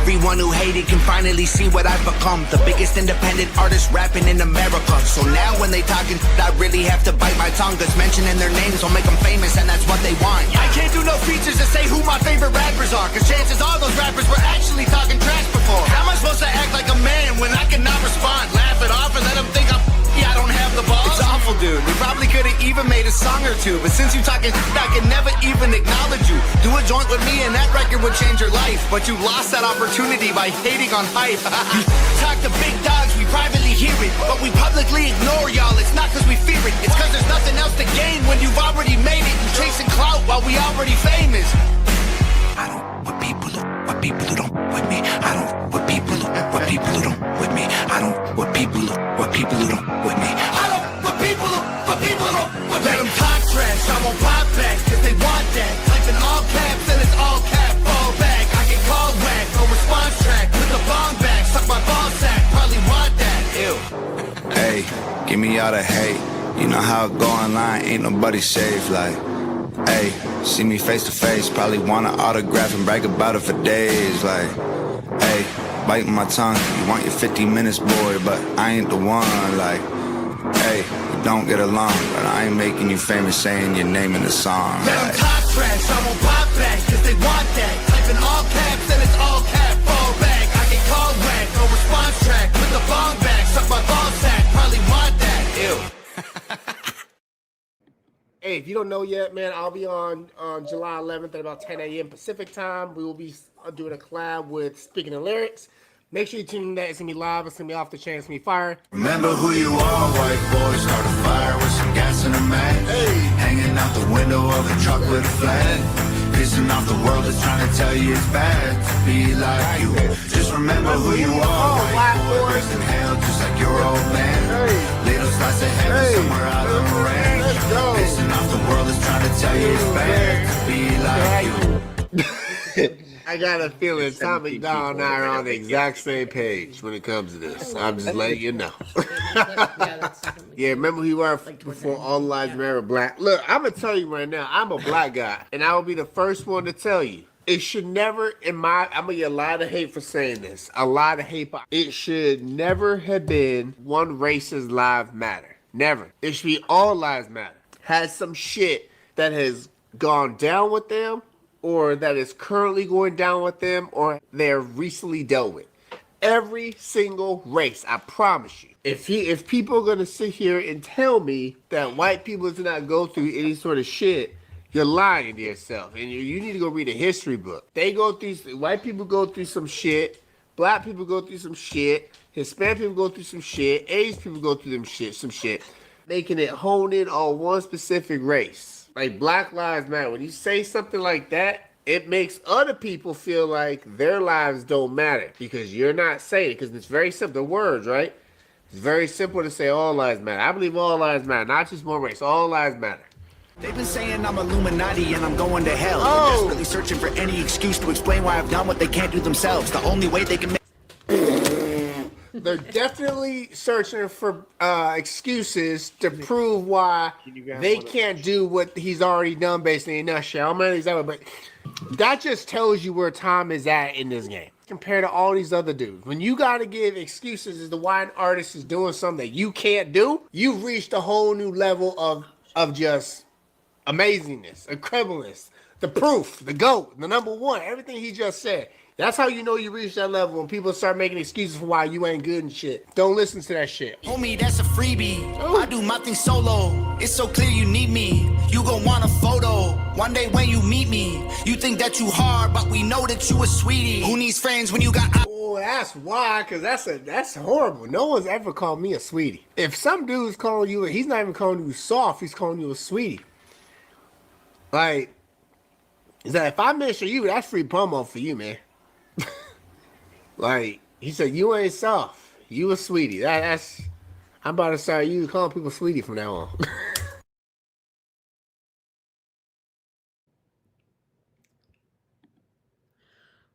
Everyone who hated can finally see what I've become. The biggest independent artist rapping in America. So now when they talking, I really have to bite my tongue, cause mentioning their names will make them famous, and that's what they want. I can't do no features to say who my favorite rappers are, cause chances are those rappers were actually talking trash before. How am I supposed to act like a man when I cannot respond? Laugh it off and let them think I don't have the balls. It's awful, dude. We probably could have even made a song or two, but since you talking, I can never even acknowledge you. Do a joint with me and that record would change your life, but you lost that opportunity by hating on hype. You talk to big dogs, we privately hear it, but we publicly ignore y'all. It's not cause we fear it, it's cause there's nothing else to gain when you've already made it. You chasing clout while we already famous. I don't with people who don't with me. I don't with people who don't with me. I don't with people who don't with me. I don't with people who don't with me. Let them talk trash, I won't pop back, cause they want that. Type in all caps and it's all cap, fall back. I get called whack, no response track. With the bomb back, suck my ball sack, probably want that. Ew. Hey, give me all the hate. You know how it go online, ain't nobody safe. Like, hey, see me face to face, probably want an autograph and brag about it for days. Like, hey, biting my tongue, you want your 50 minutes, boy, but I ain't the one. Like, hey, we don't get along, but I ain't making you famous saying your name in the song. Let them talk trash, I won't pop back, cause they want that. Type in all caps and it's all cap, fall back. I get called whack, no response track. With the bomb back, suck my ball sack, probably want that. Ew. Hey, if you don't know yet, man, I'll be on July 11th at about 10 a.m. Pacific time. We will be doing a collab with Speaking of Lyrics. Make sure you tune in that. It's going to be live. It's going to be off the chain. It's going to be fire. Remember who you are, white boy. Start a fire with some gas in a match. Hey. Hanging out the window of a truck with a flag. Pissing off the world that's trying to tell you it's bad to be like you. Just remember who you are, white boy. Burst in hell just like your old man. Hey. Little slice of heaven somewhere out of the range. Pissing off the world that's trying to tell you it's bad to be like you. I got a feeling Tommy Dahl and I are on the exact same page when it comes to this. I'm just letting you know. Yeah, remember who you were before All Lives Matter Black. Look, I'm going to tell you right now, I'm a black guy, and I will be the first one to tell you. It should never, I'm going to get a lot of hate for saying this. A lot of hate. It should never have been one race's lives matter. Never. It should be all lives matter. Has some shit that has gone down with them, or that is currently going down with them, or they're recently dealt with. Every single race, I promise you. If people are going to sit here and tell me that white people do not go through any sort of shit, you're lying to yourself. And you need to go read a history book. White people go through some shit. Black people go through some shit. Hispanic people go through some shit. Asian people go through some shit. Making it hone in on one specific race. Like Black Lives Matter. When you say something like that, it makes other people feel like their lives don't matter because you're not saying it. Because it's very simple. The words, right? It's very simple to say all lives matter. I believe all lives matter, not just one race. All lives matter. They've been saying I'm Illuminati and I'm going to hell. Oh. They're desperately searching for any excuse to explain why I've done what they can't do themselves. The only way they can make... They're definitely searching for excuses to prove why they can't do what he's already done, basically, in a nutshell. I'm not exactly, but that just tells you where Tom is at in this game compared to all these other dudes. When you got to give excuses as to why an artist is doing something that you can't do, you've reached a whole new level of just amazingness, incredibleness, the proof, the GOAT, the number one, everything he just said. That's how you know you reach that level when people start making excuses for why you ain't good and shit. Don't listen to that shit. Homie, that's a freebie. I do my thing solo. It's so clear you need me. You gon' want a photo. One day when you meet me, you think that you hard, but we know that you a sweetie. Who needs friends when you got... Oh, that's why, because that's horrible. No one's ever called me a sweetie. If some dude's calling you, he's not even calling you soft, he's calling you a sweetie. Like, is that if I mention you, that's free promo for you, man. Like, he said, you ain't soft. You a sweetie. That's I'm about to start you calling people sweetie from now on.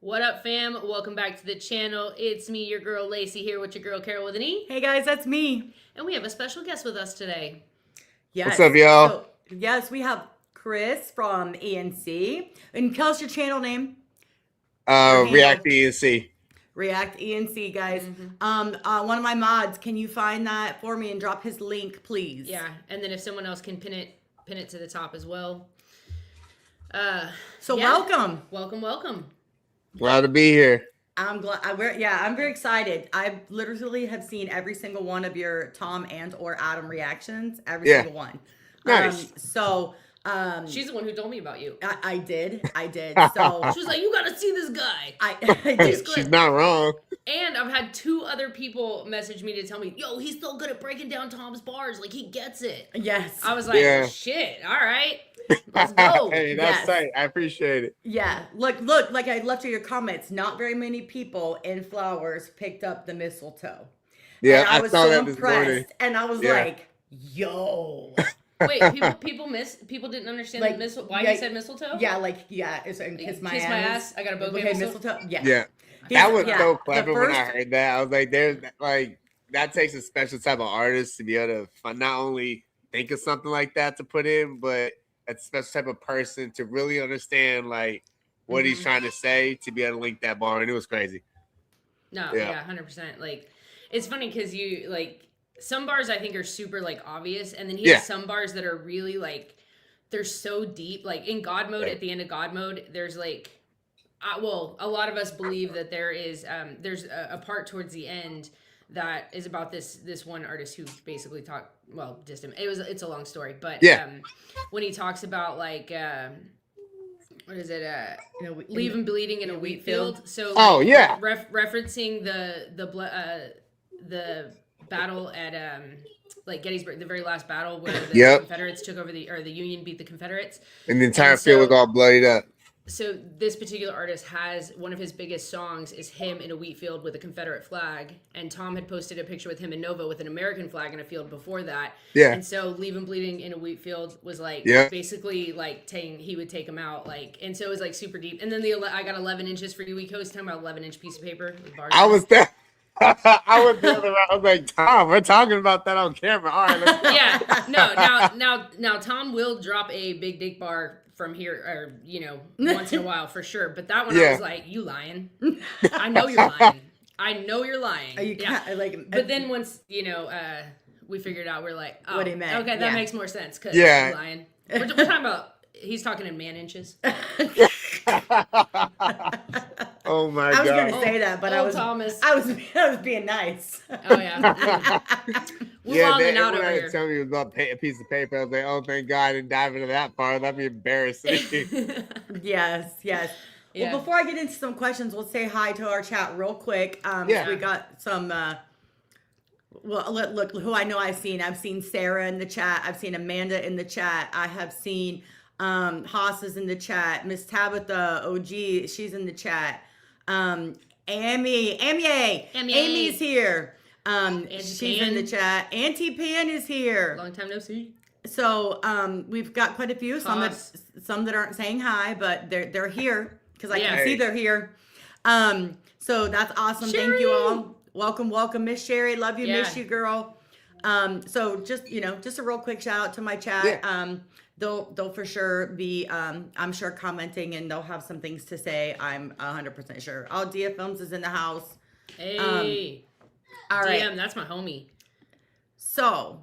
What up, fam? Welcome back to the channel. It's me, your girl Lacey, here with your girl Carol with an E. Hey guys, that's me. And we have a special guest with us today. Yes. What's up, y'all? So, yes, we have Chris from ENC. And tell us your channel name. Reactor ENC. React ENC, guys. One of my mods, can you find that for me and drop his link, please? Yeah, and then if someone else can pin it to the top as well. So welcome. Welcome. Glad to be here. I'm glad. I'm very excited. I literally have seen every single one of your Tom and or Adam reactions. Every single one. Nice. She's the one who told me about you. I did. So She was like, "You gotta see this guy." I did. She's not wrong. And I've had 2 other people message me to tell me, "Yo, he's so good at breaking down Tom's bars. Like he gets it." Yes. I was like, "Shit, all right, let's go." Hey, that's tight. I appreciate it. Yeah. Look, like I left you your comments. Not very many people in flowers picked up the mistletoe. Yeah, and I was saw so that this morning. impressed. And I was like, yo. Wait, people didn't understand the mistletoe. Why you said mistletoe? Yeah, it's kiss my ass. I got a bouquet mistletoe. Yeah. Yeah. That was so clever when when I heard that. I was like, that takes a special type of artist to be able to not only think of something like that to put in, but a special type of person to really understand like what he's trying to say to be able to link that bar. And it was crazy. No, yeah, 100%. Like, it's funny because you like some bars I think are super like obvious, and then he has some bars that are really like they're so deep. Like in God mode, at the end of God mode, there's like. A lot of us believe that there's a part towards the end that is about this one artist who basically dissed him. It's a long story, but when he talks about like what is it? Leave him bleeding in a wheat field. So referencing the battle at like Gettysburg, the very last battle where the Confederates took over the Union beat the Confederates, and the entire field was all bloodied up. So this particular artist has one of his biggest songs is him in a wheat field with a Confederate flag, and Tom had posted a picture with him in Nova with an American flag in a field before that. Yeah. And so "Leave Him Bleeding in a Wheat Field" was like basically like saying he would take him out, like, and so it was like super deep. And then I got 11 inches for you. We talking about 11-inch piece of paper. With bars I was there. I was the other round. I was like, Tom, we're talking about that on camera. All right. Now Tom will drop a big dick bar from here, or once in a while for sure. But that one I was like, you lying? I know you're lying. You can't, but then once we figured out, we're like, oh, what he meant. Okay, that makes more sense because you're lying. We're talking about. He's talking in man inches. Oh my God! I was God. gonna say that, but I was being nice. Oh yeah. We're wilding out over here. Tell me it was about a piece of paper. I was like, oh, thank God I didn't dive into that part. That'd be embarrassing. Yes. Yeah. Well, before I get into some questions, we'll say hi to our chat real quick. We got some. Look who I know I've seen. I've seen Sarah in the chat. I've seen Amanda in the chat. I have seen Haas is in the chat. Miss Tabitha OG, she's in the chat. Amy's here. She's in the chat. Auntie Pan is here. Long time no see. So we've got quite a few. Some that aren't saying hi, but they're here because I can see they're here. So that's awesome. Sherry. Thank you all. Welcome, Miss Sherry. Love you, miss you, girl. So just a real quick shout out to my chat. Yeah. They'll for sure be I'm sure commenting, and they'll have some things to say. I'm 100% sure. All Dia Films is in the house. Hey. All right. DM, that's my homie. So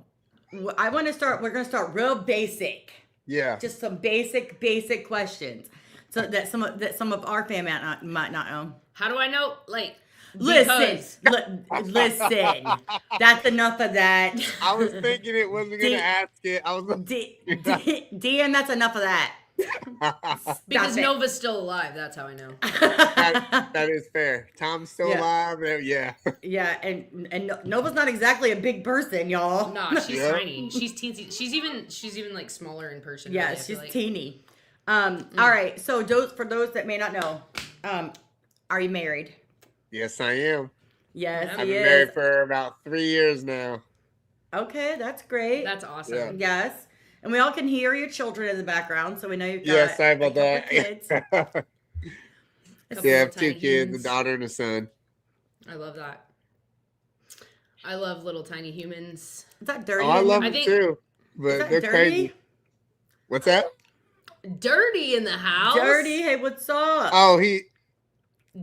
we're going to start real basic. Yeah. Just some basic questions. So that some of our fam might not know. How do I know? Like, listen. That's enough of that. I was thinking it wasn't gonna ask it. I was like, DM. That's enough of that. Because Nova's still alive. That's how I know. That is fair. Tom's still alive. Yeah. Yeah, and Nova's not exactly a big person, y'all. No, she's tiny. She's teensy. She's even like smaller in person. Yeah, really, she's teeny. All right. So for those that may not know, are you married? Yes, I am. Yes, I've been married for about 3 years now. Okay, that's great. That's awesome. Yeah. Yes. And we all can hear your children in the background, so we know you've got Yeah, sorry about that. kids. I have 2 kids, a daughter and a son. I love that. I love little tiny humans. Is that dirty? Oh, I love them too, but they're dirty? crazy. What's that? Dirty in the house. Dirty. Hey, what's up? Oh,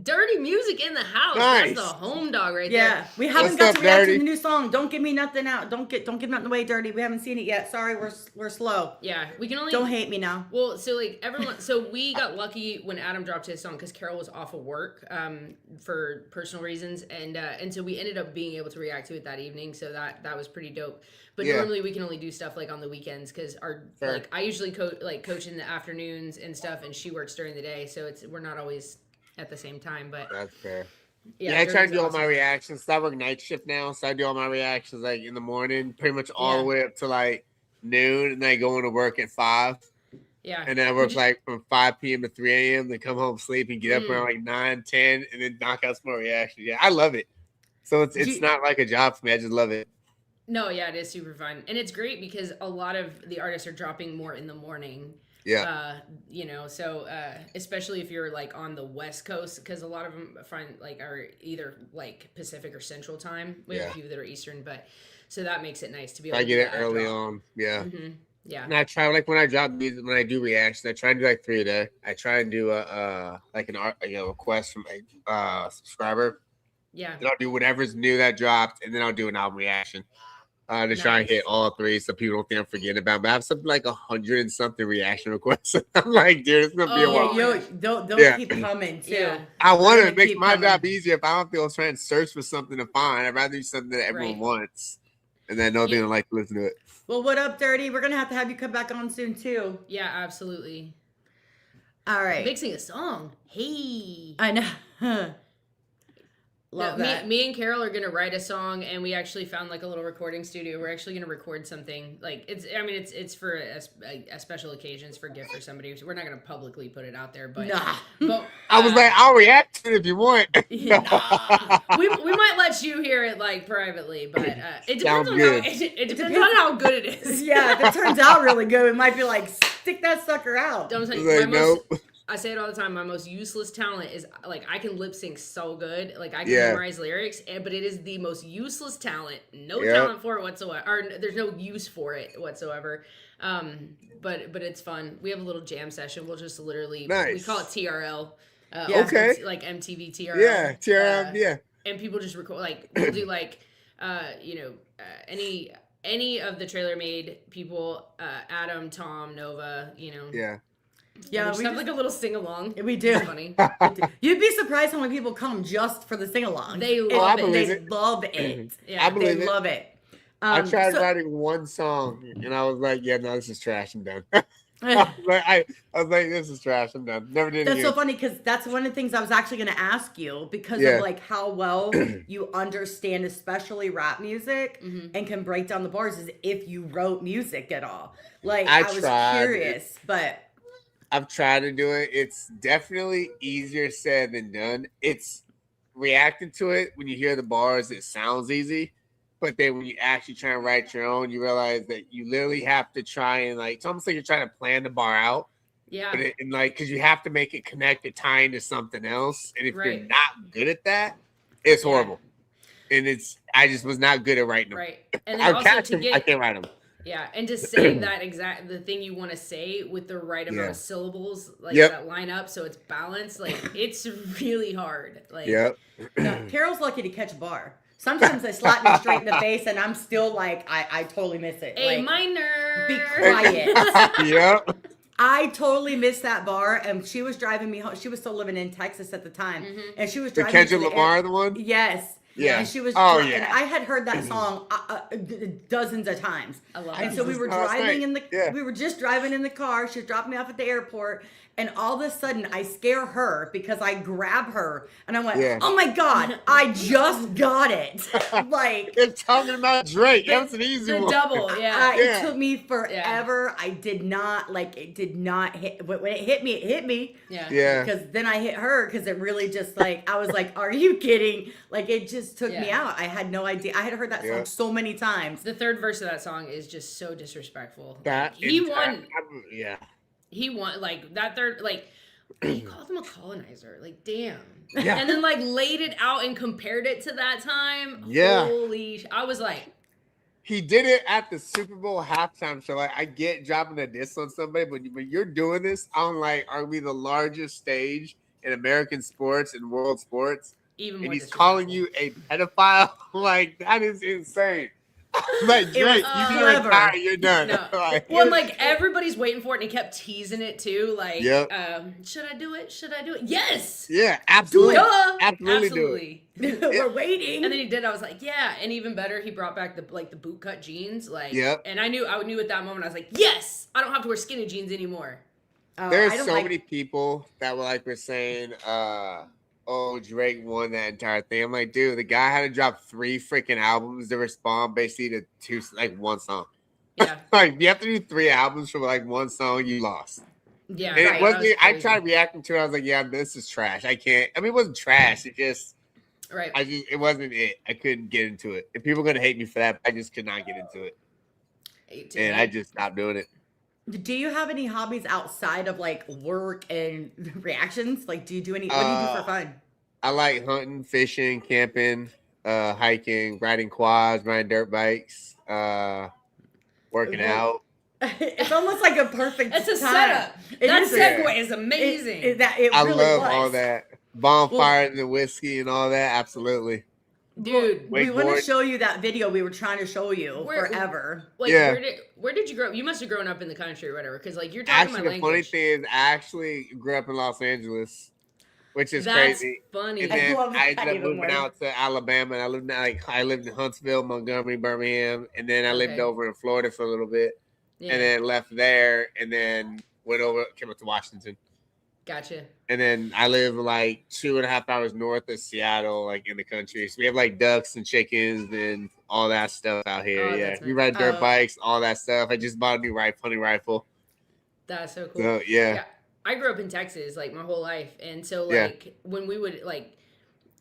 Dirty music in the house. Nice. That's the home dog right there. Yeah, we haven't What's got up, to react Dirty? to the new song. Don't give me nothing out. Don't give nothing away, Dirty. We haven't seen it yet. Sorry, we're slow. Yeah, we can only. Don't hate me now. Well, so like everyone, so we got lucky when Adam dropped his song because Carol was off of work for personal reasons, and so we ended up being able to react to it that evening. So that was pretty dope. But normally we can only do stuff like on the weekends because like I usually coach in the afternoons and stuff, and she works during the day, so we're not always at the same time. But that's fair. Yeah, I try to do all my reactions. So I work night shift now, so I do all my reactions like in the morning, pretty much all the way up to like noon, and then I go into work at 5. Yeah. And then I work like from 5 p.m. to 3 a.m. Then come home, sleep, and get up around like 9, 10, and then knock out some more reactions. Yeah, I love it. So it's not like a job for me. I just love it. No, yeah, it is super fun. And it's great because a lot of the artists are dropping more in the morning. Yeah. So especially if you're like on the West Coast, because a lot of them are either like Pacific or Central time. We have a few that are Eastern, but so that makes it nice to be able to get it that early drop. on. Yeah. Mm-hmm. Yeah. And I try when I drop music, when I do reactions, I try and do like 3 a day. I try and do a request from a subscriber. Yeah. Then I'll do whatever's new that dropped, and then I'll do an album reaction. To try and hit all 3 so people don't think I'm forgetting about. But I have something like 100 and something reaction requests. I'm like, dude, it's gonna be a while. They'll keep coming too. Yeah. I want to make my job easier. If I don't feel trying to search for something to find, I'd rather do something that everyone wants, and then nobody will like to listen to it. Well, what up, Dirty? We're gonna have you come back on soon too. Yeah, absolutely. All right, mixing a song. Hey, I know. Love that. Me and Carol are gonna write a song, and we actually found like a little recording studio. We're actually gonna record something. Like it's for a special occasions for gift for somebody. So we're not gonna publicly put it out there, but but I was like, I'll react to it if you want. we might let you hear it like privately, but it depends on it depends on how good it is. Yeah, if it turns out really good, it might be like stick that sucker out. Don't say I say it all the time. My most useless talent is like I can lip sync so good, like I can memorize lyrics, but it is the most useless talent. No talent for it whatsoever, or there's no use for it whatsoever. But it's fun. We have a little jam session. We'll just literally we call it TRL. Okay. Like MTV TRL. Yeah, TRL. Yeah. And people just record like we'll do like any of the Trailer Made people, Adam, Tom, Nova, Yeah. Yeah, we have like a little sing along. We do. It's funny. You'd be surprised how many people come just for the sing along. They love it. They love it. Yeah, I believe they love it. I tried writing one song, and I was like, "Yeah, no, this is trash. I'm done." I was like, "This is trash. I'm done." Never did. That's so funny because that's one of the things I was actually going to ask you because of like how well you understand, especially rap music, and can break down the bars. Is if you wrote music at all. Like I was curious, but. I've tried to do it. It's definitely easier said than done. It's reacting to it when you hear the bars, it sounds easy. But then when you actually try and write your own, you realize that you literally have to try and it's almost like you're trying to plan the bar out. Yeah. Because you have to make it connect it, tie into something else. And if you're not good at that, it's horrible. And I just was not good at writing them. Right. And then I can't write them. Yeah, and to say the thing you want to say with the right amount of syllables, that line up so it's balanced, it's really hard. Carol's lucky to catch a bar. Sometimes they slap me straight in the face, and I'm still like, I totally miss it. A minor. Be quiet. Yep. I totally missed that bar, and she was driving me home. She was still living in Texas at the time, and she was driving me to Kendrick Lamar, the one? Yes. Yeah. And she was and I had heard that song dozens of times. I love it. And so we were driving we were just driving in the car. She was dropping me off at the airport. And all of a sudden, I scare her because I grab her and I went, "Oh my God, I just got it!" Like it's talking about Drake. That's an easy one. Double, It took me forever. I did not it did not hit. When it hit me. Yeah. Because then I hit her because it really just I was like, "Are you kidding?" Like it just took me out. I had no idea. I had heard that song so many times. The third verse of that song is just so disrespectful. He won. He won that third he called him a colonizer. Damn. Yeah. And then laid it out and compared it to that time. Yeah. Holy I was like, he did it at the Super Bowl halftime show. I get dropping a diss on somebody, but when you're doing this on arguably the largest stage in American sports and world sports, Even and more he's calling you a pedophile. Like, that is insane. Like, Drake, you can retire, you're done. No. Like, well, like everybody's waiting for it, and he kept teasing it too. Like, Yep. Should I do it? Should I do it? Yes. Yeah, absolutely. Duh. Absolutely. We're waiting. And then he did. I was like, yeah. And even better, he brought back the boot cut jeans. Like, Yep. And I knew at that moment. I was like, yes, I don't have to wear skinny jeans anymore. There's so many people that were saying, oh, Drake won that entire thing. I'm like, dude, the guy had to drop 3 freaking albums to respond basically to one song. Yeah. Like, you have to do 3 albums for like one song, you lost. Yeah. And it wasn't, I tried reacting to it. I was like, yeah, this is trash. I can't. I mean, it wasn't trash. It just, right. It wasn't it. I couldn't get into it. And people are going to hate me for that. I just could not get into it. And I just stopped doing it. Do you have any hobbies outside of like work and reactions? Like, do you do any? What do you do for fun? I like hunting, fishing, camping, hiking, riding quads, riding dirt bikes, working out. It's almost like a perfect. It's a time. setup. That segue is amazing. I really love all that. Bonfires and whiskey and all that. Absolutely. Dude, we want to show you that video we were trying to show you forever. Like, where did you grow up? You must have grown up in the country or whatever, because like you're talking my language. The funny thing is, I actually grew up in Los Angeles, which is crazy. Funny. And then I ended up moving out to Alabama, and I lived in Huntsville, Montgomery, Birmingham, and then I lived over in Florida for a little bit, and then left there, and then came up to Washington. Gotcha. And then I live like 2.5 hours north of Seattle, like in the country. So we have like ducks and chickens and all that stuff out here. Nice. We ride dirt bikes, all that stuff. I just bought a new hunting rifle. That's so cool. So, yeah. I grew up in Texas like my whole life. And so like when we would like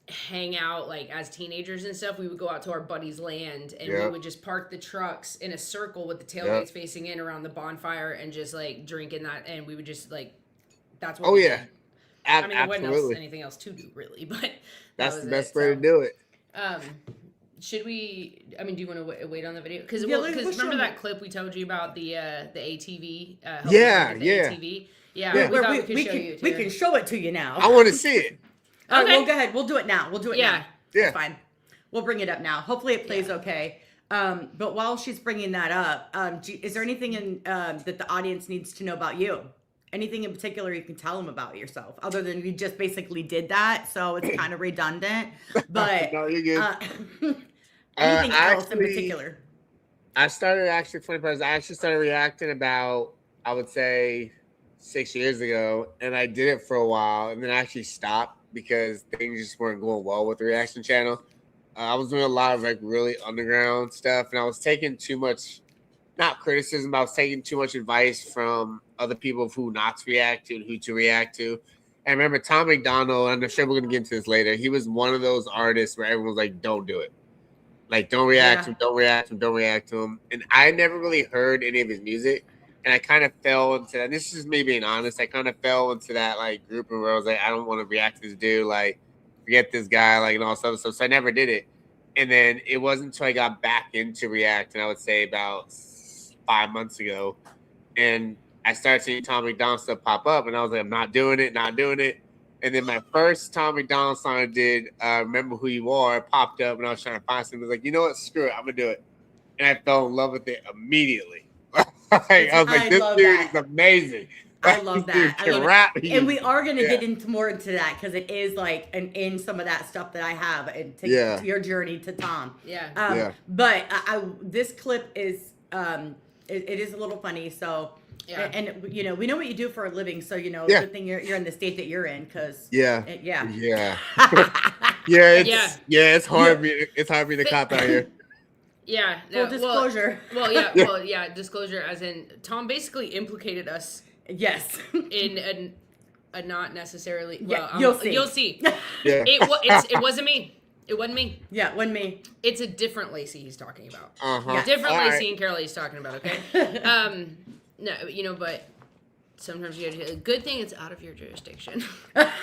hang out like as teenagers and stuff, we would go out to our buddy's land and we would just park the trucks in a circle with the tailgates facing in around the bonfire and just like drinking that. And we would just like, that's what we did. I mean, there wasn't anything else to do, really, but that's the best way to do it. Should we? I mean, do you want to wait on the video? Because remember that clip we told you about the ATV? ATV. Yeah. We can show it to you now. I want to see it. All right, well, go ahead. We'll do it now. Now. Yeah. It's fine. We'll bring it up now. Hopefully, it plays okay. But while she's bringing that up, is there anything that the audience needs to know about you? Anything in particular you can tell them about yourself, other than you just basically did that, so it's kind of redundant. But no, you're good. Anything else in particular? I started reacting about, I would say, 6 years ago, and I did it for a while, and then I actually stopped because things just weren't going well with the reaction channel. I was doing a lot of like really underground stuff, and I was taking too much, not criticism, but I was taking too much advice from other people of who not to react to and who to react to. And I remember Tom McDonald, I'm sure we're going to get into this later, he was one of those artists where everyone was like, don't do it. Like, don't react to him, don't react to him, don't react to him. And I never really heard any of his music. And I kind of fell into that. This is me being honest. I kind of fell into that like group where I was like, I don't want to react to this dude. Like, forget this guy, like, and all this other stuff. So I never did it. And then it wasn't until I got back into React, and I would say about 5 months ago, and I started seeing Tom McDonald stuff pop up, and I was like, I'm not doing it. And then my first Tom McDonald song I did, Remember Who You Are, popped up, and I was trying to find something. I was like, you know what? Screw it. I'm going to do it. And I fell in love with it immediately. I was like, this dude is amazing. I love that. Can rap. And we are going to get into more into that, because it is like in some of that stuff that I have, and to your journey to Tom. But this clip is, it is a little funny, so... Yeah. And we know what you do for a living, so good thing you're in the state that you're in, because it's hard. It's hard for me to cop out here. Yeah. Full disclosure. Disclosure, as in Tom basically implicated us. Yes. In a not necessarily. You'll see. You'll see. Yeah. It wasn't me. It wasn't me. Yeah, it wasn't me. It's a different Lacey he's talking about. Yeah. Different Lacey and Carol he's talking about. Okay. No, but sometimes you have to. Good thing it's out of your jurisdiction. Because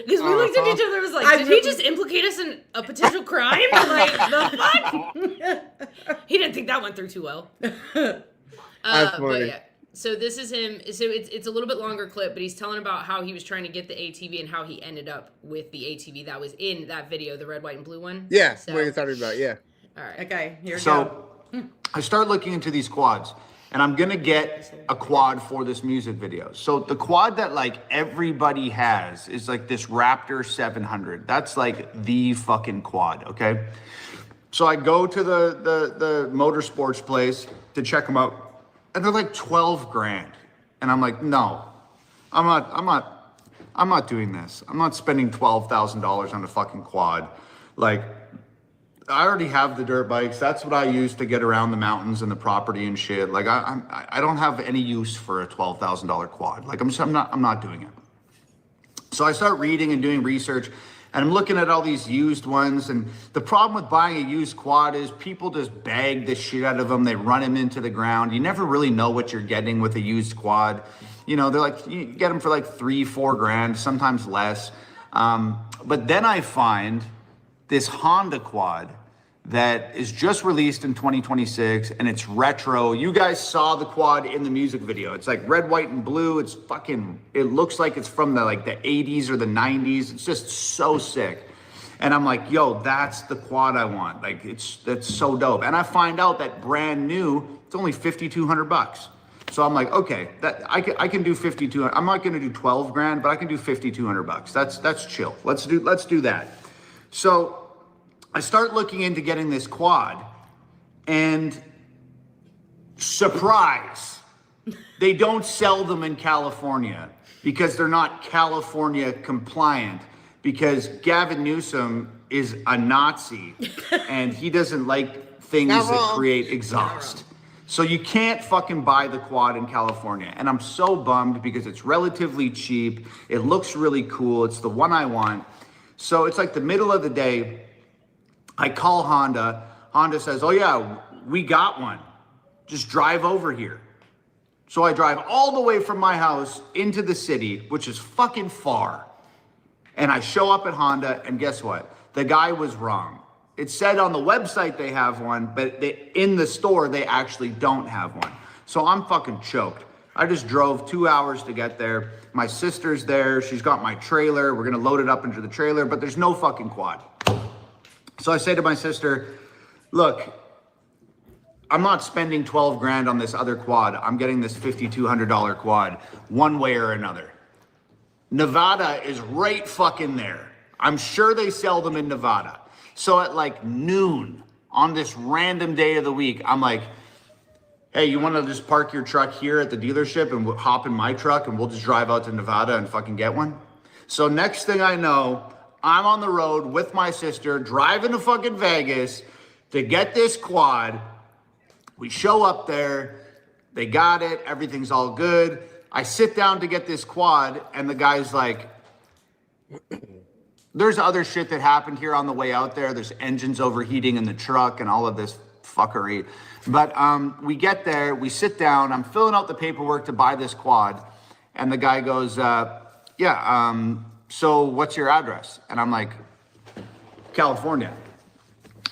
we looked at each other and was like, did he just implicate us in a potential crime? Like, the fuck? He didn't think that went through too well. That's funny. But yeah. So this is him. So it's a little bit longer clip, but he's telling about how he was trying to get the ATV and how he ended up with the ATV that was in that video, the red, white, and blue one. Yeah, so, what you're talking about, yeah. All right. Okay, here we So go. I start looking into these quads, and I'm gonna get a quad for this music video. So the quad that like everybody has is like this Raptor 700. That's like the fucking quad, okay? So I go to the motorsports place to check them out, and they're like 12 grand. And I'm like, no, I'm not doing this. I'm not spending $12,000 on a fucking quad. Like, I already have the dirt bikes. That's what I use to get around the mountains and the property and shit. Like I don't have any use for a $12,000 quad. Like I'm not doing it. So I start reading and doing research, and I'm looking at all these used ones. And the problem with buying a used quad is people just bag the shit out of them. They run them into the ground. You never really know what you're getting with a used quad. You know, they're like, you get them for like $3-4 grand, sometimes less. But then I find this Honda quad that is just released in 2026, and it's retro. You guys saw the quad in the music video. It's like red, white, and blue. It's fucking, it looks like it's from the 80s or the 90s. It's just so sick. And I'm like, yo, that's the quad I want. Like, that's so dope. And I find out that brand new, it's only $5,200. So I'm like, okay, that I can do 5,200. I'm not gonna do 12 grand, but I can do $5,200. That's chill. Let's do that. So I start looking into getting this quad, and surprise, they don't sell them in California because they're not California compliant, because Gavin Newsom is a Nazi and he doesn't like things that create exhaust. So you can't fucking buy the quad in California. And I'm so bummed because it's relatively cheap. It looks really cool. It's the one I want. So it's like the middle of the day. I call Honda. Honda says, oh yeah, we got one. Just drive over here. So I drive all the way from my house into the city, which is fucking far. And I show up at Honda, and guess what? The guy was wrong. It said on the website they have one, but in the store, they actually don't have one. So I'm fucking choked. I just drove 2 hours to get there. My sister's there. She's got my trailer. We're gonna load it up into the trailer, but there's no fucking quad. So I say to my sister, look, I'm not spending 12 grand on this other quad. I'm getting this $5,200 quad one way or another. Nevada is right fucking there. I'm sure they sell them in Nevada. So at like noon on this random day of the week, I'm like, hey, you want to just park your truck here at the dealership and we'll hop in my truck and we'll just drive out to Nevada and fucking get one? So next thing I know, I'm on the road with my sister driving to fucking Vegas to get this quad. We show up there, they got it, everything's all good. I sit down to get this quad, and the guy's like, there's other shit that happened here on the way out there. There's engines overheating in the truck and all of this fuckery. But we get there, we sit down, I'm filling out the paperwork to buy this quad, and the guy goes, so what's your address? And I'm like, California.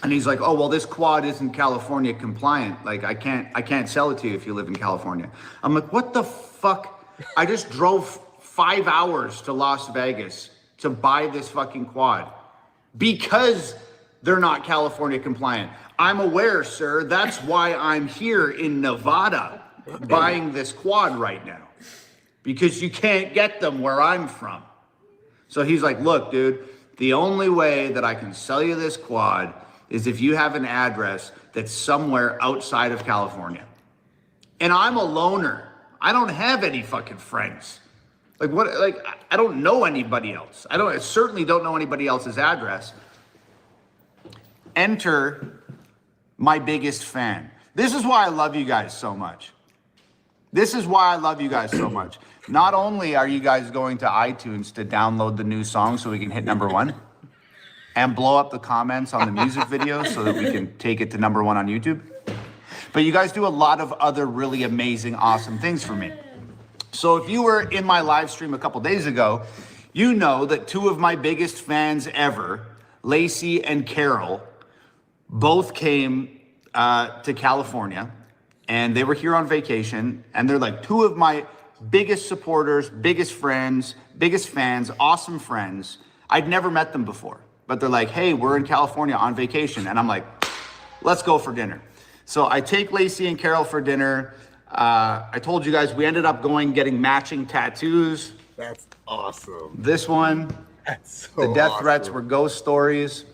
And he's like, oh, well, this quad isn't California compliant. Like, I can't sell it to you if you live in California. I'm like, what the fuck? I just drove 5 hours to Las Vegas to buy this fucking quad because they're not California compliant. I'm aware, sir. That's why I'm here in Nevada buying this quad right now, because you can't get them where I'm from. So he's like, look, dude, the only way that I can sell you this quad is if you have an address that's somewhere outside of California. And I'm a loner. I don't have any fucking friends. Like what? Like I don't know anybody else. I certainly don't know anybody else's address. Enter my biggest fan. This is why I love you guys so much. This is why I love you guys so much. Not only are you guys going to iTunes to download the new song so we can hit #1 and blow up the comments on the music video so that we can take it to #1 on YouTube, but you guys do a lot of other really amazing, awesome things for me. So if you were in my live stream a couple days ago, you know that two of my biggest fans ever, Lacey and Carol, both came to California and they were here on vacation, and they're like two of my biggest supporters, biggest friends, biggest fans, awesome friends. I'd never met them before, but they're like, hey, we're in California on vacation. And I'm like, let's go for dinner. So I take Lacey and Carol for dinner. I told you guys we ended up getting matching tattoos. That's awesome. This one, That's so the death awesome. threats were ghost stories.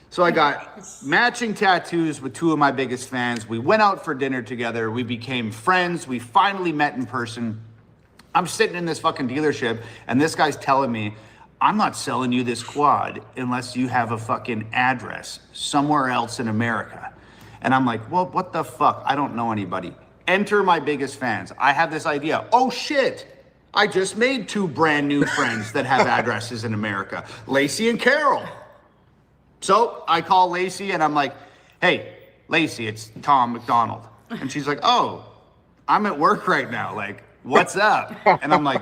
So I got matching tattoos with two of my biggest fans. We went out for dinner together. We became friends. We finally met in person. I'm sitting in this fucking dealership, and this guy's telling me, I'm not selling you this quad unless you have a fucking address somewhere else in America. And I'm like, well, what the fuck? I don't know anybody. Enter my biggest fans. I have this idea. Oh shit, I just made two brand new friends that have addresses in America, Lacey and Carol. So I call Lacey and I'm like, hey, Lacey, it's Tom McDonald. And she's like, oh, I'm at work right now. Like, what's up? And I'm like,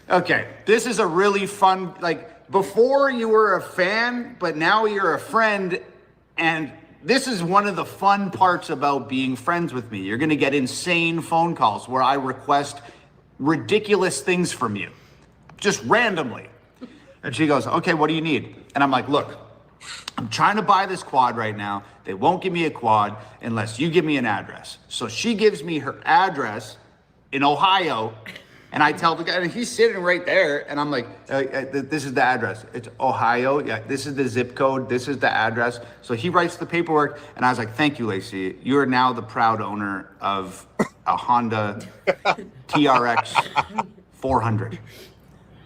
okay, this is a really fun, like, before you were a fan, but now you're a friend. And this is one of the fun parts about being friends with me. You're gonna get insane phone calls where I request ridiculous things from you, just randomly. And she goes, okay, what do you need? And I'm like, look, I'm trying to buy this quad right now. They won't give me a quad unless you give me an address. So she gives me her address in Ohio, and I tell the guy, and he's sitting right there, and I'm like, this is the address. It's Ohio. Yeah, this is the zip code. This is the address. So he writes the paperwork, and I was like, thank you, Lacey. You are now the proud owner of a Honda TRX 400.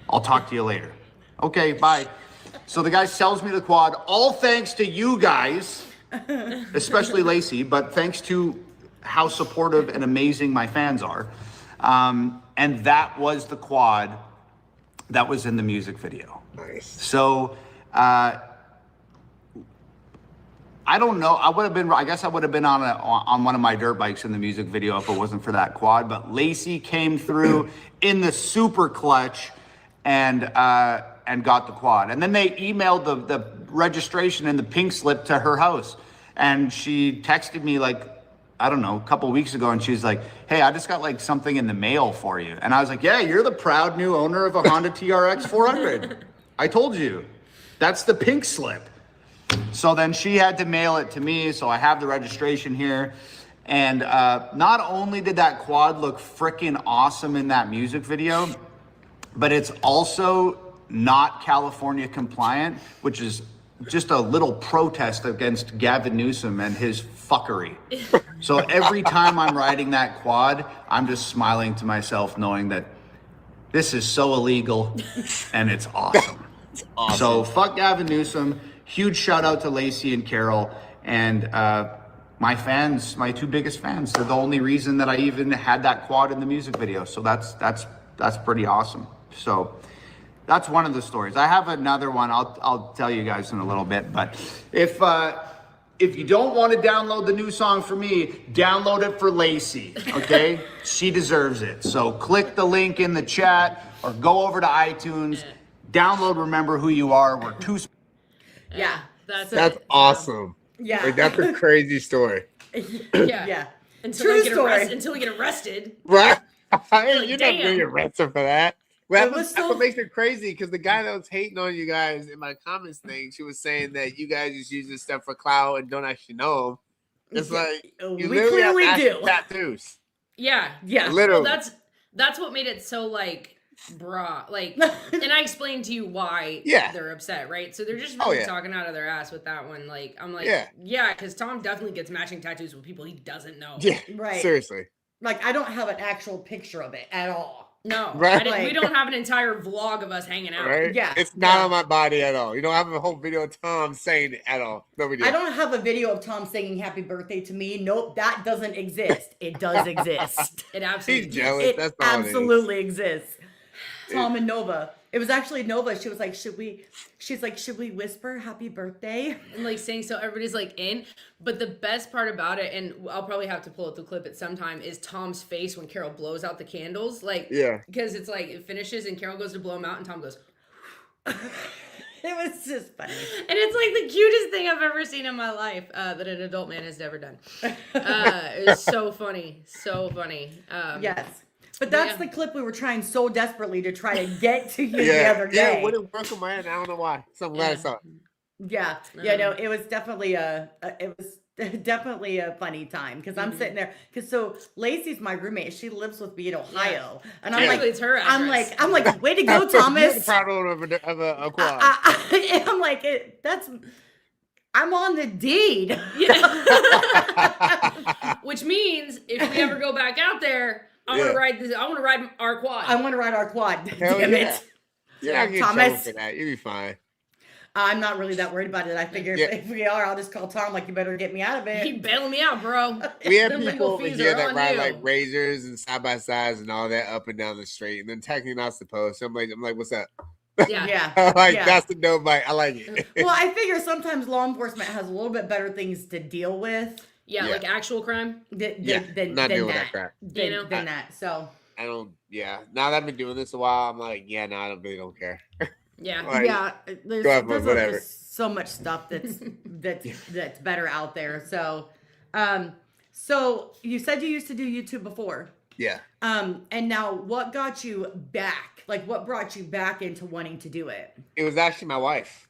I'll talk to you later. Okay, bye. So the guy sells me the quad, all thanks to you guys, especially Lacey, but thanks to how supportive and amazing my fans are. And that was the quad that was in the music video. Nice. So I don't know. I guess I would have been on one of my dirt bikes in the music video if it wasn't for that quad. But Lacey came through in the super clutch and got the quad. And then they emailed the registration and the pink slip to her house. And she texted me like, I don't know, a couple of weeks ago, and she's like, hey, I just got like something in the mail for you. And I was like, yeah, you're the proud new owner of a Honda TRX 400. I told you. That's the pink slip. So then she had to mail it to me, so I have the registration here. And not only did that quad look freaking awesome in that music video, but it's also not California compliant, which is just a little protest against Gavin Newsom and his fuckery. So every time I'm riding that quad, I'm just smiling to myself knowing that this is so illegal and it's awesome. It's awesome. So fuck Gavin Newsom. Huge shout out to Lacey and Carol and my fans, my two biggest fans. They're the only reason that I even had that quad in the music video. So that's pretty awesome. So that's one of the stories. I have another one. I'll tell you guys in a little bit. But if you don't want to download the new song for me, download it for Lacey. Okay, she deserves it. So click the link in the chat or go over to iTunes. Download "Remember Who You Are." We're two. Yeah, that's awesome. Yeah, like, that's a crazy story. Yeah. Until we get arrested. Right? Like, You're damn. not being arrested for that. Well, that's so- what makes it crazy, because the guy that was hating on you guys in my comments thing, she was saying that you guys just use this stuff for clout and don't actually know him. It's like you we literally have clearly do. tattoos. Yeah. Literally. Well, that's what made it so like like, and I explained to you why they're upset, right? So they're just really talking out of their ass with that one. Like, I'm like, yeah, because Tom definitely gets matching tattoos with people he doesn't know. Yeah, right. Seriously. Like, I don't have an actual picture of it at all. No, right? We don't have an entire vlog of us hanging out. Right? Yeah, it's not on my body at all. You don't have a whole video of Tom saying it at all. No video. I don't have a video of Tom singing "Happy Birthday" to me. Nope, that doesn't exist. It does exist. It absolutely. He's jealous. It That's all absolutely exists. Tom and Nova. It was actually Nova. She was like, should we whisper happy birthday? And like saying so everybody's like in. But the best part about it, and I'll probably have to pull up the clip at some time, is Tom's face when Carol blows out the candles. Like, because it's like it finishes and Carol goes to blow them out and Tom goes It was just funny. And it's like the cutest thing I've ever seen in my life that an adult man has never done. It was so funny. So funny. Yes. But that's the clip we were trying so desperately to try to get to you the other day. Yeah, wouldn't work on my end. I don't know why. So I'm glad I saw it. Yeah. Yeah, no, it was definitely a funny time because I'm sitting there so Lacey's my roommate. She lives with me in Ohio, and I'm like, it's her address. I'm like, way to go, Thomas. You're proud of a quad. I'm like, I'm on the deed. Which means if we ever go back out there, I want to ride this. I want to ride our quad. I want to ride our quad. Hell Damn yeah. it. You're not getting trouble for that. You'll be fine. I'm not really that worried about it. I figure if we are, I'll just call Tom. Like, you better get me out of it. Keep bailing me out, bro. We have people over here that ride like razors and side by sides and all that up and down the street, and then technically not supposed. So I'm like, what's up? Yeah. That's the no bite. I like it. Well, I figure sometimes law enforcement has a little bit better things to deal with. Yeah, like actual crime. Not dealing with that crap. Than that. So I don't. Yeah. Now that I've been doing this a while, I'm like, no, I really don't care. Yeah. Like, there's whatever. So much stuff that's better out there. So, so you said you used to do YouTube before. Yeah. And now what got you back? Like, what brought you back into wanting to do it? It was actually my wife.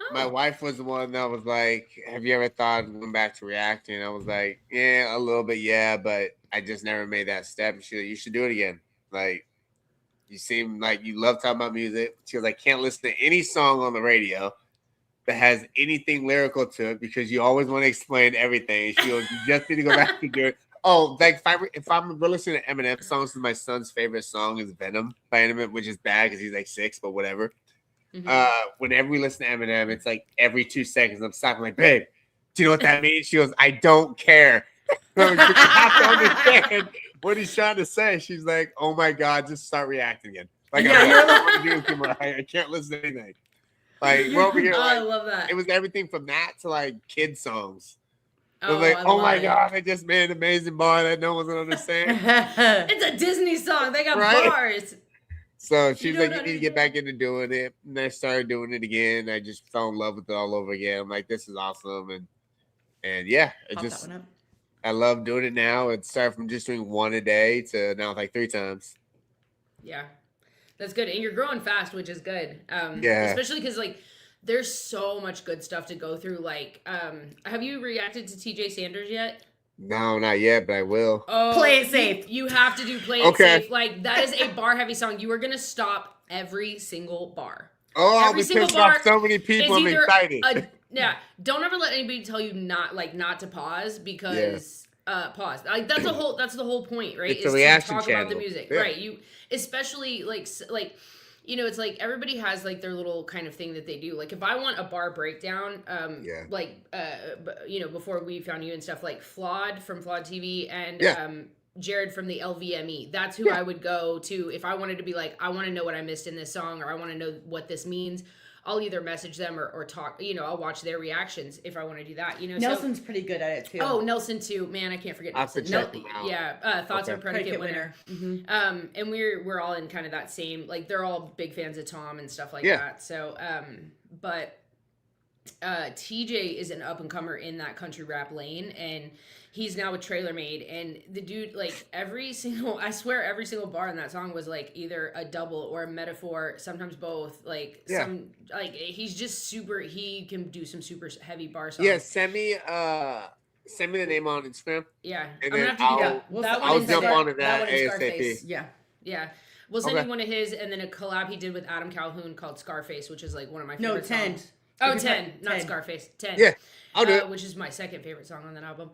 Oh. My wife was the one that was like, have you ever thought of going back to Reactor? And I was like, yeah, a little bit, yeah, but I just never made that step. And she was like, you should do it again. Like, you seem like you love talking about music. She was like, can't listen to any song on the radio that has anything lyrical to it because you always want to explain everything. She goes, you just need to go back and do it. Oh, like if I'm listening to Eminem songs, my son's favorite song is Venom by Eminem, which is bad because he's like 6, but whatever. Mm-hmm. Whenever we listen to Eminem, it's like every 2 seconds I'm stopping like, babe, do you know what that means? She goes, I don't care. You have to understand what he's trying to say. She's like, oh my God, just start reacting again. Like, I can't listen to anything. Like, we're over here. Like, I love that. It was everything from that to like kid songs. Oh, like, oh my God, I just made an amazing bar that no one's gonna understand. It's a Disney song. They got bars. So she's like, you need to get back into doing it. And I started doing it again. I just fell in love with it all over again. I'm like, this is awesome. And yeah, I love doing it now. It started from just doing 1 a day to now like 3 times. Yeah, that's good. And you're growing fast, which is good. Especially because like there's so much good stuff to go through. Like, have you reacted to TJ Sanders yet? No, not yet, but I will. Oh, Play It Safe. You have to do Play It Safe. Like, that is a bar heavy song. You are going to stop every single bar. Oh, every single bar. So many people. I'm excited. Don't ever let anybody tell you not to pause because pause. Like that's the whole point, right? It's a reaction to talk channel. about the music, right? You especially like you know, it's like everybody has like their little kind of thing that they do. Like if I want a bar breakdown, you know, before we found you and stuff, like Flawed from Flawed TV and Jared from the LVME. That's who I would go to if I wanted to be like, I want to know what I missed in this song or I want to know what this means. I'll either message them or talk, you know, I'll watch their reactions if I want to do that, you know. Nelson's pretty good at it too. Oh, Nelson too. Man, I can't forget Nelson. Thoughts of Predicate Winner. Mm-hmm. And we're all in kind of that same, like they're all big fans of Tom and stuff like that. So, but TJ is an up and comer in that country rap lane, and he's now with Trailer Made, and the dude, like every single bar in that song was like either a double or a metaphor, sometimes both. Like he's just super. He can do some super heavy bar songs. Yeah, send me the name on Instagram. Yeah, and then I'll jump on it that ASAP. Yeah. We'll send you one of his, and then a collab he did with Adam Calhoun called Scarface, which is like one of my favorite songs. Oh, 10, not Scarface. 10. Yeah, I'll do it. Which is my second favorite song on that album.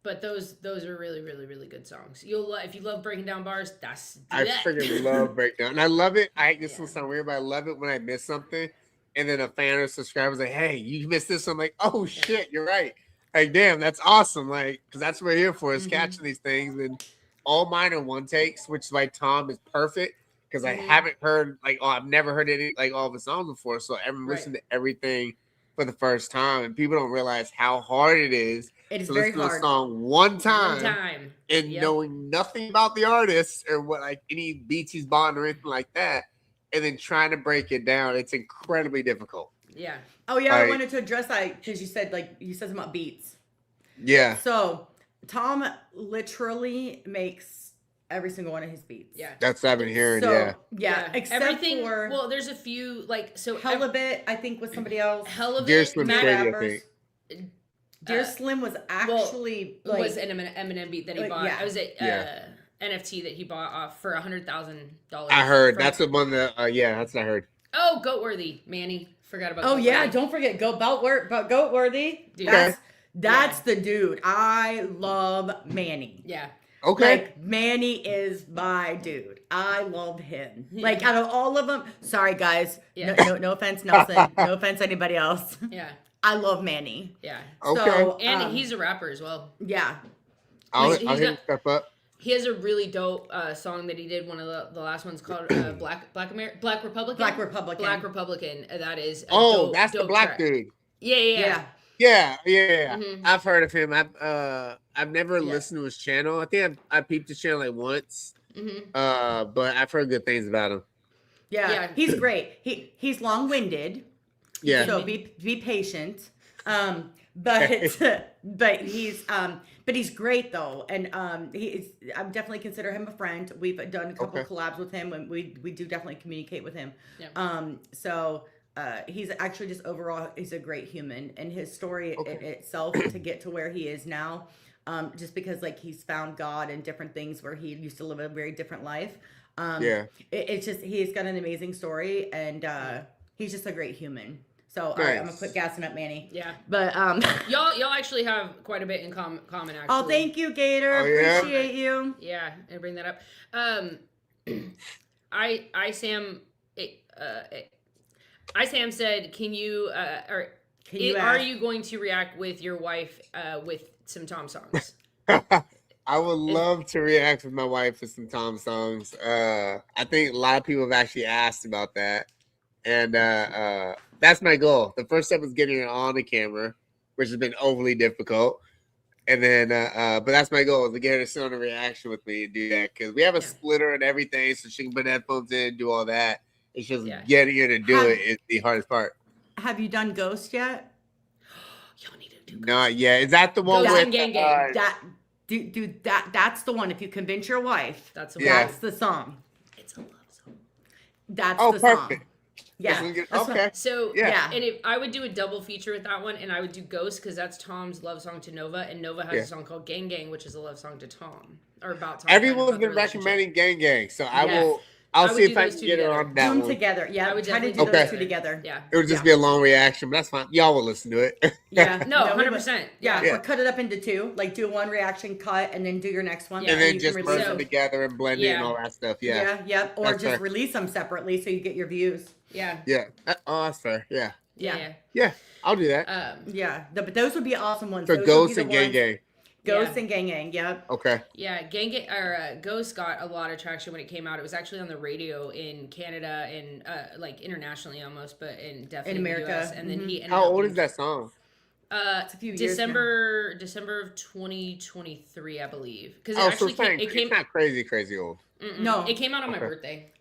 But those are really, really, really good songs. If you love breaking down bars, I freaking love breakdown. And I love it. This will sound weird, but I love it when I miss something. And then a fan or subscriber is like, hey, you missed this. I'm like, oh shit, you're right. Like, damn, that's awesome. Like, because that's what we're here for, is catching these things. And all mine are one takes, which like Tom is perfect. Because I haven't heard, I've never heard any, all of his songs before. So I'm listening to everything for the first time. And people don't realize how hard it is to listen to a song one time. And knowing nothing about the artist or what, like, any beats he's bought or anything like that. and then trying to break it down, it's incredibly difficult. Yeah. Oh yeah, I wanted to address that because you said something about beats. Yeah. So Tom literally makes every single one of his beats. Yeah. That's what I've been hearing. So, yeah. Except everything. for Well, there's a few Hell of It, I think, was somebody else. Hell of Dear It. Slim Shady, I think. Dear Slim was actually was an Eminem beat that he bought. yeah. It was a NFT that he bought off for $100,000. I heard that's the one that. That's what I heard. Oh, Goatworthy, Manny. Forgot about. Oh Goatworthy. yeah, don't forget Goatworthy. Dude. That's the dude. I love Manny. Yeah. Okay. Like, Manny is my dude. I love him. Like, out of all of them, sorry guys. Yeah. No offense, Nelson. No offense, anybody else. Yeah. I love Manny. Yeah. Okay. So, And he's a rapper as well. Yeah. I'll hit him step up. He has a really dope song that he did. One of the last ones called Black Republican. Black Republican. Black Republican. That is. That's the black track. dude. Yeah. Yeah. Mm-hmm. I've heard of him. I've never listened to his channel. I think I peeped his channel like once. Mm-hmm. But I've heard good things about him. Yeah. He's great. He's long-winded. Yeah. So be patient. But he's great though, and I definitely consider him a friend. We've done a couple collabs with him, and we do definitely communicate with him. Yeah. So he's actually just overall he's a great human, and his story itself to get to where he is now, just because like he's found God and different things where he used to live a very different life. It's just he's got an amazing story, and he's just a great human. So all right, I'm gonna quit gassing up Manny. Yeah. But y'all actually have quite a bit in common actually. Oh, thank you, Gator. Appreciate you. Yeah, I bring that up. Sam said, "Can you are you going to react with your wife with some Tom songs?" I would love to react with my wife with some Tom songs. I think a lot of people have actually asked about that, and that's my goal. The first step is getting her on the camera, which has been overly difficult. And then, but that's my goal, is to get her to sit on a reaction with me and do that. Because we have a splitter and everything, so she can put headphones in, do all that. It's just getting her to do it is the hardest part. Have you done Ghost yet? Y'all need to do Not yet. Is that the one with Gang? That's the one. If you convince your wife, that's the song. It's a love song. That's the perfect. song. Yeah. Okay. So and I would do a double feature with that one, and I would do Ghost because that's Tom's love song to Nova, and Nova has a song called Gang Gang, which is a love song to Tom or about Tom. Everyone's been recommending Gang Gang, so I'll see if I can get her on that one. Together. Yeah, I would try to do those two together. Yeah. It would just be a long reaction, but that's fine. Y'all will listen to it. Yeah. No, 100%. Yeah. Or cut it up into two. Like do one reaction cut and then do your next one. And then just merge them together and blend it and all that stuff. Yeah. Yep. Or that's just release them separately so you get your views. Yeah. Yeah. Oh, that's fair. Yeah. Yeah. I'll do that. But those would be awesome ones. For Ghost and Gang Gang. Ghost and Gang Gang, yep. Okay. Yeah, Gang Gang or Ghost got a lot of traction when it came out. It was actually on the radio in Canada and like internationally almost, but definitely in America. The US. And then he ended How up old is that song? It's a few years December of 2023, I believe. Because it's not crazy old. No, it came out on my birthday.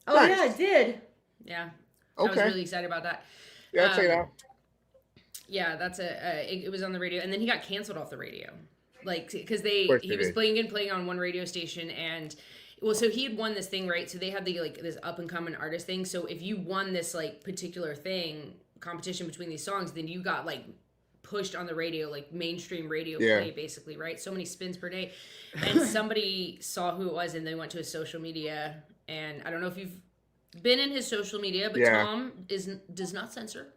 Oh yeah, it did. Yeah. I was really excited about that. Yeah, I'll check it out. Yeah, that's it was on the radio, and then he got canceled off the radio. Like, because he was playing on one radio station, and so he had won this thing, right? So they had this up and coming artist thing. So if you won this like particular competition between these songs, then you got like pushed on the radio, like mainstream radio play, basically, right? So many spins per day, and somebody saw who it was, and they went to his social media, and I don't know if you've been in his social media, but Tom does not censor.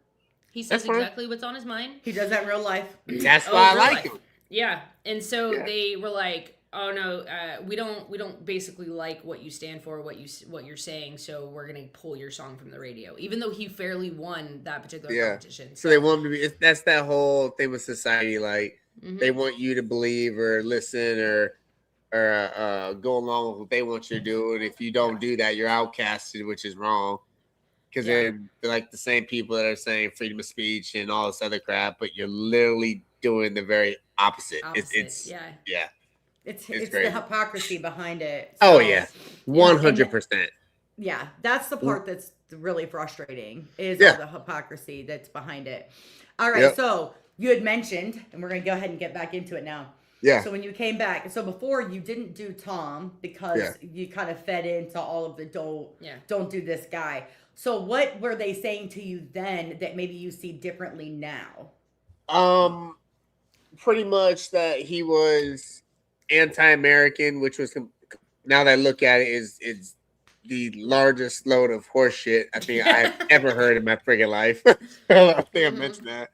He says exactly what's on his mind. He does that in real life. That's why I like him. Yeah, and so they were like, "Oh no, we don't basically like what you stand for, what you're saying. So we're gonna pull your song from the radio, even though he fairly won that particular competition." So they want him to be. That's that whole thing with society. Like they want you to believe or listen or go along with what they want you to do, and if you don't do that, you're outcasted, which is wrong. Because they're like the same people that are saying freedom of speech and all this other crap, but you're literally doing the very opposite. It's the hypocrisy behind it. So, 100%. Yeah, that's the part that's really frustrating is all the hypocrisy that's behind it. All right, so you had mentioned, and we're going to go ahead and get back into it now. Yeah. So when you came back, so before you didn't do Tom because you kind of fed into all of the don't do this guy. So what were they saying to you then that maybe you see differently now? Pretty much that he was anti-American, which was, now that I look at it, is the largest load of horse shit I think I've ever heard in my friggin' life. I think I mentioned that.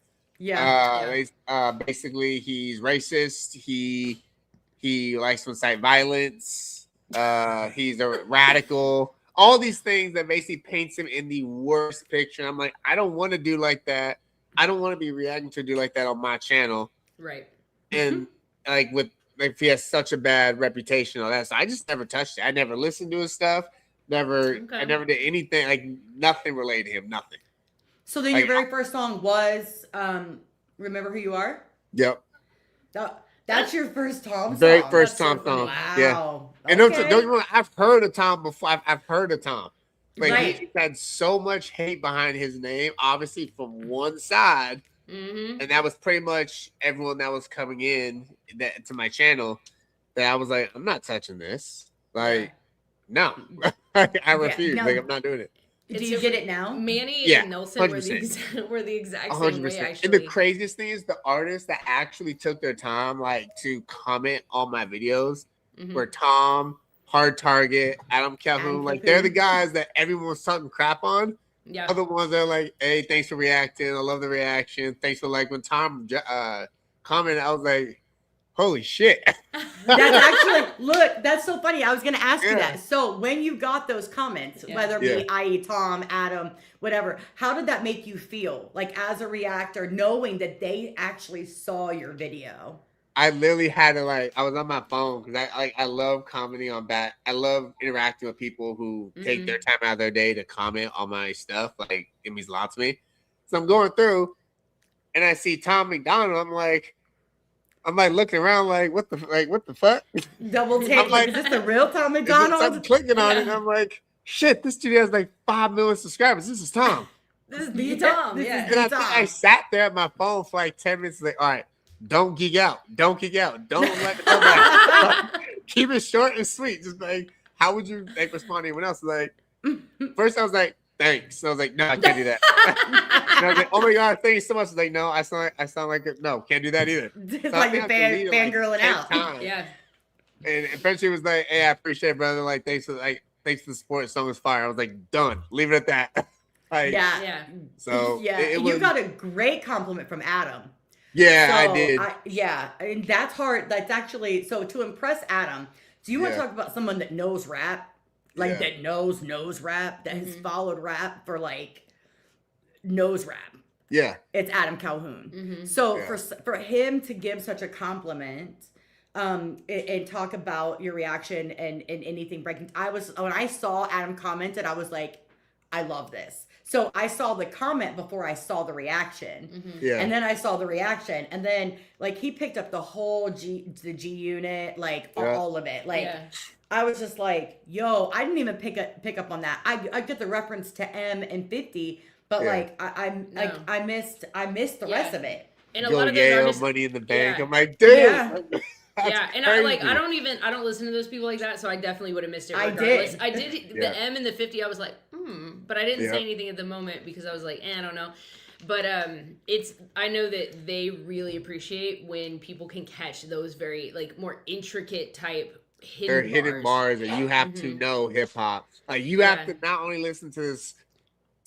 Basically, he's racist. He likes to incite violence. He's a radical. All these things that basically paints him in the worst picture. I'm like, I don't want to do like that. I don't want to be reacting to do like that on my channel. Right. And like if he has such a bad reputation on that, so I just never touched it. I never listened to his stuff. I never did anything, like nothing related to him. Nothing. So then your very first song was Remember Who You Are? Yep. That's your first Tom song? Very first Tom Wow. song. Yeah. Okay. And don't get me wrong, I've heard of Tom before. I've heard of Tom. Like he's had so much hate behind his name, obviously from one side. And that was pretty much everyone that was coming in to my channel that I was like, I'm not touching this. Like, no. I refuse. Like, I'm not doing it. Do you get it now? Manny and Nelson were the exact same way, actually. And the craziest thing is the artists that actually took their time, like, to comment on my videos were Tom, Hard Target, Adam Calhoun. Like, they're the guys that everyone was talking crap on. Yeah. Other ones that are like, hey, thanks for reacting. I love the reaction. Thanks for like when Tom commented, I was like, holy shit. That's actually, look, that's so funny. I was going to ask you that. So when you got those comments, whether it be i.e. Tom, Adam, whatever, how did that make you feel? Like as a reactor, knowing that they actually saw your video? I literally had to I was on my phone because I love commenting on bat. I love interacting with people who take their time out of their day to comment on my stuff. Like it means a lot to me. So I'm going through and I see Tom McDonald. I'm like looking around like what the fuck? Double take. Like, is this the real Tom McDonald? I'm clicking on it and I'm like, shit, this dude has like 5 million subscribers. This is Tom. This is the Tom. And I sat there at my phone for like 10 minutes. Like, all right. Don't geek out. Don't geek out. Don't let it come back. Keep it short and sweet. Just like, how would you respond to anyone else? Like, first I was like, thanks. So I was like, no, I can't do that. And I was like, oh my god, thank you so much. I was like, no, I sound like no, can't do that either. It's so like you're fangirling out. Yeah. And eventually it was like, hey, I appreciate it, brother. Like, thanks for the support. The song was fire. I was like, done. Leave it at that. So you got a great compliment from Adam. Yeah, so, I did. And that's hard. That's actually, so to impress Adam, do you want to talk about someone that knows rap? Like that knows rap, that has followed rap for like, knows rap. Yeah. It's Adam Calhoun. So for him to give such a compliment and talk about your reaction and anything breaking, when I saw Adam commented, I was like, I love this. So I saw the comment before I saw the reaction. And then I saw the reaction. And then like he picked up the whole G unit, like all of it. Like I was just like, yo, I didn't even pick up on that. I get the reference to M and 50, but like I missed the rest of it. And a lot of those artists, Money in the Bank. I'm like, dude. And I don't listen to those people like that, so I definitely would have missed it regardless. I did the M and the 50, I was like, but I didn't say anything at the moment because I was like, I don't know. But I know that they really appreciate when people can catch those very like more intricate type hidden bars that you have to know hip hop. Like you have to not only listen to this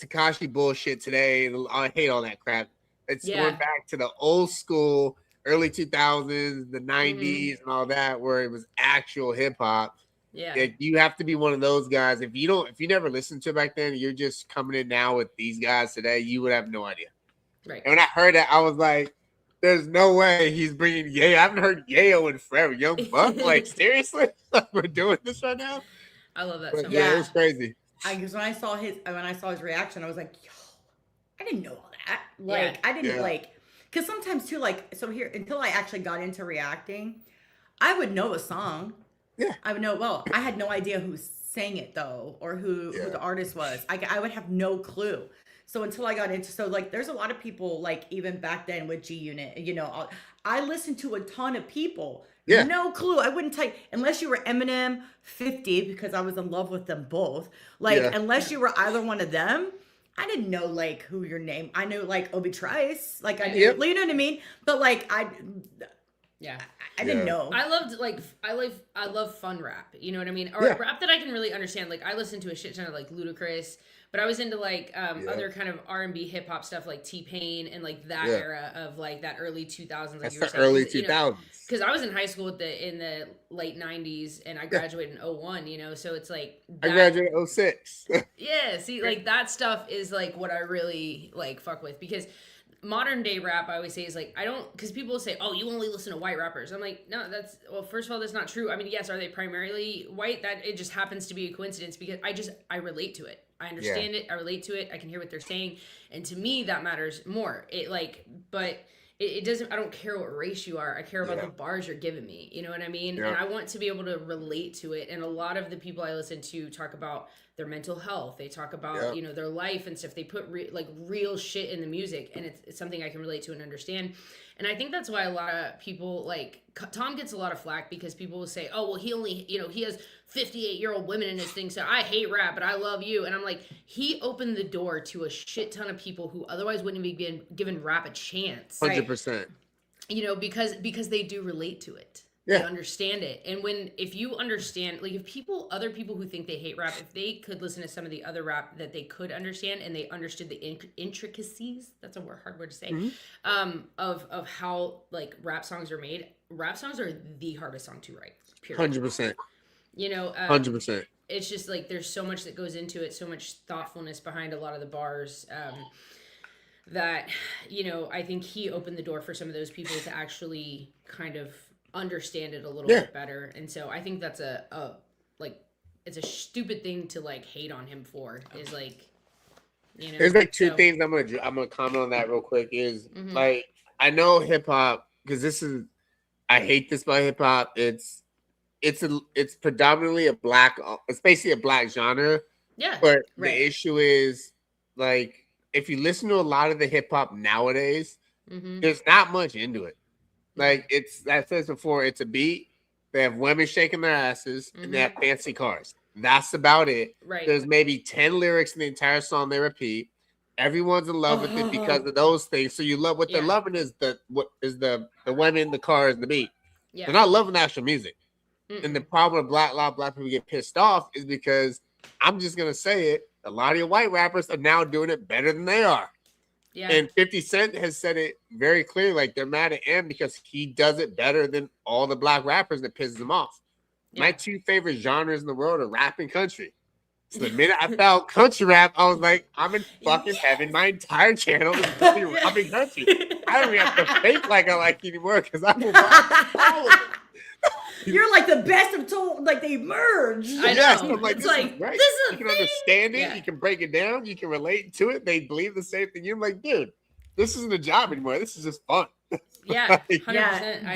Tekashi bullshit today. I hate all that crap. It's going back to the old school, early 2000s, the 90s, and all that, where it was actual hip hop. Yeah, like, you have to be one of those guys. If you never listened to it back then, you're just coming in now with these guys today, you would have no idea. Right. And when I heard that, I was like, "There's no way he's bringing Yayo. I haven't heard Yayo in forever. Young Buck, like seriously, we're doing this right now." I love that. So yeah, it was crazy. Because when I saw his reaction, I was like, "Yo, I didn't know all that. Like, I didn't like." Because sometimes too, like, so here, until I actually got into reacting, I would know a song. Yeah. I would know, well, I had no idea who sang it though, or who the artist was. I would have no clue. So until I got into, so like, there's a lot of people, like even back then with G Unit, you know, I listened to a ton of people. Yeah. No clue. I wouldn't tell you, unless you were Eminem, 50, because I was in love with them both. Like, unless you were either one of them, I didn't know like who your name. I knew like Obi Trice. Like I knew, you know what I mean? But like I didn't know. I love fun rap. You know what I mean? Or rap that I can really understand. Like I listened to a shit ton of like Ludacris. But I was into like other kind of R&B hip hop stuff like T-Pain and like that era of like that early 2000s. Like that's the early 2000s. Because I was in high school in the late 90s and I graduated in 01, you know, so it's like I graduated in 06. Yeah, see, like that stuff is like what I really like fuck with, because modern day rap, I always say, is like, I don't, because people say, oh, you only listen to white rappers. I'm like, no, well, first of all, that's not true. I mean, yes, are they primarily white? That it just happens to be a coincidence, because I relate to it. I understand it. I relate to it. I can hear what they're saying. And to me, that matters more. It doesn't, I don't care what race you are. I care about the bars you're giving me. You know what I mean? Yeah. And I want to be able to relate to it. And a lot of the people I listen to talk about their mental health. They talk about, you know, their life and stuff. They put real shit in the music, and it's something I can relate to and understand. And I think that's why a lot of people, like, Tom gets a lot of flack because people will say, oh, well, he only, you know, he has 58-year-old women in his thing, so I hate rap, but I love you. And I'm like, he opened the door to a shit ton of people who otherwise wouldn't be given rap a chance. 100%. You know, because they do relate to it. They understand it. And if you understand, like, if other people who think they hate rap, if they could listen to some of the other rap that they could understand, and they understood the intricacies, that's a hard word to say, of how, like, rap songs are made. Rap songs are the hardest song to write, period. 100%. You know, 100%. It's just, like, there's so much that goes into it, so much thoughtfulness behind a lot of the bars, that, you know, I think he opened the door for some of those people to actually kind of understand it a little bit better. And so I think that's it's a stupid thing to, like, hate on him for, is, like, you know. There's like two things I'm gonna comment on that real quick. Is like, I know hip hop, because I hate this about hip hop. It's predominantly it's basically a black genre. Yeah. But the issue is, like, if you listen to a lot of the hip hop nowadays, there's not much into it. Like, I said before, it's a beat. They have women shaking their asses, and they have fancy cars. That's about it. Right. There's maybe 10 lyrics in the entire song they repeat. Everyone's in love with it because of those things. So you love what they're loving is the women, the cars, and the beat. Yeah. They're not loving the actual music. And the problem with a lot of black people get pissed off is because, I'm just gonna say it, a lot of your white rappers are now doing it better than they are. Yeah. And 50 Cent has said it very clearly, like, they're mad at him because he does it better than all the black rappers, that pisses them off. Yeah. My two favorite genres in the world are rap and country. So the minute I found country rap, I was like, I'm in fucking heaven. My entire channel is rap and country. I don't even have to fake like I like anymore, because I will follow it. You're like the best of told, like they merged. I know. I'm like, this is great. You can understand it. Yeah. You can break it down. You can relate to it. They believe the same thing. You're like, dude, this isn't a job anymore. This is just fun. Yeah, 100%. I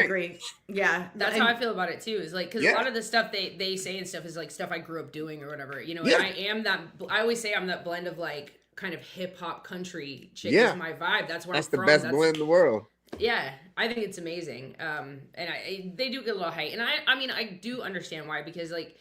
agree. Yeah, that's how I feel about it too. Is like, because a lot of the stuff they say and stuff is like stuff I grew up doing or whatever. You know, and I always say I'm that blend of, like, kind of hip hop country chick is my vibe. That's where I'm from. That's the best blend in the world. Yeah, I think it's amazing. And they do get a little hate. And I mean, I do understand why, because, like,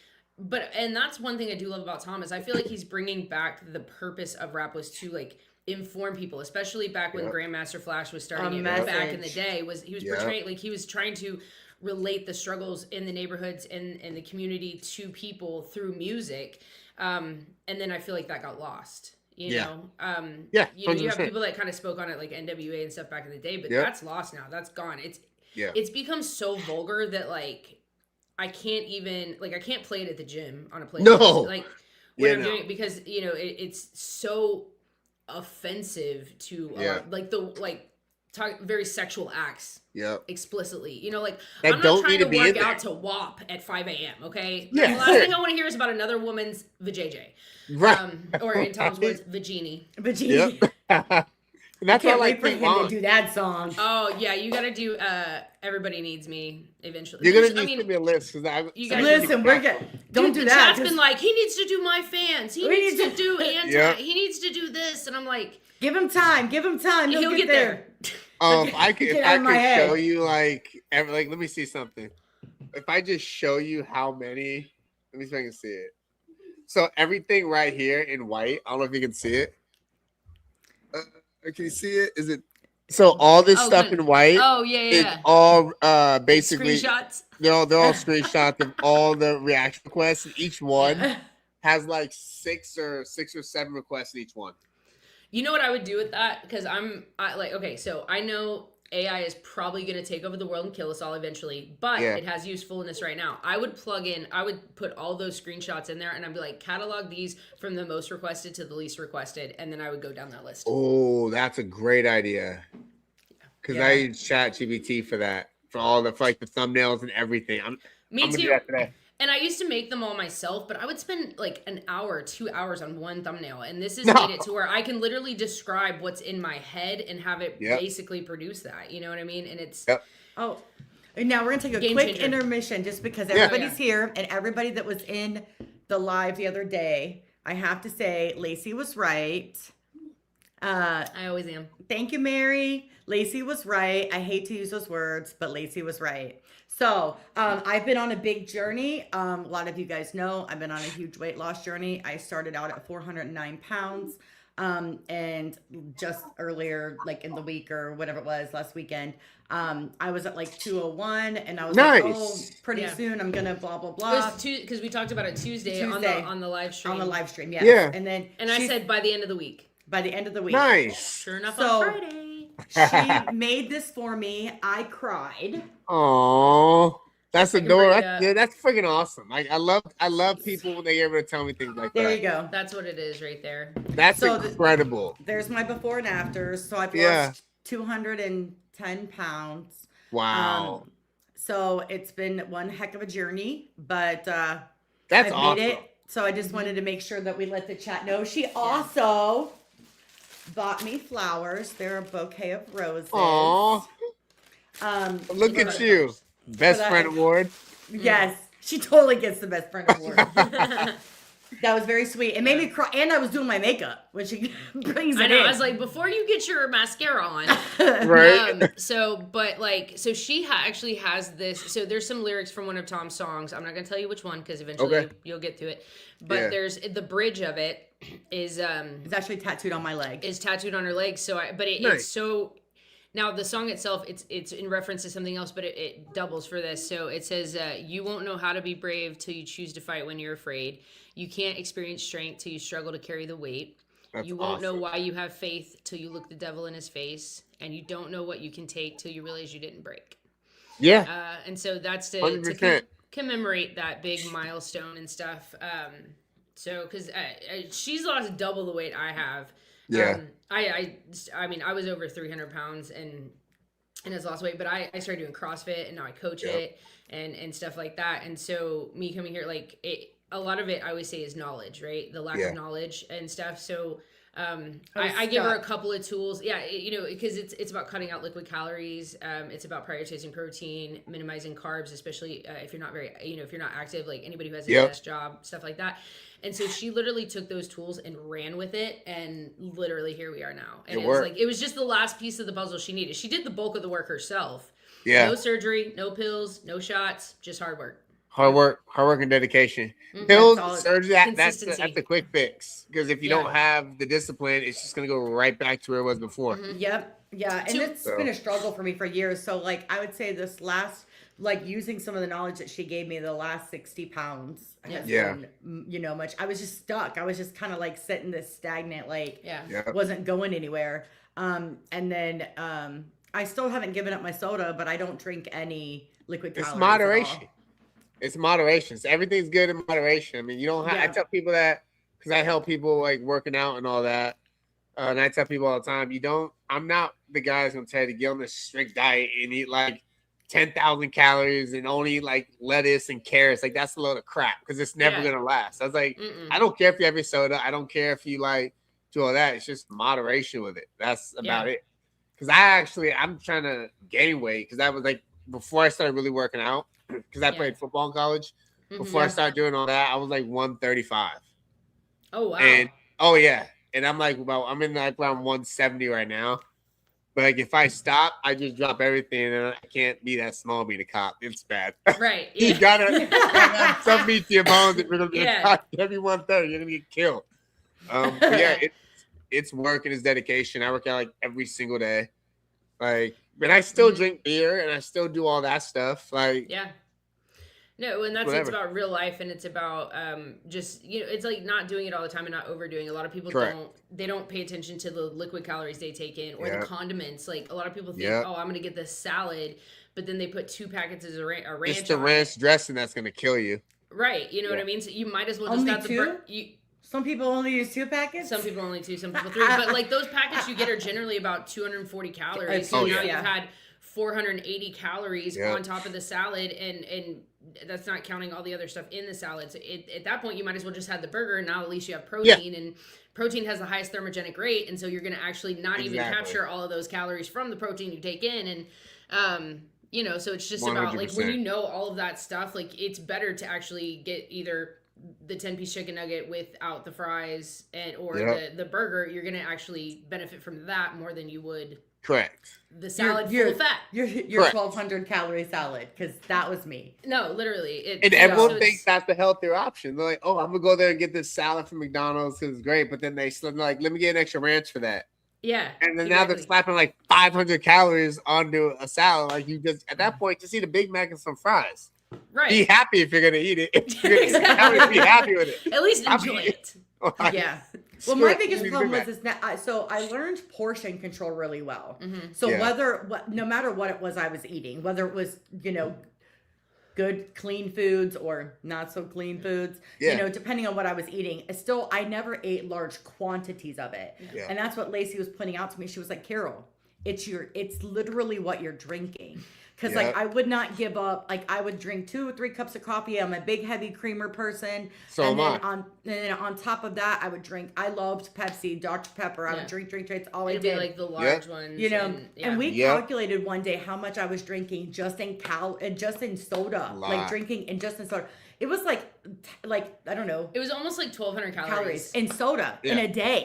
and that's one thing I do love about Tom, is I feel like he's bringing back the purpose of rap was to, like, inform people, especially back when Grandmaster Flash was starting it back in the day. He was portraying, like, he was trying to relate the struggles in the neighborhoods and the community to people through music. And then I feel like that got lost. You know, you have people that kind of spoke on it, like NWA and stuff back in the day, but that's lost now. That's gone. It's become so vulgar that, like, I can't play it at the gym on a playlist. No, like, when I'm doing it, because, you know, it's so offensive to talk very sexual acts. Explicitly, you know, like, I'm not trying to work out to WAP at 5 a.m. Okay, the last thing I want to hear is about another woman's vajayjay, right? Or in Tom's words, vagini. Yep. That's Can't all wait for they him want. to do that song. Oh yeah, you gotta do Everybody Needs Me eventually. You're gonna need to be a list because you guys Listen, we're good. Don't Dude, do the that. chat's been like, he needs to do My Fans. He needs to do Anti. Yep. He needs to do this, and I'm like, give him time. Give him time. he'll get there. If I could head. show you like let me see something. If I just show you how many, let me see if I can see it. So everything right here in white. I don't know if you can see it. Can you see it? Is it? So all this stuff in white. Oh yeah. It's all basically screenshots. They're all screenshots of all the reaction requests. And each one has like six or seven requests in each one. You know what I would do with that? Because so I know AI is probably going to take over the world and kill us all eventually, but it has usefulness right now. I would put all those screenshots in there, and I'd be like, catalog these from the most requested to the least requested, and then I would go down that list. Oh, that's a great idea. Because I use ChatGPT for that, for the thumbnails and everything. Me I'm too. Gonna do that today. And I used to make them all myself, but I would spend like an hour, 2 hours on one thumbnail. And this has made it to where I can literally describe what's in my head and have it basically produce that. You know what I mean? And it's... Oh, and now we're going to take a quick intermission just because everybody's here and everybody that was in the live the other day. I have to say, Lacey was right. I always am. Thank you, Mary. Lacey was right. I hate to use those words, but Lacey was right. So I've been on a big journey. A lot of you guys know I've been on a huge weight loss journey. I started out at 409 pounds. And just earlier, like in the week or whatever it was, last weekend, I was at like 201 and I was like, oh, pretty soon I'm going to blah, blah, blah. Because we talked about it Tuesday. On the live stream. On the live stream, yes. Yeah. And I said by the end of the week. By the end of the week. Nice. Sure enough, on Friday. She made this for me. I cried. Oh, that's adorable. That's freaking awesome. I love people when they're able to tell me things like that. There you go. That's what it is right there. That's incredible. There's my before and after. So I've lost 210 pounds. Wow. So it's been one heck of a journey, but that's I've awesome. made it. So I just wanted to make sure that we let the chat know. She also bought me flowers. They're a bouquet of roses. Aww. Look at you. Best friend award. Yes. She totally gets the best friend award. That was very sweet. It made me cry. And I was doing my makeup when she brings it in. I was like, before you get your mascara on. Right. So she actually has this. So there's some lyrics from one of Tom's songs. I'm not going to tell you which one because eventually you'll get to it. But there's the bridge of it is it's actually tattooed on my leg. Is tattooed on her leg. So it's so. Now the song itself, it's in reference to something else, but it doubles for this. So it says, "You won't know how to be brave till you choose to fight when you're afraid. You can't experience strength till you struggle to carry the weight. You won't know why you have faith till you look the devil in his face, and you don't know what you can take till you realize you didn't break." Yeah. And so that's to commemorate that big milestone and stuff. So because she's lost double the weight I have. Yeah. I mean, I was over 300 pounds and has lost weight, but I started doing CrossFit and now I coach it and stuff like that. And so me coming here, a lot of it I always say is knowledge, right? The lack of knowledge and stuff. So I give her a couple of tools. Yeah, because it's about cutting out liquid calories. It's about prioritizing protein, minimizing carbs, especially if you're not if you're not active, like anybody who has a desk job, stuff like that. And so she literally took those tools and ran with it, and literally here we are now. And it was just the last piece of the puzzle she needed. She did the bulk of the work herself. Yeah. No surgery, no pills, no shots, just hard work. Hard work and dedication. Pills, surgery, that's the quick fix. Because if you don't have the discipline, it's just gonna go right back to where it was before. Mm-hmm. Yep. Yeah. And it's been a struggle for me for years. So I would say this last, using some of the knowledge that she gave me, the last 60 pounds has been, much. I was just stuck. I was just kind of sitting this stagnant, wasn't going anywhere. And then I still haven't given up my soda, but I don't drink any liquid calories. It's moderation. It's moderation. So everything's good in moderation. I mean, you don't have, I tell people that because I help people working out and all that. And I tell people all the time, I'm not the guy that's going to tell you to get on this strict diet and eat 10,000 calories and only lettuce and carrots. That's a load of crap because it's never going to last. I was I don't care if you have your soda. I don't care if you do all that. It's just moderation with it. That's about it. Because I'm trying to gain weight because that was like before I started really working out because I played football in college. Before I started doing all that, I was like 135. Oh wow. And and I'm like I'm in like around 170 right now. But like if I stop, I just drop everything, and I can't be that small. Be the cop. It's bad. Right. Yeah. You gotta have some meat to your bones. If you're gonna be a cop every 130, you're gonna get killed. But yeah, it's work and it's dedication. I work out like every single day. Like, but I still drink beer and I still do all that stuff. Like, no, and it's about real life, and it's about just it's like not doing it all the time and not overdoing. A lot of people don't pay attention to the liquid calories they take in or the condiments. Like a lot of people think, oh, I'm gonna get this salad, but then they put 2 packets of ranch. It's the ranch dressing that's gonna kill you. Right, you know what I mean. So you might as well just got the Some people only use 2 packets. Some people only 2. Some people 3. But like those packets you get are generally about 240 calories. So now you've had 480 calories on top of the salad, and that's not counting all the other stuff in the salad. So at that point, you might as well just have the burger, and now at least you have protein, and protein has the highest thermogenic rate, and so you're going to actually not even capture all of those calories from the protein you take in, and so it's just 100%. About like when you know all of that stuff, like it's better to actually get either the 10-piece chicken nugget without the fries or the burger. You're going to actually benefit from that more than you would. Correct. The salad full of fat. Your 1,200 calorie salad, because that was me. No, literally. And everyone thinks that's the healthier option. They're like, oh, I'm going to go there and get this salad from McDonald's because it's great. But then they're like, let me get an extra ranch for that. Yeah. And then now they're slapping like 500 calories onto a salad. Like you just, at that point, just eat a Big Mac and some fries. Right. Be happy if you're going to eat it. Exactly. Be happy with it. At least enjoy it. Yeah. Well, my biggest problem was so I learned portion control really well. Mm-hmm. So no matter what it was I was eating, whether it was, good clean foods or not so clean foods, depending on what I was eating, I never ate large quantities of it. Yeah. And that's what Lacey was pointing out to me. She was like, Carol, it's literally what you're drinking. Because like I would not give up. Like I would drink 2 or 3 cups of coffee. I'm a big heavy creamer person. So and am then on top of that, I would drink. I loved Pepsi, Dr. Pepper. I would drink. It's all I did. Be like the large ones. And we calculated one day how much I was drinking just in soda, like drinking and just in soda. It was like I don't know. It was almost like 1,200 calories in soda in a day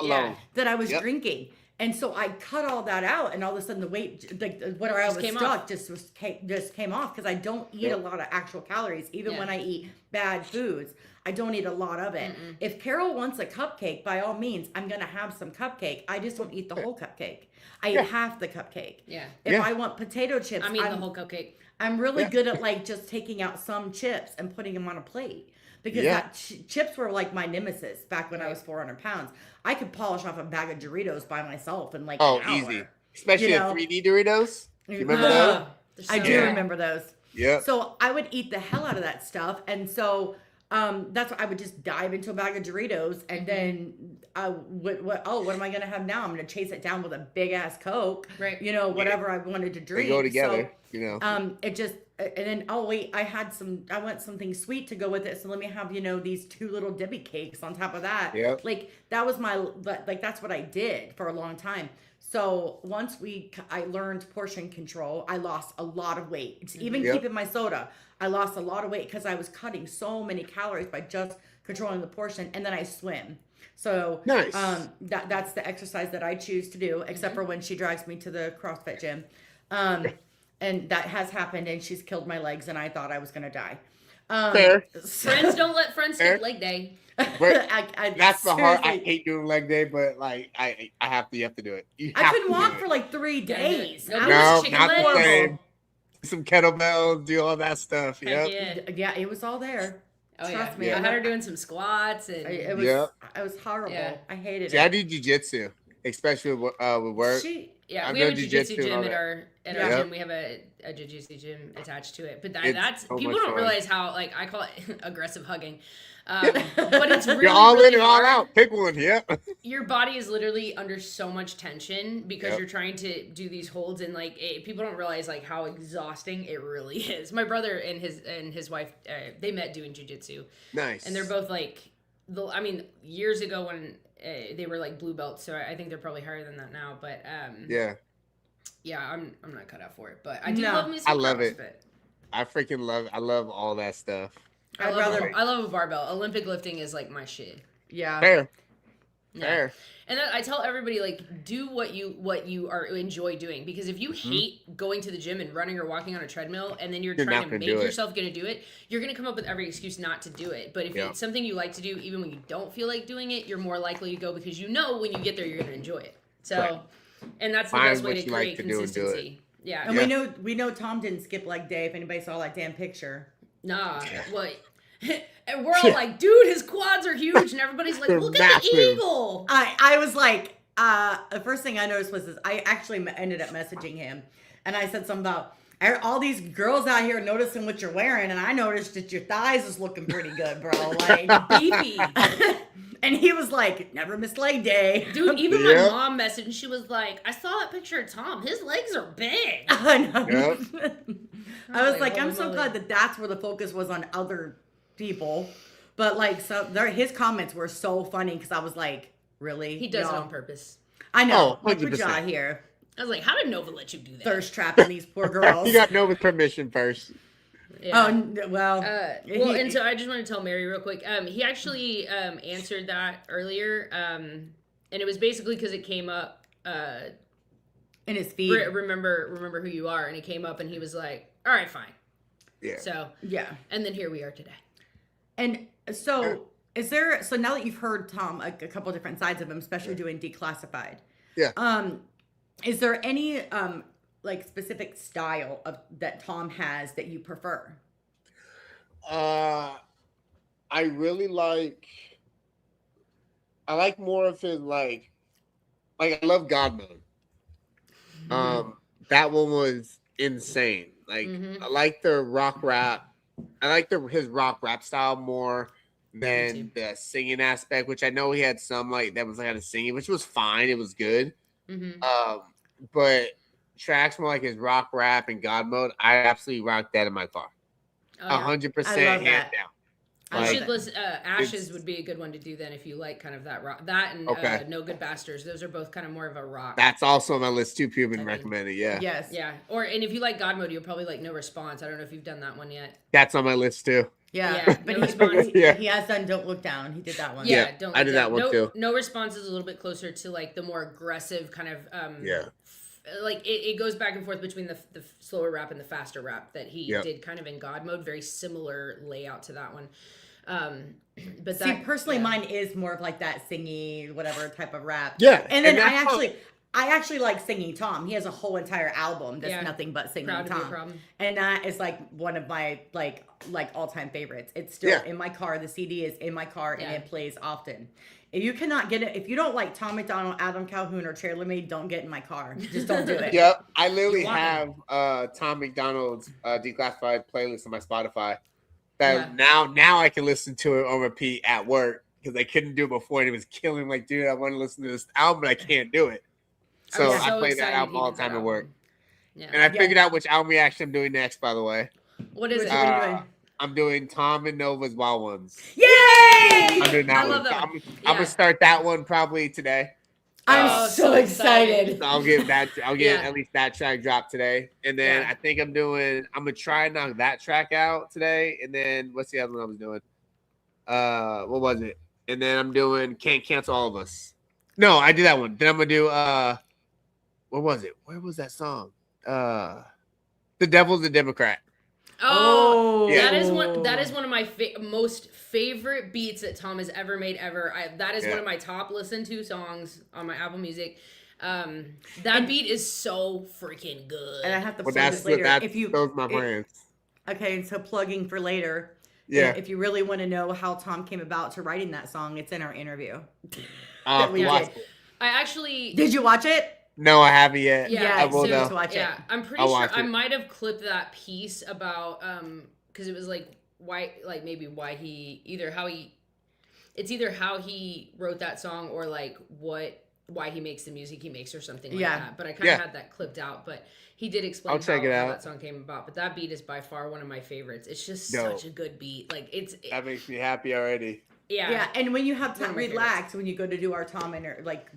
that I was drinking. And so I cut all that out, and all of a sudden the weight, like whatever I was stuck, just came off because I don't eat a lot of actual calories. Even when I eat bad foods, I don't eat a lot of it. Mm-mm. If Carol wants a cupcake, by all means, I'm gonna have some cupcake. I just don't eat the whole cupcake. I eat half the cupcake. Yeah. If I want potato chips, I'm eating the whole cupcake. I'm really good at like just taking out some chips and putting them on a plate. Because chips were like my nemesis back when I was 400 pounds. I could polish off a bag of Doritos by myself in like an hour. Easy. Especially the 3D Doritos. You remember those? I do remember those. Yeah. So I would eat the hell out of that stuff. And so that's what I would just dive into a bag of Doritos. And then what am I going to have now? I'm going to chase it down with a big ass Coke. Right. Whatever I wanted to drink. They go together. So, it just... And then, I want something sweet to go with it. So let me have, these 2 little Debbie cakes on top of that. Yep. Like that was that's what I did for a long time. So once I learned portion control, I lost a lot of weight. Even keeping my soda, I lost a lot of weight because I was cutting so many calories by just controlling the portion. And then I swim. So nice. That's the exercise that I choose to do, except for when she drags me to the CrossFit gym. And that has happened, and she's killed my legs, and I thought I was going to die. Fair. Friends don't let friends skip leg day. That's the hard. I hate doing leg day, but like I have to. You have to do it. I couldn't walk for like 3 days. No, not the same. Some kettlebells, do all that stuff. Yeah, it was all there. Trust me. I had her doing some squats, and it was horrible. Yeah. I hated it. I do jiu-jitsu, especially with work. We have a jiu-jitsu gym at our gym. We have a jiu-jitsu gym attached to it. But that's so people don't realize how, like, I call it aggressive hugging. But it's really, you're all really in and all out. Pick one, Your body is literally under so much tension because you're trying to do these holds, and like people don't realize like how exhausting it really is. My brother and his wife, they met doing jiu-jitsu. Nice. And they're both like, years ago when they were like blue belts, so I think they're probably higher than that now. But yeah, I'm not cut out for it. But I do love me some I love it. CrossFit. I love all that stuff. I love a barbell. Olympic lifting is like my shit. Yeah. Fair. Yeah. Fair. And then I tell everybody, like, do what you are enjoy doing, because if you hate going to the gym and running or walking on a treadmill, and then you're trying to make yourself gonna do it, you're gonna come up with every excuse not to do it. But if it's something you like to do, even when you don't feel like doing it, you're more likely to go because you know when you get there you're gonna enjoy it. So, and that's the best way to create consistency. Yeah, and we know Tom didn't skip leg day. If anybody saw that damn picture, nah, what? And we're all like, dude, his quads are huge, and everybody's like, look at the eagle. I was like, the first thing I noticed was I actually ended up messaging him, and I said something about all these girls out here noticing what you're wearing, and I noticed that your thighs is looking pretty good, bro, like beefy. And he was like, never miss leg day. Dude, even my mom messaged, and she was like, I saw that picture of Tom. His legs are big. I know. I was like, I'm so glad that that's where the focus was on other people. But like, so his comments were so funny because I was like, really? He does it on purpose. I know. Oh, 100%. Put you out here. I was like, how did Nova let you do that? Thirst trapping these poor girls. You got Nova's permission first. Yeah. Oh, well. And so I just want to tell Mary real quick. He actually answered that earlier. And it was basically because it came up. In his feed. Remember who you are. And it came up and he was like, all right, fine. Yeah. So. Yeah. And then here we are today. And so so now that you've heard Tom, a couple different sides of him, especially doing Declassified. Yeah. Is there any like specific style that Tom has that you prefer? I really like more of his like I love God Mode. That one was insane. Like I like the rock rap. I like his rock rap style more than the singing aspect, which I know he had some like that was kind of singing, which was fine. It was good. But tracks more like his rock rap and God Mode, I absolutely rock that in my car. 100% hands down. I should listen. Ashes would be a good one to do then if you like kind of that rock. That and No Good Bastards. Those are both kind of more of a rock. That's also on my list too. People been recommended. Yeah. Yes. Yeah. And if you like God Mode, you'll probably like No Response. I don't know if you've done that one yet. That's on my list too. Yeah. But he has done Don't Look Down. He did that one. Yeah. I did that one too. No Response is a little bit closer to like the more aggressive kind of like it goes back and forth between the slower rap and the faster rap that he did kind of in God Mode. Very similar layout to that one. But personally, mine is more of like that singy, whatever type of rap. Yeah. And then I actually like Singing Tom. He has a whole entire album that's nothing but Singing Tom. And that is like one of my like all-time favorites. It's still in my car. The CD is in my car and it plays often. If you cannot get it, if you don't like Tom McDonald, Adam Calhoun, or Chair Lemay, don't get in my car. Just don't do it. Yep. I literally have Tom McDonald's Declassified playlist on my Spotify. That now I can listen to it on repeat at work because I couldn't do it before and it was killing. Like, dude, I want to listen to this album, but I can't do it. So I play that album all the time at work. Yeah. And I figured out which album reaction I'm doing next, by the way. What is it? I'm doing Tom and Nova's Wild Ones. Yay! I'm doing that one. I'm gonna start that one probably today. I'm so excited. So I'll get at least that track dropped today. And then I think I'm gonna try and knock that track out today. And then what's the other one I was doing? What was it? And then I'm doing Can't Cancel All of Us. No, I did that one. Then I'm gonna do what was it? Where was that song? The Devil's a Democrat. Oh, that is one of my most favorite beats that Tom has ever made ever. That is one of my top listened to songs on my Apple Music. That beat is so freaking good. And I have to plug this later. Those my friends. Okay, so plugging for later. Yeah. If you really want to know how Tom came about to writing that song, it's in our interview. That we did. Did you watch it? No, I haven't yet. Yeah, I will to watch it. Yeah, I'm pretty sure I might have clipped that piece about because it was like why it's either how he wrote that song or like why he makes the music he makes or something like that. But I kind of had that clipped out. But he did explain how that song came about. But that beat is by far one of my favorites. It's just such a good beat. Like that makes me happy already. Yeah. And when you have time, relax when you go to do our Tom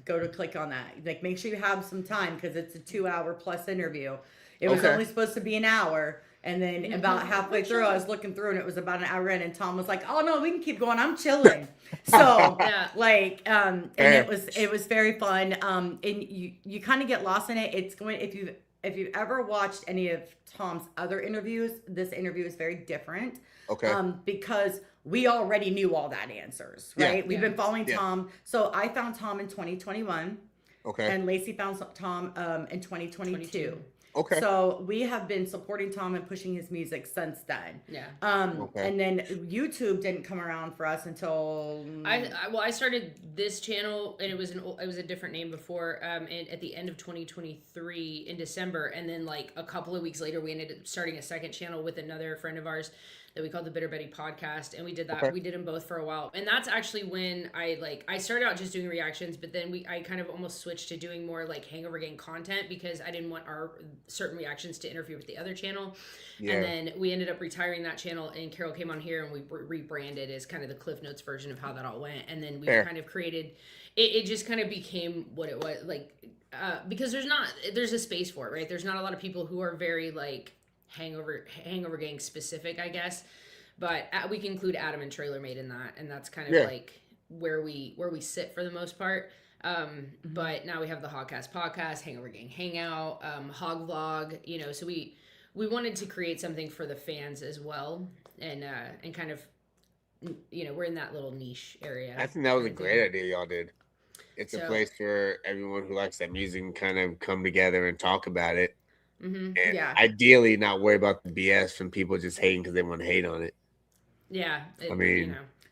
go to click on that. Like, make sure you have some time because it's a 2-hour plus interview. It was only supposed to be an hour. And then about halfway through, I was looking through and it was about an hour in, and Tom was like, "Oh no, we can keep going. I'm chilling." So and it was very fun. And you kind of get lost in it. It's going if you've ever watched any of Tom's other interviews, this interview is very different. Okay. Because we already knew all that answers, right? Yeah. We've been following Tom. So I found Tom in 2021. Okay. And Lacey found Tom in 2022. Okay. So we have been supporting Tom and pushing his music since then. Yeah. And then YouTube didn't come around for us until I started this channel, and it was a different name before. And at the end of 2023 in December, and then like a couple of weeks later, we ended up starting a second channel with another friend of ours that we called the Bitter Betty Podcast, and we did that. Okay. We did them both for a while, and that's actually when I started out just doing reactions, but then I kind of almost switched to doing more like Hangover Gang content because I didn't want our certain reactions to interfere with the other channel. Yeah. And then we ended up retiring that channel, and Carol came on here, and we rebranded as kind of the Cliff Notes version of how that all went, and then we kind of created. It just kind of became what it was because there's a space for it, right? There's not a lot of people who are very like Hangover Gang specific, I guess, but we can include Adam and Trailer Made in that, and that's kind of like where we sit for the most part. But now we have the HOGcast podcast, Hangover Gang Hangout, Hog Vlog, so we wanted to create something for the fans as well, and kind of we're in that little niche area. I think that was a great idea y'all did. It's a place for everyone who likes that music and kind of come together and talk about it. Mm-hmm. And ideally not worry about the BS from people just hating because they want to hate on it. Yeah.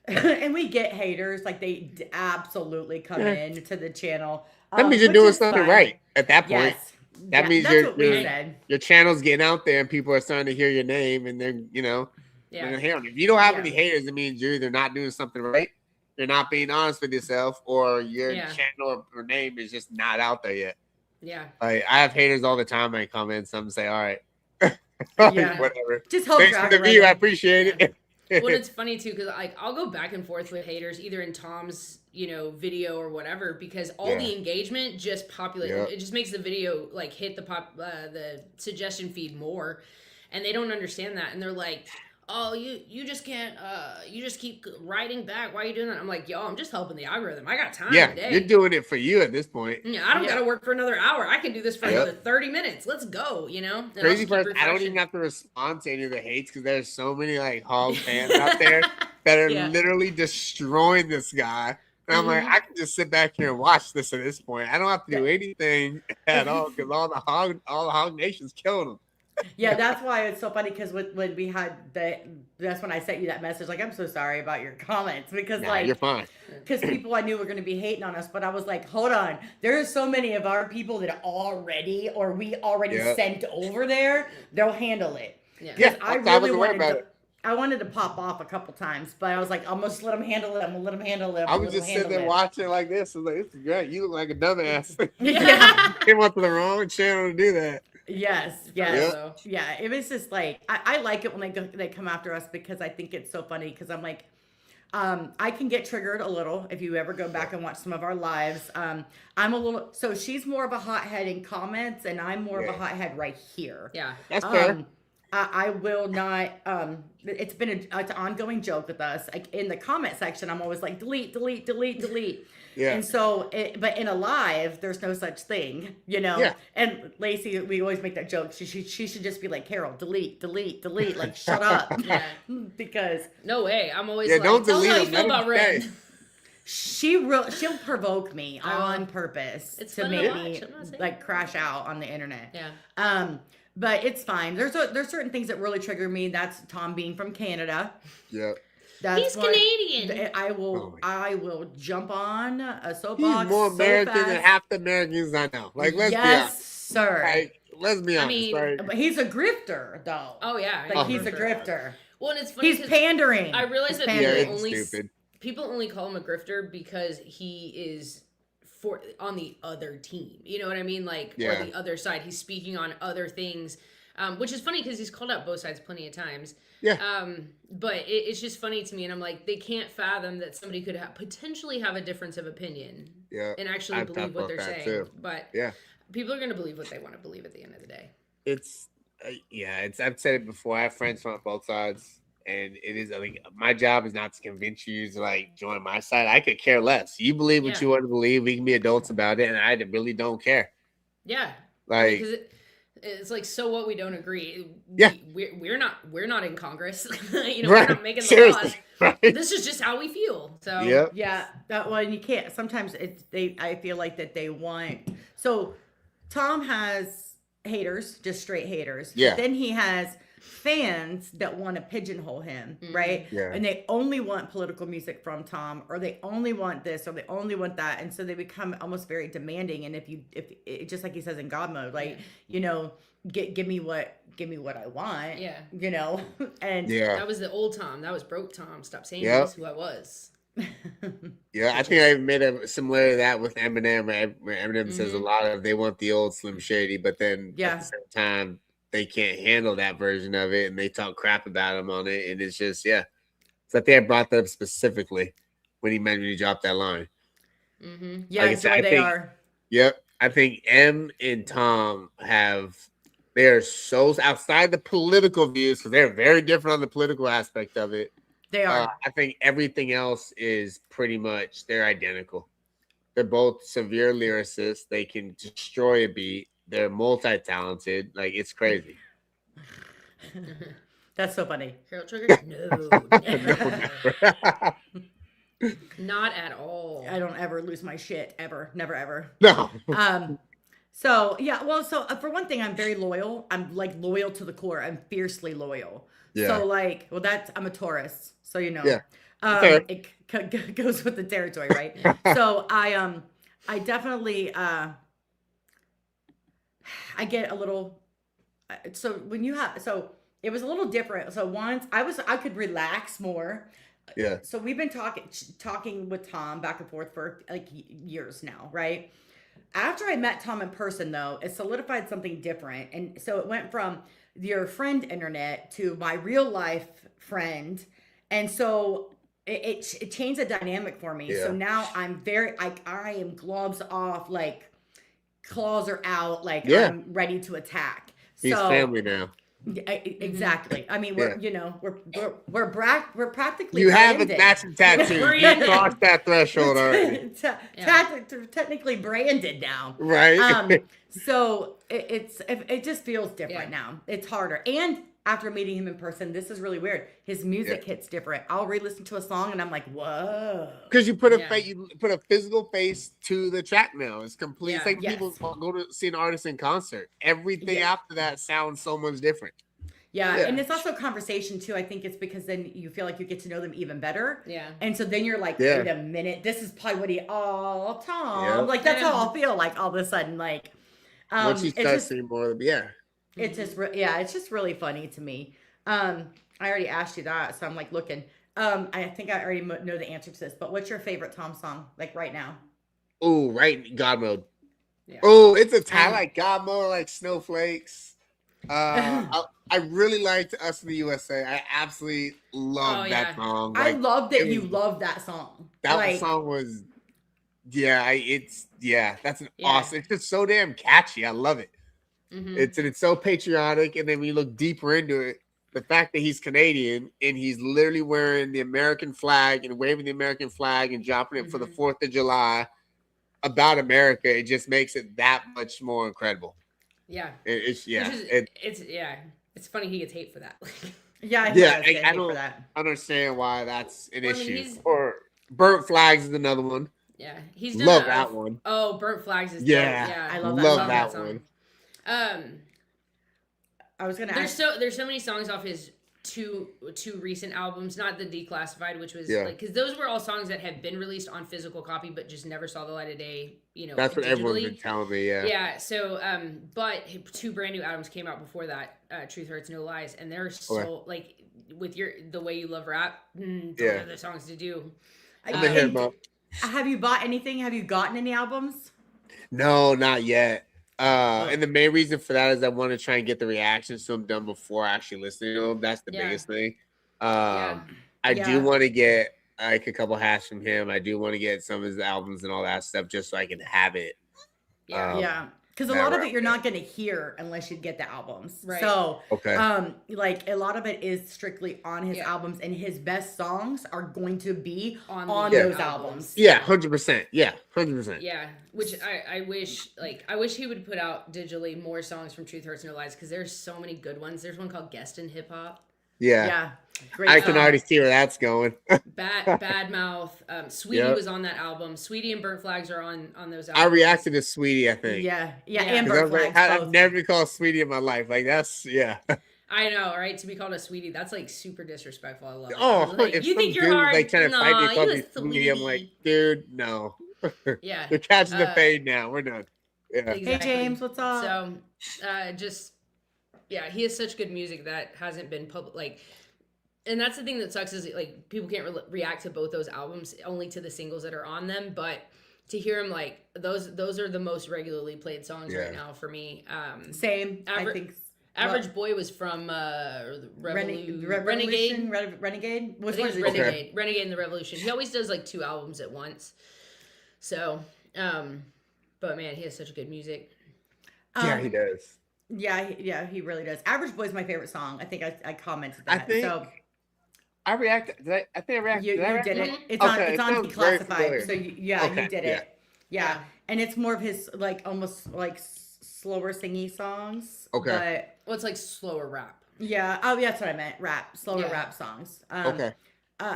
And we get haters, like they absolutely come in to the channel. That means you're doing something right at that point. Yes. That means your channel's getting out there and people are starting to hear your name, and then, they're going to hate on you. If you don't have any haters, it means you're either not doing something right, you're not being honest with yourself, or your channel or name is just not out there yet. Yeah. Like, I have haters all the time. I come in, some say, all right. Whatever. Just hope thanks for the view. I appreciate it. Well, it's funny too, because I'll go back and forth with haters either in Tom's video or whatever, because all the engagement just populates. It just makes the video like hit the suggestion feed more, and they don't understand that, and they're like, "Oh, you just can't. You just keep writing back. Why are you doing that?" I'm like, "Yo, I'm just helping the algorithm. I got time today. You're doing it for you at this point. Yeah, I don't got to work for another hour. I can do this for another 30 minutes. Let's go. And crazy part, I don't even have to respond to any of the hates because there's so many like hog fans out there that are literally destroying this guy. And I'm like, I can just sit back here and watch this at this point. I don't have to do anything at all because all the hog nations killed him. Yeah, that's why it's so funny, because when we had that's when I sent you that message, like, I'm so sorry about your comments, because you're fine. Because people I knew were going to be hating on us, but I was like, hold on, there are so many of our people that we already sent over there, they'll handle it. Yeah, I really wanted to pop off a couple times, but I was like, I'm just let them handle it. I'm gonna let them handle it. I was just sitting there watching like this. I was like, this is great. You look like a dumbass. Came up to the wrong channel to do that. Yes. It was just like I like it when they come after us, because I think it's so funny, because I'm like, I can get triggered a little if you ever go back and watch some of our lives. I'm a little, so she's more of a hothead in comments, and I'm more of a hothead right here. Yeah, that's fair. I will not. It's been an ongoing joke with us. Like in the comment section, I'm always like delete. Yeah. And so, but in a live, there's no such thing, Yeah. And Lacey, we always make that joke. She should just be like, Carol, delete. Like, shut up. Yeah. Because no way. I'm always like, don't tell me how you feel about Red. She'll provoke me on purpose to make me like crash out on the internet. Yeah. But it's fine. There's certain things that really trigger me. That's Tom being from Canada. Yeah. He's Canadian. I will jump on a soapbox. He's more American than half the Americans I know. Like, let's be honest. Sir. Like, let's be honest. But he's a grifter, though. Oh yeah. Like he's a grifter. Well, and it's funny. He's pandering. I realize that stupid. People only call him a grifter because he is on the other team. You know what I mean? Like, or the other side. He's speaking on other things. which is funny because he's called out both sides plenty of times. Yeah. But it's just funny to me, and I'm like, they can't fathom that somebody could potentially have a difference of opinion, and actually believe what they're saying. Too. But people are going to believe what they want to believe at the end of the day. It's I've said it before. I have friends from both sides, and it is like my job is not to convince you to like join my side. I could care less. You believe what you want to believe. We can be adults about it, and I really don't care. Yeah, like it's like, so what? We don't agree. Yeah, we're not in Congress. Right. We're not making the laws. Right. This is just how we feel. So that one you can't. Sometimes I feel like that they want. So Tom has haters, just straight haters. Yeah. But then he has fans that want to pigeonhole him, right? Yeah. And they only want political music from Tom, or they only want this, or they only want that, and so they become almost very demanding. And if just like he says in God mode, like give me what I want, and that was the old Tom. That was broke Tom. Stop saying this who I was. I think I made a similar to that with Eminem. Where Eminem says a lot of they want the old Slim Shady, but then at the same time they can't handle that version of it, and they talk crap about him on it, and it's just So I think I brought that up specifically when he dropped that line. Mm-hmm. Yeah, like they are. Yep, I think M and Tom they are so outside the political views because they're very different on the political aspect of it. They are. I think everything else is pretty much they're identical. They're both severe lyricists. They can destroy a beat. They're multi-talented. Like, it's crazy. That's so funny. Harold Trigger? No. Not at all. I don't ever lose my shit. Ever. Never, ever. No. So for one thing, I'm very loyal. I'm like loyal to the core. I'm fiercely loyal. Yeah. So I'm a Taurus. So it goes with the territory, right? So I definitely I get a little. So it was a little different. So once I could relax more. Yeah. So we've been talking with Tom back and forth for like years now, right? After I met Tom in person, though, it solidified something different, and so it went from your friend internet to my real life friend, and so it changed the dynamic for me. Yeah. So now I'm I am gloves off, like claws are out, like I'm ready to attack. He's family now. Exactly. I mean, we're practically. You have a matching tattoo. You crossed that threshold already. Technically branded now, right? So it just feels different now. It's harder. And after meeting him in person, this is really weird. His music hits different. I'll re-listen to a song and I'm like, whoa. Because you put a physical face to the track now. It's complete. It's like people go to see an artist in concert. Everything after that sounds so much different. Yeah, and it's also a conversation too. I think it's because then you feel like you get to know them even better. Yeah. And so then you're like, wait a minute, this is probably what Tom. Yep. Like that's how I'll feel like all of a sudden. Like once you start seeing more of it's just it's just really funny to me. I already asked you that, so I'm like looking. I think I already know the answer to this, but what's your favorite Tom song like right now? Oh, right, God Mode. Yeah. Oh, it's a tie like God Mode, like Snowflakes. I really liked Us in the USA. I absolutely loved that song. Like, I love that you love that song. That song was, that's awesome. It's just so damn catchy. I love it. Mm-hmm. It's so patriotic, and then when you look deeper into it, the fact that he's Canadian and he's literally wearing the American flag and waving the American flag and dropping it for the 4th of July about America, it just makes it that much more incredible. Yeah. It's funny he gets hate for that. I don't understand why that's an issue. Or Burnt Flags is another one. Yeah, he's done that one. Oh, Burnt Flags is I love that one. I was gonna there's so many songs off his two recent albums, not the Declassified, which was because those were all songs that have been released on physical copy but just never saw the light of day. That's what everyone's been telling me. So but 2 brand new albums came out before that, Truth Hurts, No Lies, and they're so like with the way you love rap, those are the songs to do. Have you bought anything? Have you gotten any albums? No, not yet. And the main reason for that is I want to try and get the reactions to him done before actually listening to him. That's the biggest thing. I do want to get like a couple hashs from him. I do want to get some of his albums and all that stuff just so I can have it. Because a lot of it you're not going to hear unless you get the albums. Right. So, like a lot of it is strictly on his albums, and his best songs are going to be on those albums. Yeah, 100%. Yeah, 100%. Yeah, which I wish he would put out digitally more songs from Truth Hurts No Lies, because there's so many good ones. There's one called Guest in Hip Hop. Yeah. Great I can already see where that's going. Bad Mouth. Sweetie was on that album. Sweetie and Burnt Flags are on those albums. I reacted to Sweetie, I think. And Burnt Flags. I've never been called Sweetie in my life. Like, that's, I know, right? To be called a sweetie, that's like super disrespectful. I love it. Oh, like, if you some think you're dude hard? like trying to fight me, call me sweetie. sweetie, I'm like, dude, no. Yeah. You're catching the fade now. We're done. Yeah. Exactly. Hey, James, what's up? So, he has such good music that hasn't been public. Like, and that's the thing that sucks is like people can't react to both those albums, only to the singles that are on them. But to hear him like those are the most regularly played songs right now for me. Same. I think. Average Boy was from Renegade. Which one is it? Renegade. Renegade and the Revolution. He always does like 2 albums at once. So, but man, he has such good music. Yeah, he does. Yeah, he really does. Average Boy is my favorite song. I think I commented that. I reacted. I think I reacted. You did it. It's on Declassified. So you did it. Yeah. And it's more of his like almost like slower singy songs. Okay. Well, it's like slower rap. Yeah. Oh, yeah, that's what I meant. Slower rap songs.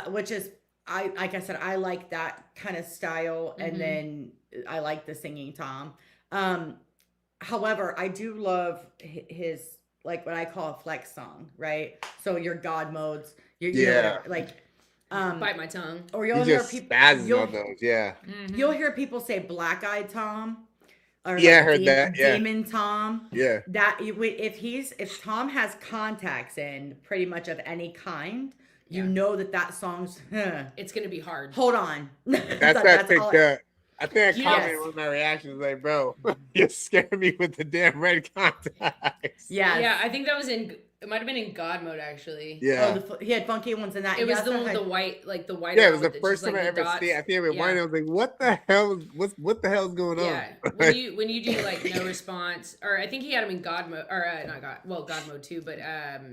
Which is like I said, I like that kind of style, and then I like the singing Tom. However, I do love his like what I call a flex song, right? So your God modes, like Bite My Tongue, or you'll hear people on those, You'll hear people say Black Eyed Tom, or I heard that, Demon Tom, that if Tom has contacts in pretty much of any kind, you know that song's it's gonna be hard. Hold on, I think I commented on my reactions like, bro, you scared me with the damn red contacts. Yeah, I think that was it might have been in God mode actually. Yeah. He had funky ones in that. It was the one with the white, like the white. Yeah, it was the first time I ever seen it. I think I reminded I was like, what the hell? What the hell's going on? Yeah. When you do like no response, or I think he had him in God mode, or not God. Well, God mode too, but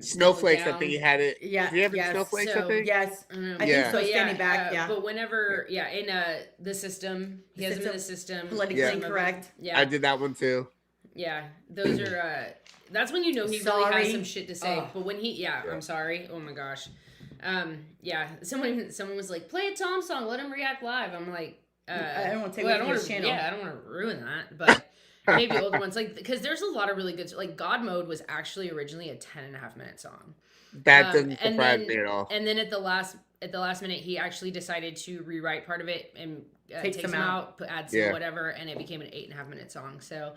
Snowflakes. I think he had it. Yeah. Did you have Snowflakes? I think. Yes. I think so. Standing back. But whenever, in the system, he has him in the system. Politically incorrect. Yeah. I did that one too. Yeah, those are. That's when you know he really has some shit to say. But when I'm sorry. Oh my gosh. Someone was like, play a Tom song, let him react live. I'm like, I don't want to take his channel. Yeah, I don't want to ruin that. But maybe older ones, like, because there's a lot of really good, like God Mode was actually originally a 10.5-minute song. That doesn't surprise me at all. And then at the last minute, he actually decided to rewrite part of it and take some out, add some whatever, and it became an 8.5-minute song. So,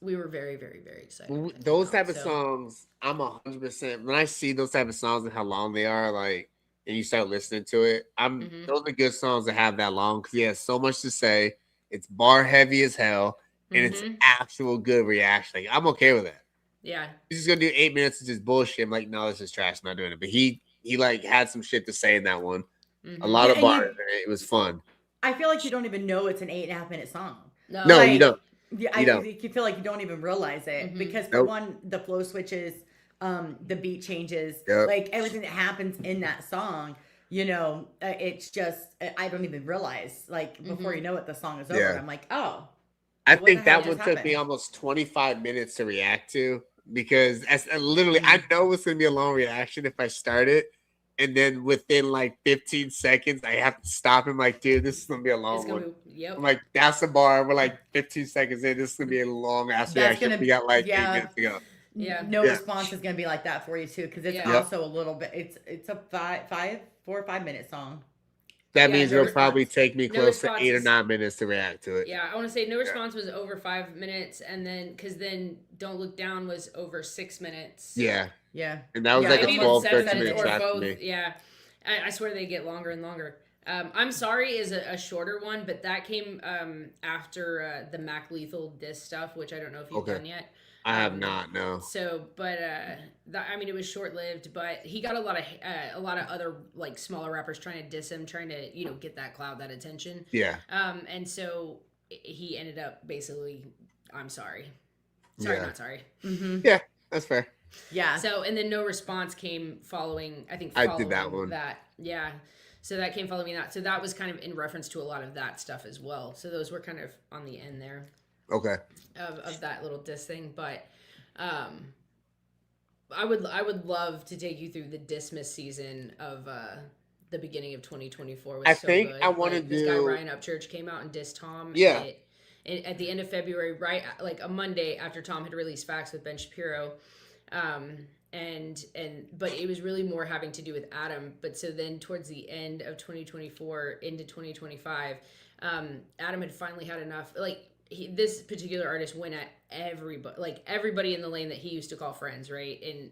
we were very, very, very excited. Those type of songs, I'm 100%. When I see those type of songs and how long they are, like, and you start listening to it, those are good songs that have that long because he has so much to say. It's bar heavy as hell, and it's actual good reaction. Like, I'm okay with that. Yeah, he's just gonna do 8 minutes of just bullshit. I'm like, no, this is trash. I'm not doing it. But he like had some shit to say in that one. A lot of bars. It was fun. I feel like you don't even know it's an 8.5-minute song. No, you don't. Yeah, you feel like you don't even realize it because the flow switches, the beat changes, like everything that happens in that song, it's just I don't even realize like before you know it, the song is over. I'm like, oh. I think that one took me almost 25 minutes to react to because literally I know it's gonna be a long reaction if I start it. And then within like 15 seconds, I have to stop him. Like, dude, this is gonna be a long one. I'm like, that's the bar. We're like 15 seconds in. This is gonna be a long ass reaction. We got like 8 minutes to go. Yeah, no response is gonna be like that for you too, because it's also a little bit. It's a 4 or 5 minute song. That means it'll probably take me close to 8 or 9 minutes to react to it. Yeah, I want to say No Response was over 5 minutes, and then because Don't Look Down was over 6 minutes. Yeah. Yeah. And that was like a 12, 13 minute track for me. Yeah. I swear they get longer and longer. I'm Sorry is a shorter one, but that came after the Mac Lethal diss stuff, which I don't know if you've done yet. I have not, no. So, but I mean, it was short lived. But he got a lot of other like smaller rappers trying to diss him, trying to get that clout, that attention. Yeah. And so he ended up basically, I'm sorry, not sorry. Mm-hmm. Yeah, that's fair. Yeah. So and then No Response came following. I think I did that one. Yeah. So that came following that. So that was kind of in reference to a lot of that stuff as well. So those were kind of on the end there. Okay. Of that little diss thing, but I would love to take you through the Dismiss season of the beginning of 2024. I think I want to do. This guy Ryan Upchurch came out and dissed Tom. Yeah. At the end of February, right like a Monday after Tom had released Facts with Ben Shapiro. But it was really more having to do with Adam. But so then towards the end of 2024 into 2025, Adam had finally had enough. Like this particular artist went at everybody in the lane that he used to call friends, right? And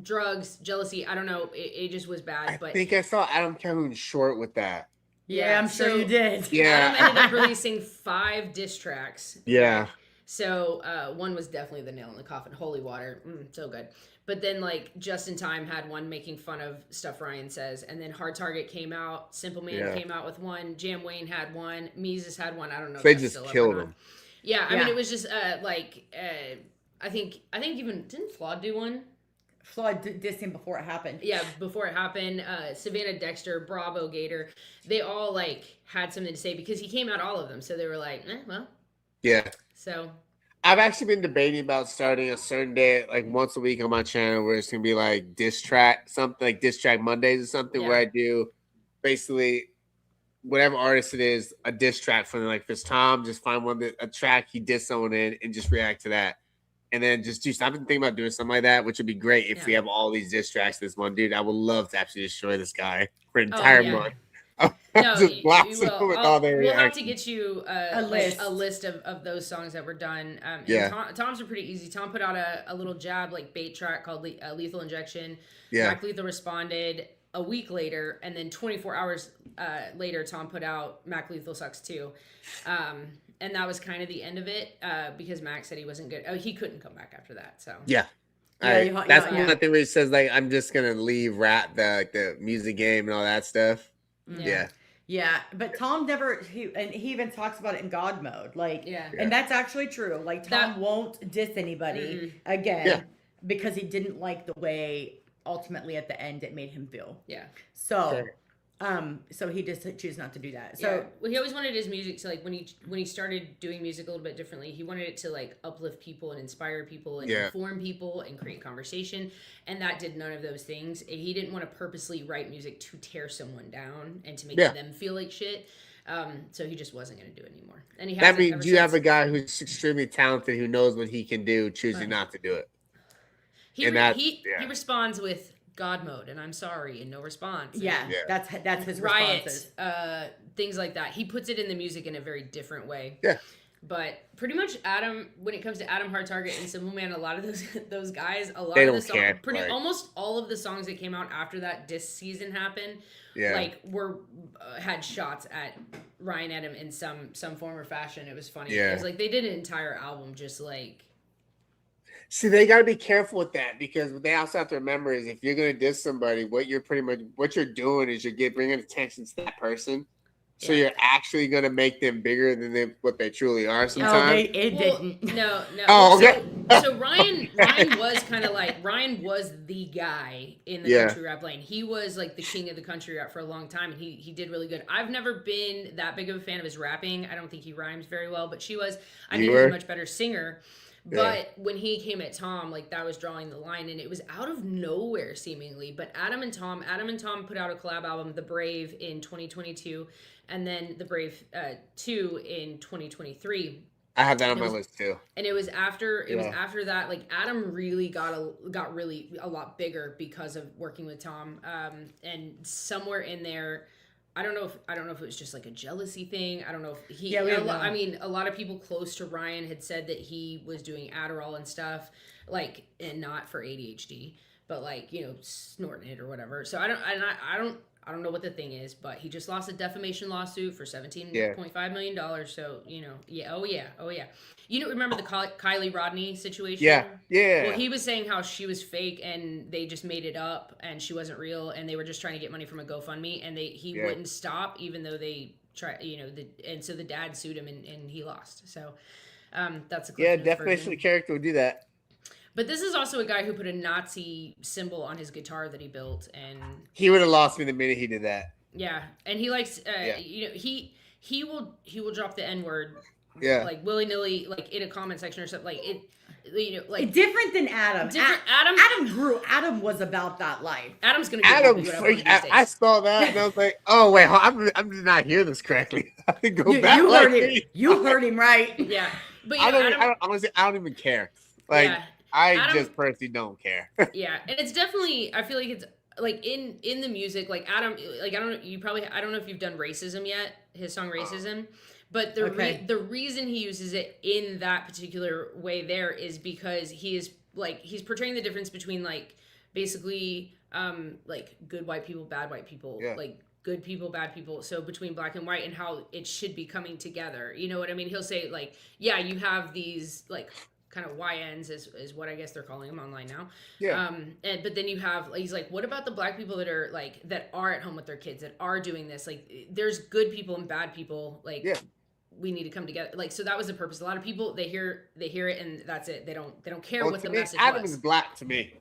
drugs, jealousy. I don't know. It just was bad. I think I saw Adam Calhoun short with that. Yeah, I'm sure you did. Yeah. Adam ended up releasing 5 diss tracks. Yeah. So one was definitely the nail in the coffin. Holy Water, so good. But then like Just in Time had one making fun of stuff Ryan says, and then Hard Target came out. Simple Man came out with one. Jam Wayne had one. Mises had one. I don't know. They just killed him. Yeah, I mean it was just I think even didn't Flawed do one? Flawed dissing before it happened. Yeah, before it happened. Savannah Dexter, Bravo Gator, they all like had something to say because he came out all of them. So they were like, well. Yeah. So I've actually been debating about starting a certain day, like once a week on my channel, where it's gonna be like diss track, something like diss track Mondays or something, where I do basically whatever artist it is, a diss track for them. Like if it's Tom, just find a track he dissed someone in and just react to that. And then just do. I've been thinking about doing something like that, which would be great if we have all these diss tracks. This one dude, I would love to actually destroy this guy for an entire month. No, just blast you him with all their we'll have reactions. to get you a list of those songs that were done. Tom's are pretty easy. Tom put out a little jab like bait track called Lethal Injection. Mac Lethal responded a week later, and then 24 hours later, Tom put out Mac Lethal Sucks Too. And that was kind of the end of it because Mac said he wasn't good. Oh, he couldn't come back after that. So that's one thing where he says like I'm just gonna leave rap the music game and all that stuff. Yeah, but Tom never. He even talks about it in God mode. Like, and that's actually true. Like Tom won't diss anybody again because he didn't like the way ultimately at the end it made him feel. Yeah. So. So he just chooses not to do that. So well, he always wanted his music to like when he started doing music a little bit differently, he wanted it to like uplift people and inspire people and inform people and create conversation. And that did none of those things. He didn't want to purposely write music to tear someone down and to make them feel like shit. So he just wasn't going to do it anymore. And he that means you have a guy who's extremely talented who knows what he can do, choosing not to do it. He responds with God mode and I'm sorry and no response. That's his responses. Things like that. He puts it in the music in a very different way. Yeah. But pretty much Adam, when it comes to Adam, Hard Target, and Simple Man, a lot of those guys, almost all of the songs that came out after that diss season happened, had shots at Ryan Adam in some form or fashion. It was funny. It was like they did an entire album just like. See, they got to be careful with that because what they also have to remember is if you're going to diss somebody, what you're doing is you're bringing attention to that person. So you're actually going to make them bigger than what they truly are sometimes. Didn't. No. Oh, okay. So Ryan was kind of like, Ryan was the guy in the country rap lane. He was like the king of the country rap for a long time, and he did really good. I've never been that big of a fan of his rapping. I don't think he rhymes very well, but I think he was a much better singer. But when he came at Tom, like that was drawing the line, and it was out of nowhere seemingly. But Adam and Tom put out a collab album, The Brave, in 2022, and then The Brave 2 in 2023. I have that on my list too. And it was after that, like Adam really got really a lot bigger because of working with Tom. And somewhere in there, I don't know if it was just like a jealousy thing. I don't know if he. I mean, a lot of people close to Ryan had said that he was doing Adderall and stuff, like, and not for ADHD, but like snorting it or whatever. So I I don't know what the thing is, but he just lost a defamation lawsuit for $17.5 million. So, oh yeah. You don't remember the Kylie Rodney situation? Yeah. Well, he was saying how she was fake and they just made it up and she wasn't real and they were just trying to get money from a GoFundMe and he wouldn't stop even though they tried, and so the dad sued him and he lost. So that's a defamation of character would do that. But this is also a guy who put a Nazi symbol on his guitar that he built, and he would have lost me the minute he did that. Yeah, and he likes, he will drop the N-word, like willy nilly, like in a comment section or something, like it, like different than Adam. Adam was about that life. Adam's gonna get I saw that and I was like, oh wait, I'm did not hear this correctly. I think you heard him right. Yeah, but I don't even care. Like. Yeah. I just personally don't care. Yeah, and it's definitely, I feel like it's like in the music, like Adam, like I don't know if you've done Racism yet, his song Racism, but the reason he uses it in that particular way there is because he's portraying the difference between like basically like good white people, bad white people, like good people, bad people, so between black and white and how it should be coming together. You know what I mean? He'll say like, yeah, you have these like kind of YNs is what I guess they're calling them online now. Yeah. But then you have, he's like, what about the black people that are like, that are at home with their kids, that are doing this? Like, there's good people and bad people. Like, we need to come together. Like, so that was the purpose. A lot of people, they hear it and that's it. They don't care what the message Adam was. is black to me.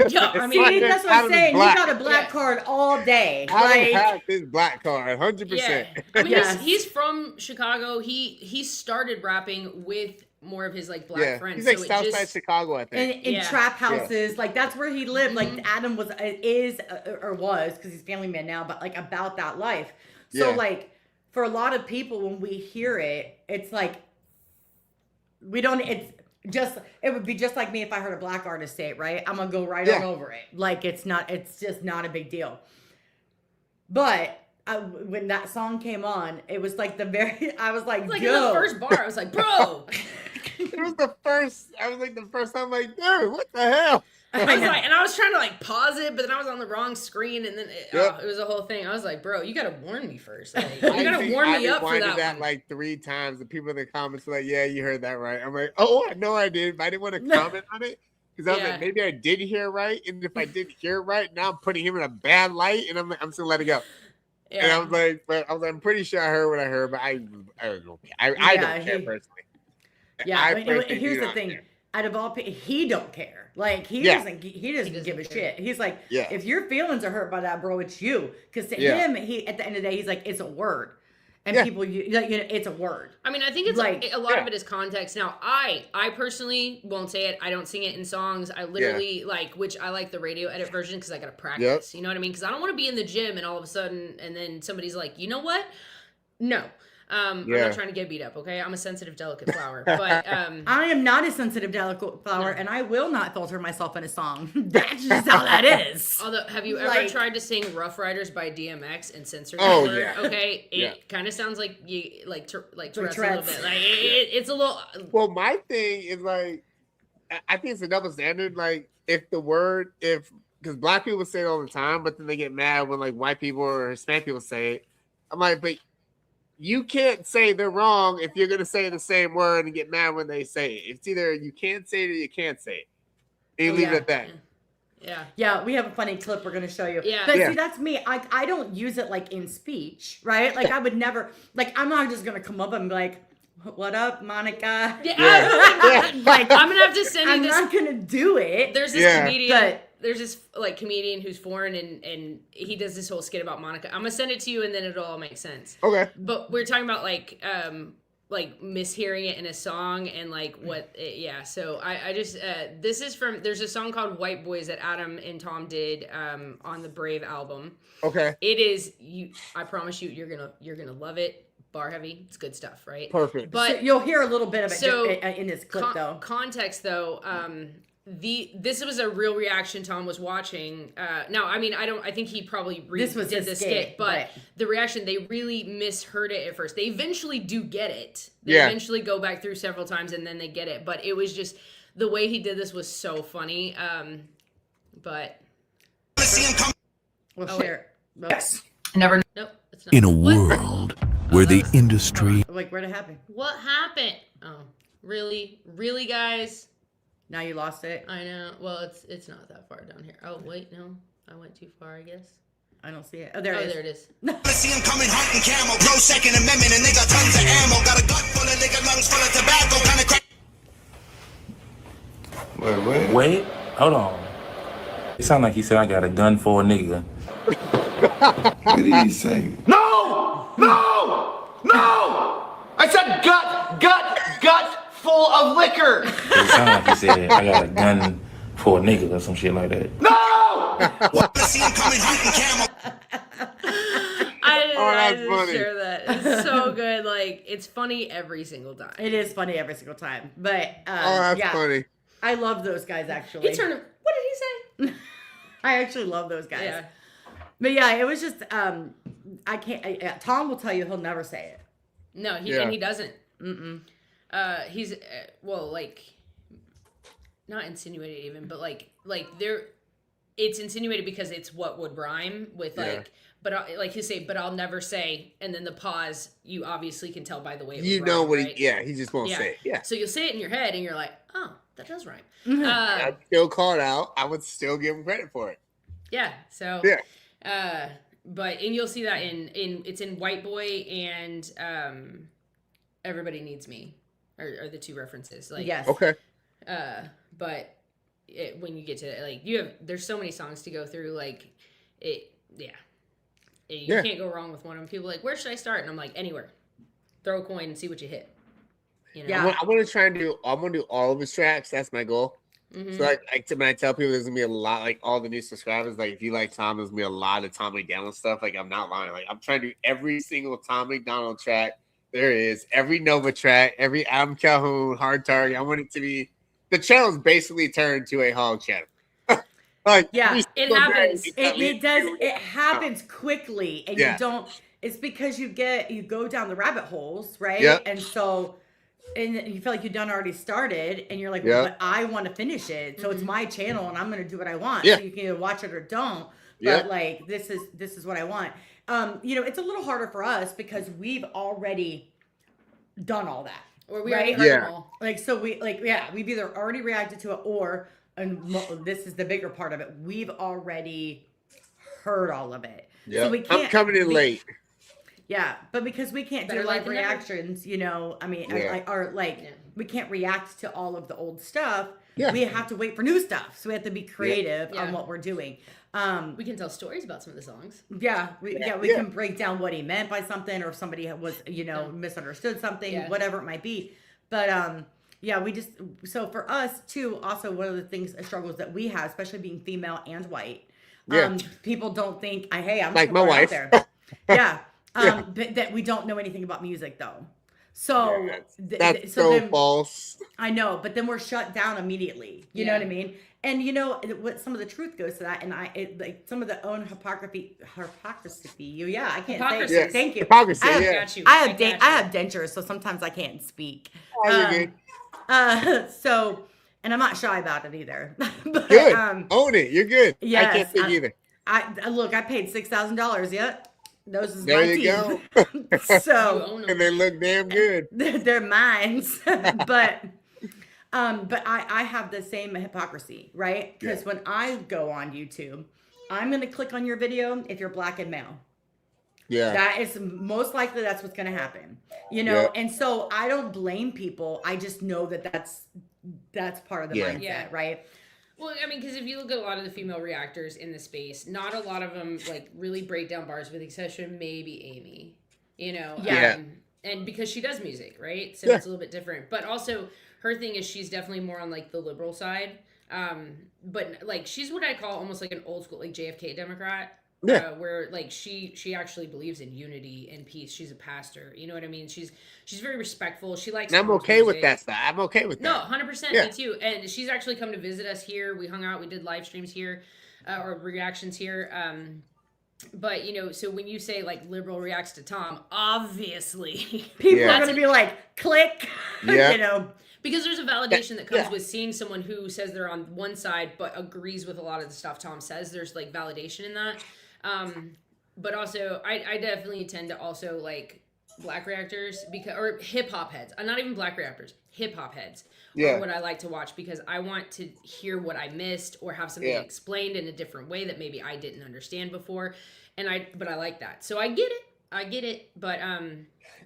Yeah, I mean, that's what I'm saying. He got a black card all day. Adam has his black card, 100%. Yeah. I mean, he's from Chicago. He started rapping with more of his like black friends. He's like Southside Chicago, I think. In trap houses, like that's where he lived. Like Adam was, because he's a family man now, but like about that life. So like for a lot of people, when we hear it, it's like it would be just like me if I heard a black artist say it, right? I'm gonna go right on over it. Like it's just not a big deal. But when that song came on, it was like I was like, in the first bar, I was like, bro. It was the first time, like, dude, what the hell? I was trying to like pause it, but then I was on the wrong screen, and then it was a whole thing. I was like, bro, you gotta warn me first. Like, you gotta warn me up for that one. Like 3 times. The people in the comments were like, yeah, you heard that right. I'm like, oh, I know I did, but I didn't want to comment on it. Because I was like, maybe I did hear it right, and if I did hear it right, now I'm putting him in a bad light, and I'm just gonna let it go. Yeah. And I was like, I'm pretty sure I heard what I heard, but I don't care. I don't care personally. Yeah, here's the thing. Care. Out of all people, he don't care. Like he doesn't give a shit. He's like, if your feelings are hurt by that, bro, it's you. Because to him, he at the end of the day, he's like, it's a word, and people, it's a word. I mean, I think it's like a lot of it is context. Now, I personally won't say it. I don't sing it in songs. I literally which I like the radio edit version because I gotta practice. You know what I mean? Because I don't want to be in the gym and all of a sudden, and then somebody's like, you know what? No. I'm not trying to get beat up, okay? I'm a sensitive, delicate flower. But I am not a sensitive, delicate flower, and I will not filter myself in a song. That's just how that is. Although, have you ever tried to sing Rough Riders by DMX and censor that word? Yeah. Okay, it kind of sounds like you like Tourette's a little bit. Like it's a little. Well, my thing is like, I think it's a double standard. Like, because black people say it all the time, but then they get mad when like white people or Hispanic people say it. I'm like, but you can't say they're wrong if you're going to say the same word and get mad when they say it. It's either you can't say it or you can't say it. And you leave it at that. Yeah, we have a funny clip we're going to show you. Yeah. But see, that's me. I don't use it like in speech, right? Like I would never, like I'm not just going to come up and be like, what up, Monica? Yeah. Like I'm going to have to send you this. I'm not going to do it. There's this comedian. There's this like comedian who's foreign and he does this whole skit about Monica. I'm gonna send it to you and then it'll all make sense. Okay. But we're talking about like mishearing it in a song and like So I just this is from, there's a song called White Boys that Adam and Tom did on the Brave album. Okay. It is I promise you you're gonna love it. Bar heavy, it's good stuff, right? Perfect. But so you'll hear a little bit of it in this clip though. Context though, this was a real reaction Tom was watching. Now, I mean, I think he probably did the skit, but the reaction, they really misheard it at first. They eventually do get it. They eventually go back through several times and then they get it. But it was just, the way he did this was so funny. But... We'll share. Yes. Never. Nope. It's not. In a world where the industry... Like, where'd it happen? What happened? Oh, really? Really, guys? Now you lost it. I know. Well, it's not that far down here. Oh, wait, no. I went too far, I guess. I don't see it. Oh, there it is. There it is. I see him coming hunting camel. Pro Second Amendment and they got tons of ammo. Got a gut full of liquor, lungs full of tobacco. Kind of crack. Wait, hold on. It sounded like he said I got a gun for a nigga. What did he say? No! No! No! I said gut full of liquor. It sounded like he said I got a gun for a nigga or some shit like that. No! I see him coming hunting camel. I that's didn't funny. share that. It's so good. Like, it's funny every single time. It is funny every single time. But, That's funny. I love those guys, actually. He turned him. What did he say? I actually love those guys. Yeah. But yeah, it was just, I can't, Tom will tell you he'll never say it. No, and he doesn't. Mm-mm. He's, well, like, not insinuated even, but like it's insinuated because it's what would rhyme with like, but like he'll say, but I'll never say, and then the pause, you obviously can tell by the way it You would know rhyme, what right? he just won't say it. Yeah. So you'll say it in your head and you're like, oh, that does rhyme. I'd still call it out. I would still give him credit for it. Yeah. So, Yeah. but, and you'll see that it's in White Boy and, Everybody Needs Me are the two references. Like, Yes. Okay. But when you get to like there's so many songs to go through. Like you can't go wrong with one of them. People are like, where should I start? And I'm like, anywhere. Throw a coin and see what you hit. You know? Yeah. I want to try and do all of his tracks. That's my goal. Mm-hmm. So like when I tell people there's gonna be a lot, like all the new subscribers, like if you like Tom, there's gonna be a lot of Tom McDonald stuff. Like I'm not lying. Like I'm trying to do every single Tom McDonald track there is, every Nova track, every Adam Calhoun, Hard Target. I want it to be the channel's basically turned to a hog channel. Like Yeah, it happens. It does. It happens quickly, and Yeah. you don't. It's because you go down the rabbit holes, right? Yep. And so, and you feel like you've done already started, and you're like, Yep. well, but I want to finish it, so it's my channel, and I'm going to do what I want. Yeah. So you can either watch it or don't. But Yep. like, this is what I want. It's a little harder for us because we've already done all that. Or we right? already heard Yeah. them all. Like, so we've either already reacted to it or, this is the bigger part of it, we've already heard all of it. Yeah. So we can't. I'm coming in late. Yeah, but because we can't Better do late live than never. reactions, I mean, Yeah. we can't react to all of the old stuff. Yeah. We have to wait for new stuff. So we have to be creative Yeah. on what we're doing. We can tell stories about some of the songs. We can break down what he meant by something, or if somebody was, misunderstood something, Yeah. whatever it might be. But so for us too, also one of the struggles that we have, especially being female and white, Yeah. people don't think, hey, I'm Like just my gonna wife. put it out there. Yeah. But that we don't know anything about music though. So Yeah, that's so false. I know, but then we're shut down immediately. You know what I mean? And what some of the truth goes to that, and like some of the own hypocrisy. Yeah, I can't say it. Yeah. Thank you. Hypocrisy. I Yeah. Got you. I got you. have dentures, so sometimes I can't speak. Oh, you're good. And I'm not shy about it either. But, Good. Own it. You're good. yes, I can't think either. I look. I paid $6,000 yet. Those is There my you teeth. You So own And them. they look damn good. they're mines, but I have the same hypocrisy, right? Because when I go on YouTube, I'm gonna click on your video if you're black and male. Yeah. That is most likely that's what's gonna happen, Yeah. And so I don't blame people. I just know that that's part of the mindset, Yeah. right? Well, I mean, because if you look at a lot of the female reactors in the space, not a lot of them like really break down bars, with the exception of maybe Amy. Yeah. And because she does music, right? So Yeah. it's a little bit different. But also, her thing is she's definitely more on like the liberal side. But like she's what I call almost like an old school like JFK Democrat. Yeah. Where like she actually believes in unity and peace. She's a pastor. You know what I mean? She's very respectful. She likes. And I'm Tom's okay with music. that stuff. I'm okay with No, that. 100%. Yeah. Me too. And she's actually come to visit us here. We hung out. We did live streams here, or reactions here. But so when you say like liberal reacts to Tom, obviously People Yeah. are gonna be like, click, Yeah. because there's a validation that comes Yeah. with seeing someone who says they're on one side but agrees with a lot of the stuff Tom says. There's like validation in that. but also I definitely tend to also like black reactors or hip hop heads. I'm not even black reactors, hip hop heads. Are what I like to watch because I want to hear what I missed or have something explained in a different way that maybe I didn't understand before. But I like that. So I get it. But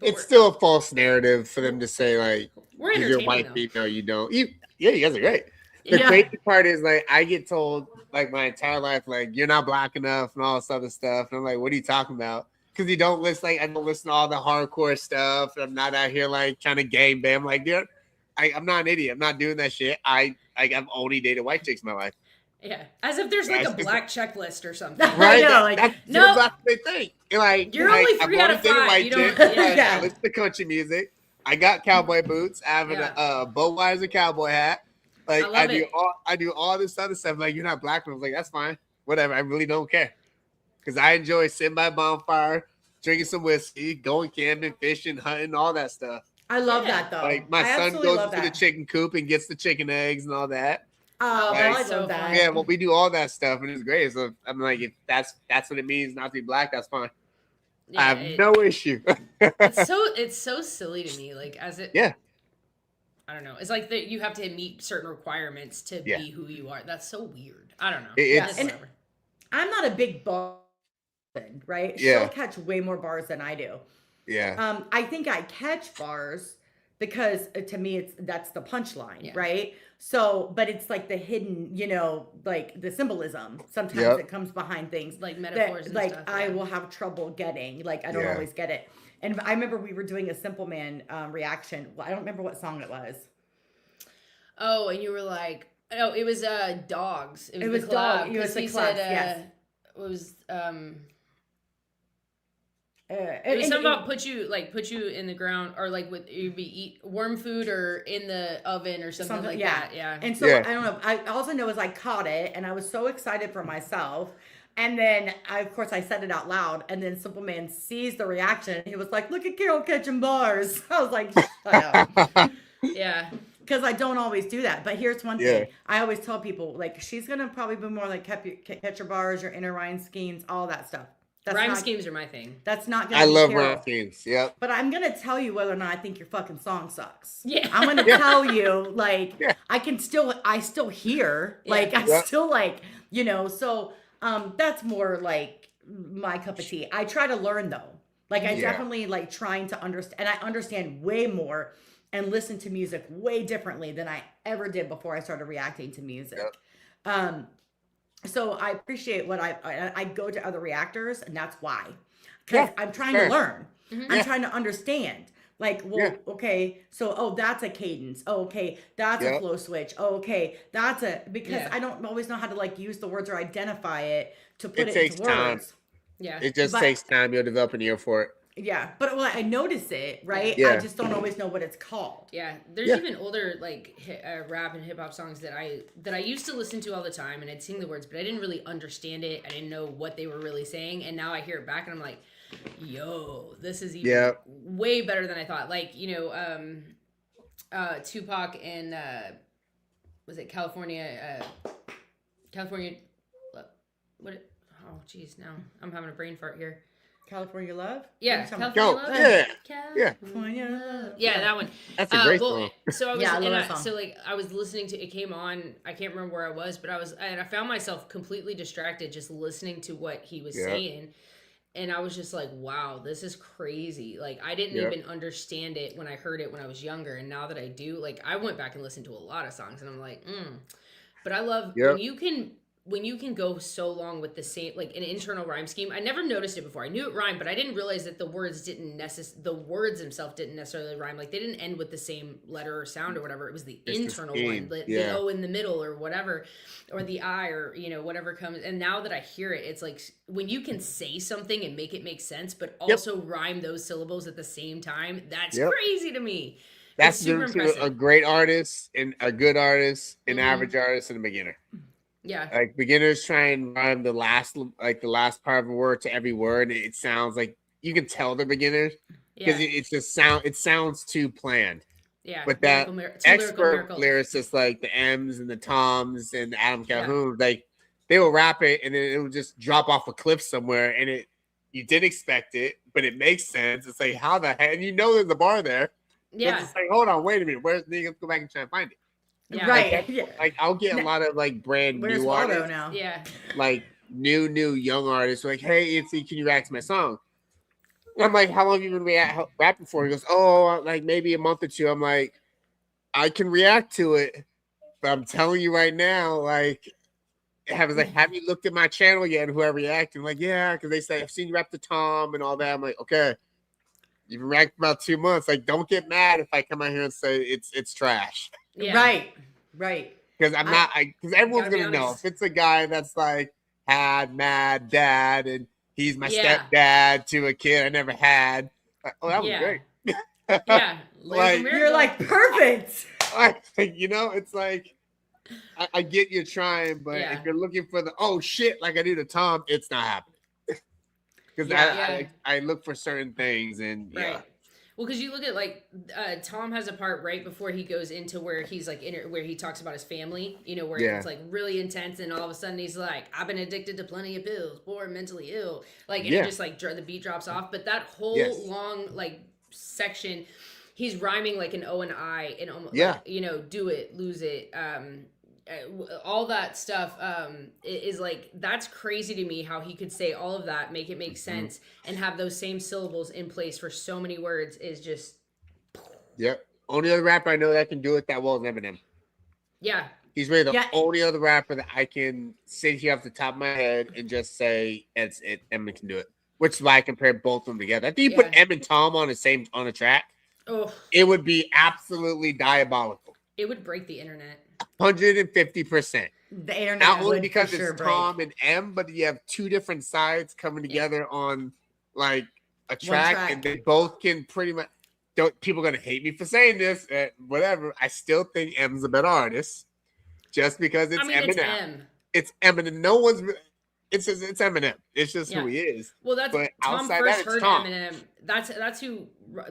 it's still a false narrative for them to say like we're you're white though. female, you don't. You guys are great. The crazy part is like I get told like my entire life like you're not black enough and all this other stuff, and I'm like, what are you talking about? Because you don't listen. Like I don't listen to all the hardcore stuff. And I'm not out here like trying to gang bang. I'm like, dude, I'm not an idiot. I'm not doing that shit. I've only dated white chicks in my life. Yeah, as if there's like a black checklist or something, right? No, like that's what they think. Like you're only 3 out of 5. You don't. I listen to country music. I got cowboy boots. I have a Budweiser cowboy hat. Like I do all this other stuff. Like you're not black. I was like, that's fine. Whatever. I really don't care. Because I enjoy sitting by a bonfire, drinking some whiskey, going camping, fishing, hunting, all that stuff. I love that though. Like my son goes to the chicken coop and gets the chicken eggs and all that. Oh, like, I love that. Yeah, well, we do all that stuff and it's great. So I'm like, if that's what it means not to be black, that's fine. Yeah, I have no issue. it's so silly to me. Like as it. Yeah. I don't know. It's like that you have to meet certain requirements to be who you are. That's so weird. I don't know. And I'm not a big bar, right? She'll catch way more bars than I do. Yeah. I think I catch bars because to me that's the punchline, right? So, but it's like the hidden, like the symbolism. Sometimes it comes behind things like metaphors. And like stuff, I will have trouble getting. Like I don't always get it. And I remember we were doing a Simple Man reaction. Well, I don't remember what song it was. Oh, and you were like, oh, it was dogs. It was dogs. It was the club. Yes. It was it was something about put you in the ground or like you'd be eat worm food or in the oven or something like that. Yeah. And so I don't know. I also know is I caught it and I was so excited for myself. And then of course I said it out loud and then Simple Man sees the reaction. He was like, look at Carol catching bars. I was like, shut up. Yeah. Because I don't always do that. But here's one thing. I always tell people, like, she's going to probably be more like catch your bars, your inner rhyme schemes, all that stuff. Rhyme schemes are my thing. That's not going to be I love rhyme schemes. Yep. But I'm going to tell you whether or not I think your fucking song sucks. Yeah. I'm going to tell you, like, I still hear, like, I still, like, so that's more like my cup of tea. I try to learn, though. Like, I definitely, like, trying to understand, and I understand way more and listen to music way differently than I ever did before I started reacting to music. Yep. So I appreciate what I go to other reactors, and that's why. Because I'm trying to learn. Mm-hmm. I'm trying to understand. Like, well, okay, so, that's a cadence. Oh, okay, that's a flow switch. Oh, okay, because I don't always know how to, like, use the words or identify it to put it into words. Time. Yeah. It just takes time. You'll develop an ear for it. Yeah, but I notice it, right? Yeah. I just don't always know what it's called. Yeah, there's even older like rap and hip hop songs that I used to listen to all the time, and I'd sing the words, but I didn't really understand it. I didn't know what they were really saying, and now I hear it back, and I'm like, yo, this is even way better than I thought. Like Tupac and was it California? What? Oh, geez, now I'm having a brain fart here. California Love? Yeah, California Love. California Love. Yeah, that one. That's a great song. So I was, I was listening to it came on. I can't remember where I was, but I found myself completely distracted just listening to what he was saying, and I was just like, wow, this is crazy. Like I didn't even understand it when I heard it when I was younger, and now that I do, like I went back and listened to a lot of songs, and I'm like, But I love when you can go so long with the same, like an internal rhyme scheme. I never noticed it before. I knew it rhymed, but I didn't realize that the words themselves didn't necessarily rhyme. Like they didn't end with the same letter or sound or whatever. It was the internal one, the O in the middle or whatever, or the I or, whatever comes. And now that I hear it, it's like when you can say something and make it make sense, but also rhyme those syllables at the same time, that's crazy to me. That's super impressive. A great artist and a good artist, an average artist and a beginner. Yeah, like beginners try and rhyme the last part of a word to every word. It sounds like you can tell they're beginners because it sounds too planned. Yeah, but that expert lyricists like the M's and the Toms and Adam Calhoun, like they will rap it and then it will just drop off a cliff somewhere, and you didn't expect it, but it makes sense. It's like, how the heck? And you know there's a bar there. Yeah. It's like, hold on, wait a minute. Where's the nigga? Go back and try and find it. Yeah. Right. Like I'll get a lot of like brand Where's new Waldo artists, now? Yeah. like new young artists. Like, hey, ENC, can you react to my song? And I'm like, how long have you been rapping for? He goes, oh, like maybe a month or two. I'm like, I can react to it, but I'm telling you right now, like, have you looked at my channel yet? And whoever reacted, I'm like, yeah, because they say I've seen you rap to Tom and all that. I'm like, okay, you've been rapping for about 2 months. Like, don't get mad if I come out here and say it's trash. Yeah. Right. Because because everyone's Gotta be gonna know honest. if it's a guy that's like had mad dad and he's my stepdad to a kid I never had. Like, oh, that was great. Yeah. Like, You're like, perfect. You know, it's like I get you trying, but if you're looking for the shit like I do to Tom, it's not happening. Because I look for certain things and Well, because you look at like Tom has a part right before he goes into where he's like where he talks about his family, you know, where it's like really intense, and all of a sudden he's like, "I've been addicted to plenty of pills, born mentally ill," like, and it just like the beat drops off. But that whole long like section, he's rhyming like an O and I, and almost like, you know, do it, lose it, all that stuff is like, that's crazy to me how he could say all of that, make it make sense, and have those same syllables in place for so many words is just only other rapper I know that can do it that well is Eminem. He's really the only other rapper that I can sit here off the top of my head and just say Eminem can do it, which is why I compare both of them together. I think you put Em and Tom on a track, it would be absolutely diabolical. It would break the internet 150%. The internet, not only because it's Tom and M, but you have two different sides coming together on like a track, and they both can pretty much. People are gonna hate me for saying this, whatever. I still think M's a better artist, just because it's Eminem. It's Eminem. No one's. It's Eminem. It's just who he is. Well, that's but Tom outside first that, heard Tom. Eminem.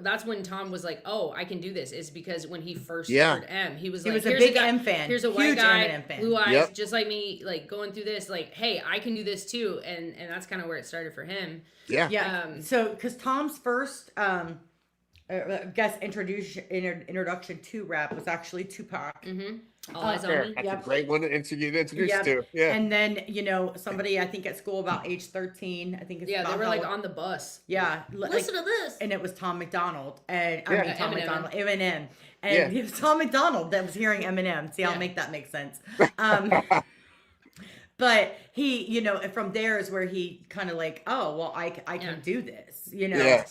That's when Tom was like, "Oh, I can do this." Is because when he first heard M, he was like, a big M fan. Here's a white Huge guy, Eminem fan. blue eyes, just like me, like going through this. Like, hey, I can do this too, and that's kind of where it started for him. So, because Tom's first, introduction to rap was actually Tupac. All Eyes on Me. That's a great one to introduce to. Yeah. And then, you know, somebody, I think at school about age 13, I think it's they were like on the bus. Yeah. Listen to this. And it was Tom McDonald. And Eminem. And it was Tom McDonald that was hearing Eminem. See, I'll make that make sense. But he, you know, from there is where he kind of like, oh, well, I can do this, you know. Yeah.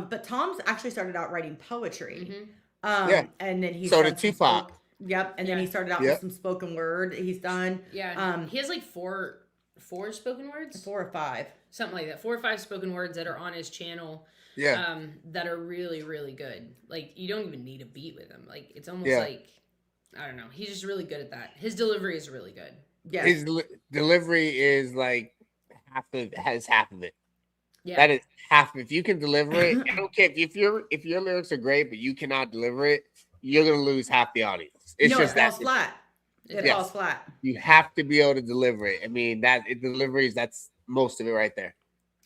But Tom's actually started out writing poetry. And then he so did Tupac. Yep, and then he started out with some spoken word. He's done. Yeah, he has like four spoken words, 4 or 5, something like that. 4 or 5 spoken words that are on his channel. That are really, really good. Like, you don't even need a beat with him. Like, it's almost like, I don't know. He's just really good at that. His delivery is really good. Yeah, his delivery is like half of it. Yeah, that is half. If you can deliver it, I don't care if your lyrics are great, but you cannot deliver it, you're gonna lose half the audience. It's just it falls flat. It falls flat. You have to be able to deliver it. I mean, that's most of it right there.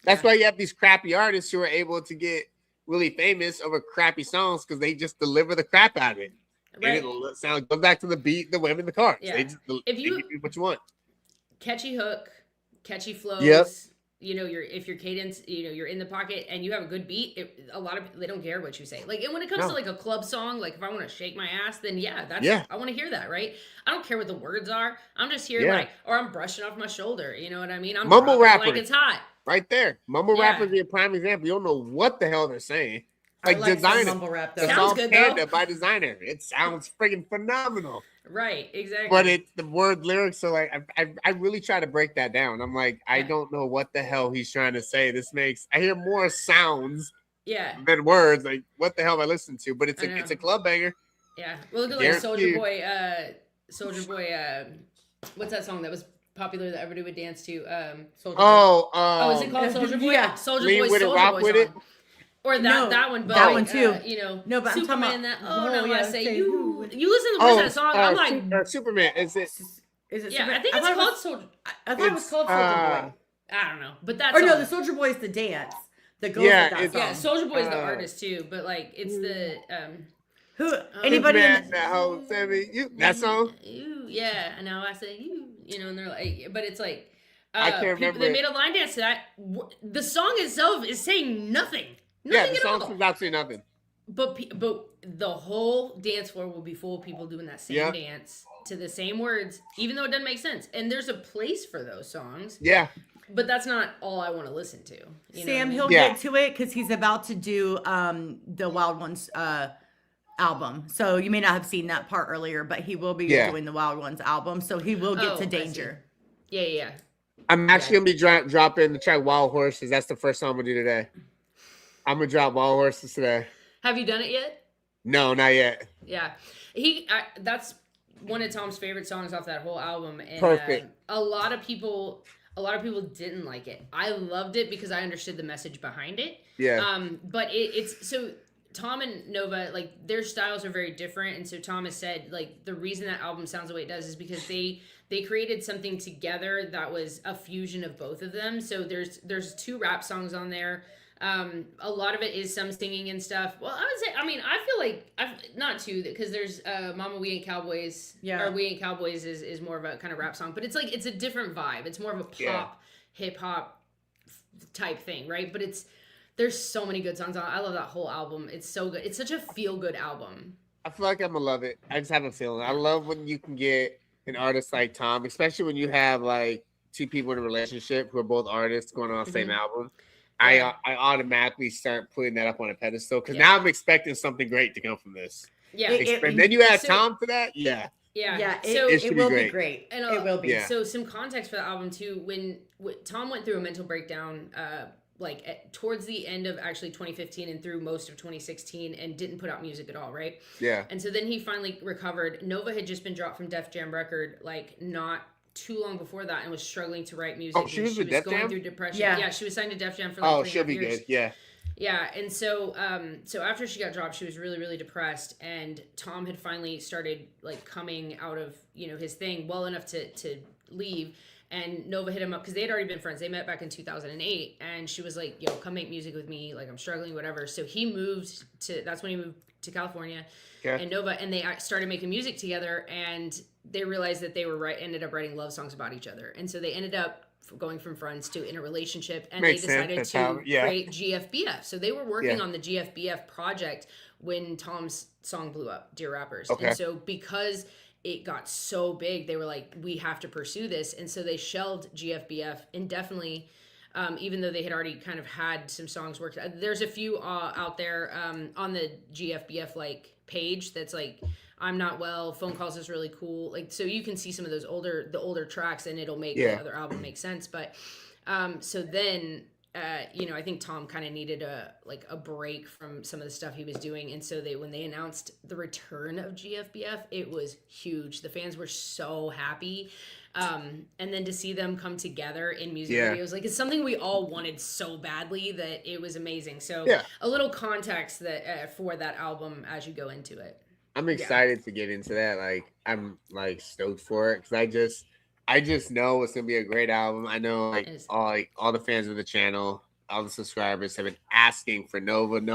That's why you have these crappy artists who are able to get really famous over crappy songs, because they just deliver the crap out of it. Right. And it goes back to the beat, the women, the cars. Yeah. They give you what you want. Catchy hook, catchy flows. Yep. You know, if your cadence, you know, you're in the pocket and you have a good beat, a lot of people, they don't care what you say. Like, and when it comes to like a club song, like if I want to shake my ass, then I want to hear that, right? I don't care what the words are. I'm just here like, or I'm brushing off my shoulder. You know what I mean? I'm mumble rapper, like it's hot. Right there, mumble rappers are a prime example. You don't know what the hell they're saying. Like Designer, mumble rap though. Sounds good though. By Designer, it sounds friggin' phenomenal. Right, exactly. But the word lyrics are like, I really try to break that down. I'm like, I don't know what the hell he's trying to say. I hear more sounds than words. Like, what the hell am I listening to? But it's a club banger. Yeah. Well, look at like Soulja Boy, what's that song that was popular that everybody would dance to? Is it called Soulja Boy? Yeah. Soulja Boy, with it, rock with it. Or that one, but that one too. You know, no, but Superman. I say you listen to the words of that song. I'm like, Superman. Is it? Yeah, I think it's called Soulja. I thought it was called Soulja Boy. I don't know, but that's. Or no, the Soulja Boy is the dance that goes with that song. Yeah, Soulja Boy's the artist too, but like it's the Who anybody man, that whole that song? Yeah, I know. I said you know, and they're like, but it's like I can't remember. They made a line dance to that. The song itself is saying nothing. Nothing the song is absolutely nothing. But the whole dance floor will be full of people doing that same dance to the same words, even though it doesn't make sense. And there's a place for those songs. Yeah. But that's not all I want to listen to. Sam, he'll get to it because he's about to do the Wild Ones album. So you may not have seen that part earlier, but he will be doing the Wild Ones album. So he will get to Danger. Yeah. I'm actually going to be dropping the track Wild Horses. That's the first song I'm going to do today. I'm going to drop Wild Horses today. Have you done it yet? No, not yet. Yeah. That's one of Tom's favorite songs off that whole album. And perfect. A lot of people didn't like it. I loved it because I understood the message behind it. Yeah. But it's so Tom and Nova, like their styles are very different, and so Tom has said like the reason that album sounds the way it does is because they created something together that was a fusion of both of them. So there's 2 rap songs on there. A lot of it is some singing and stuff. Well, I would say, I mean, I feel like not 2 because there's Mama We Ain't Cowboys. Yeah. Or We Ain't Cowboys is more of a kind of rap song, but it's like it's a different vibe. It's more of a pop hip hop type thing, right? But there's so many good songs on it. I love that whole album. It's so good. It's such a feel good album. I feel like I'm gonna love it. I just have a feeling. I love when you can get an artist like Tom, especially when you have like 2 people in a relationship who are both artists going on the same album. I automatically start putting that up on a pedestal because now I'm expecting something great to come from this. Yeah. Then you add Tom to that. Yeah. Yeah. It will be great. And it will be. Yeah. So some context for the album too. When Tom went through a mental breakdown, towards the end of actually 2015 and through most of 2016, and didn't put out music at all, right? Yeah. And so then he finally recovered. Nova had just been dropped from Def Jam record like not too long before that and was struggling to write music. Oh, she was with Def going Jam? through depression. Yeah, she was signed to Def Jam for like 3.5 she'll be years. good. Yeah. Yeah, and so after she got dropped, she was really, really depressed, and Tom had finally started like coming out of his thing well enough to leave. And Nova hit him up because they had already been friends. They met back in 2008, and she was like, "Yo, come make music with me. Like, I'm struggling, whatever." So that's when he moved to California, and Nova, and they started making music together. And they realized that they ended up writing love songs about each other, and so they ended up going from friends to in a relationship, and they decided to create GFBF. So they were working on the GFBF project when Tom's song blew up, Dear Rappers. Okay. And so because it got so big, they were like, we have to pursue this. And so they shelved GFBF indefinitely, even though they had already kind of had some songs worked. There's a few out there on the GFBF like page that's like, I'm Not Well, Phone Calls is really cool. Like, so you can see some of those older tracks, and it'll make the other album make sense. But so then I think Tom kind of needed a break from some of the stuff he was doing, and so when they announced the return of GFBF, it was huge. The fans were so happy, and then to see them come together in music videos, like it's something we all wanted so badly that it was amazing. So a little context that for that album as you go into it. I'm excited to get into that. Like I'm like stoked for it because I just know it's gonna be a great album. I know all the fans of the channel, all the subscribers have been asking for Nova. And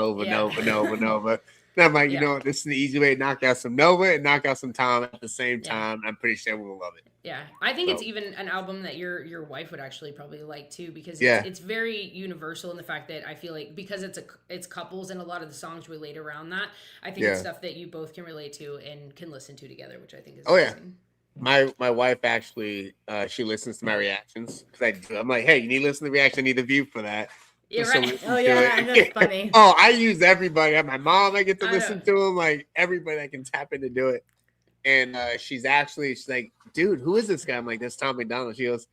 I'm like, you know what? This is the easy way to knock out some Nova and knock out some Tom at the same time. I'm pretty sure we'll love it. Yeah, I think it's even an album that your wife would actually probably like too, because it's very universal in the fact that I feel like because it's couples and a lot of the songs relate around that. I think it's stuff that you both can relate to and can listen to together, which I think is amazing. My wife actually she listens to my reactions because I'm like, hey, you need to listen to the reaction, I need the view for that. Yeah, right. Oh yeah, that's funny. I use everybody. My mom, I get to listen to them. Like everybody that can tap in to do it. And she's like, dude, who is this guy? I'm like, that's Tom McDonald. She goes,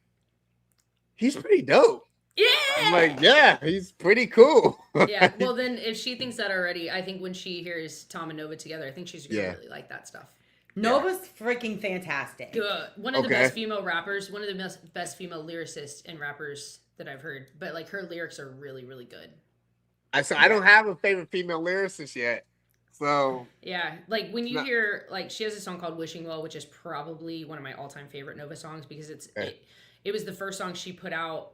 he's pretty dope. Yeah. I'm like, yeah, he's pretty cool. Yeah. Well, then if she thinks that already, I think when she hears Tom and Nova together, I think she's gonna really like that stuff. Nova's freaking fantastic. Good. One of the best female rappers, one of the best female lyricists and rappers that I've heard. But like her lyrics are really, really good. I don't have a favorite female lyricist yet. So yeah, like when you hear like she has a song called "Wishing Well," which is probably one of my all-time favorite Nova songs because it was the first song she put out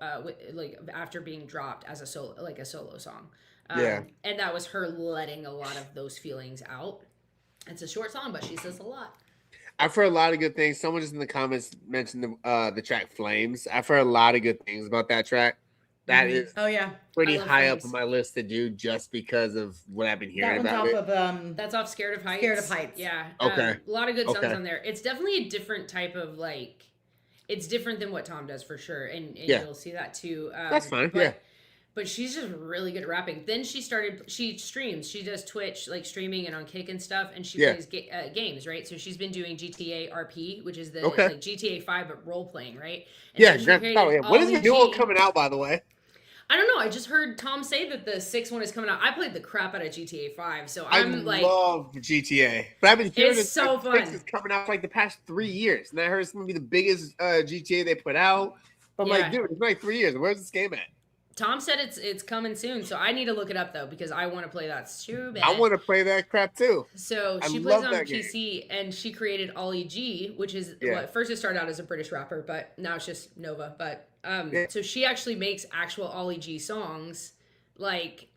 like after being dropped as a solo song. And that was her letting a lot of those feelings out. It's a short song, but she says a lot. I've heard a lot of good things. Someone just in the comments mentioned the track "Flames." I've heard a lot of good things about that track. That is pretty high up on my list to do just because of what I've been hearing about it. That's off Scared of Heights. Scared of Heights. Yeah. Okay. A lot of good songs on there. It's definitely a different type of like. It's different than what Tom does for sure, and you'll see that too. That's fine. But she's just really good at rapping. Then she streams. She does Twitch, like streaming and on Kick and stuff, and she plays games, right? So she's been doing GTA RP, which is the like GTA 5, but role-playing, right? And so What is the new one coming out, by the way? I don't know. I just heard Tom say that the 6th one is coming out. I played the crap out of GTA 5, so I love GTA. But I've been hearing it's so fun. 6 is coming out for like the past 3 years. And I heard it's going to be the biggest GTA they put out. I'm like, dude, it's been like 3 years. Where's this game at? Tom said it's coming soon, so I need to look it up though because I want to play that so bad. I want to play that crap too. So she plays on PC and she created Ollie G, which is first it started out as a British rapper, but now it's just Nova. But so she actually makes actual Ollie G songs, like,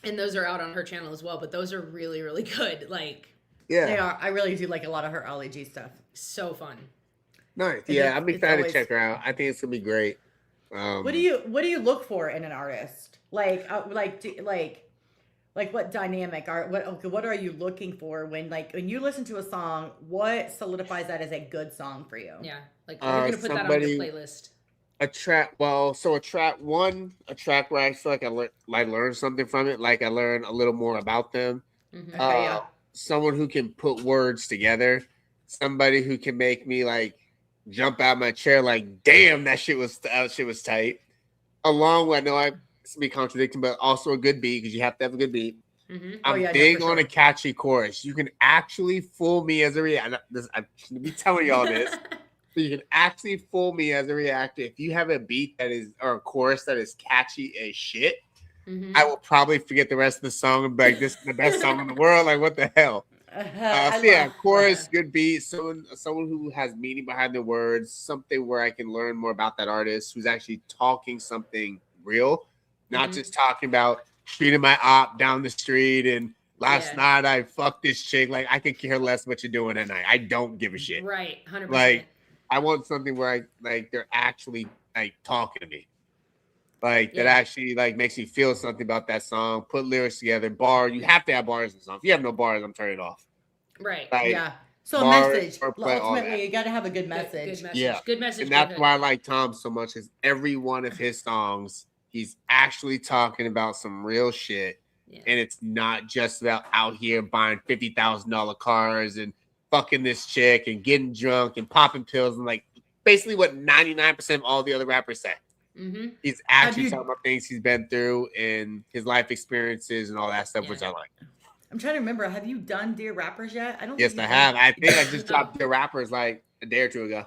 and those are out on her channel as well. But those are really really good. Like, they are. I really do like a lot of her Ollie G stuff. So fun. Nice. Yeah, I'm excited to check her out. I think it's gonna be great. What do you look for in an artist? Like what dynamic what are you looking for when you listen to a song? What solidifies that as a good song for you? Yeah, like you're gonna put that on your playlist. A track where I feel like I learned something from it. Like I learned a little more about them. Mm-hmm. Someone who can put words together. Somebody who can make me like jump out of my chair like, damn, that shit was tight. Along with, I know it's gonna be contradicting, but also a good beat because you have to have a good beat. Mm-hmm. I'm big on a catchy chorus. You can actually fool me as a reactor. I'm gonna be telling y'all this. So you can actually fool me as a reactor if you have a beat that is or a chorus that is catchy as shit. Mm-hmm. I will probably forget the rest of the song and be like, this is the best song in the world. Like, what the hell? Chorus, good beat, someone who has meaning behind the words, something where I can learn more about that artist who's actually talking something real, not just talking about treating my op down the street and last night I fucked this chick. Like, I could care less what you're doing at night. I don't give a shit. Right, 100%. Like, I want something where they're actually like talking to me. Like that actually like makes me feel something about that song. Put lyrics together, bar. You have to have bars in the song. If you have no bars, I'm turning it off. Right. Like, so a message. Ultimately, you got to have a good message. Good message. Good message. And that's why I like Tom so much. Is every one of his songs, he's actually talking about some real shit, and it's not just about out here buying $50,000 cars and fucking this chick and getting drunk and popping pills and like basically what 99% of all the other rappers say. Mm-hmm. He's actually talking about things he's been through and his life experiences and all that stuff, which I like. I'm trying to remember. Have you done Dear Rappers yet? I don't. Yes, I have. I think I just dropped Dear Rappers like a day or two ago.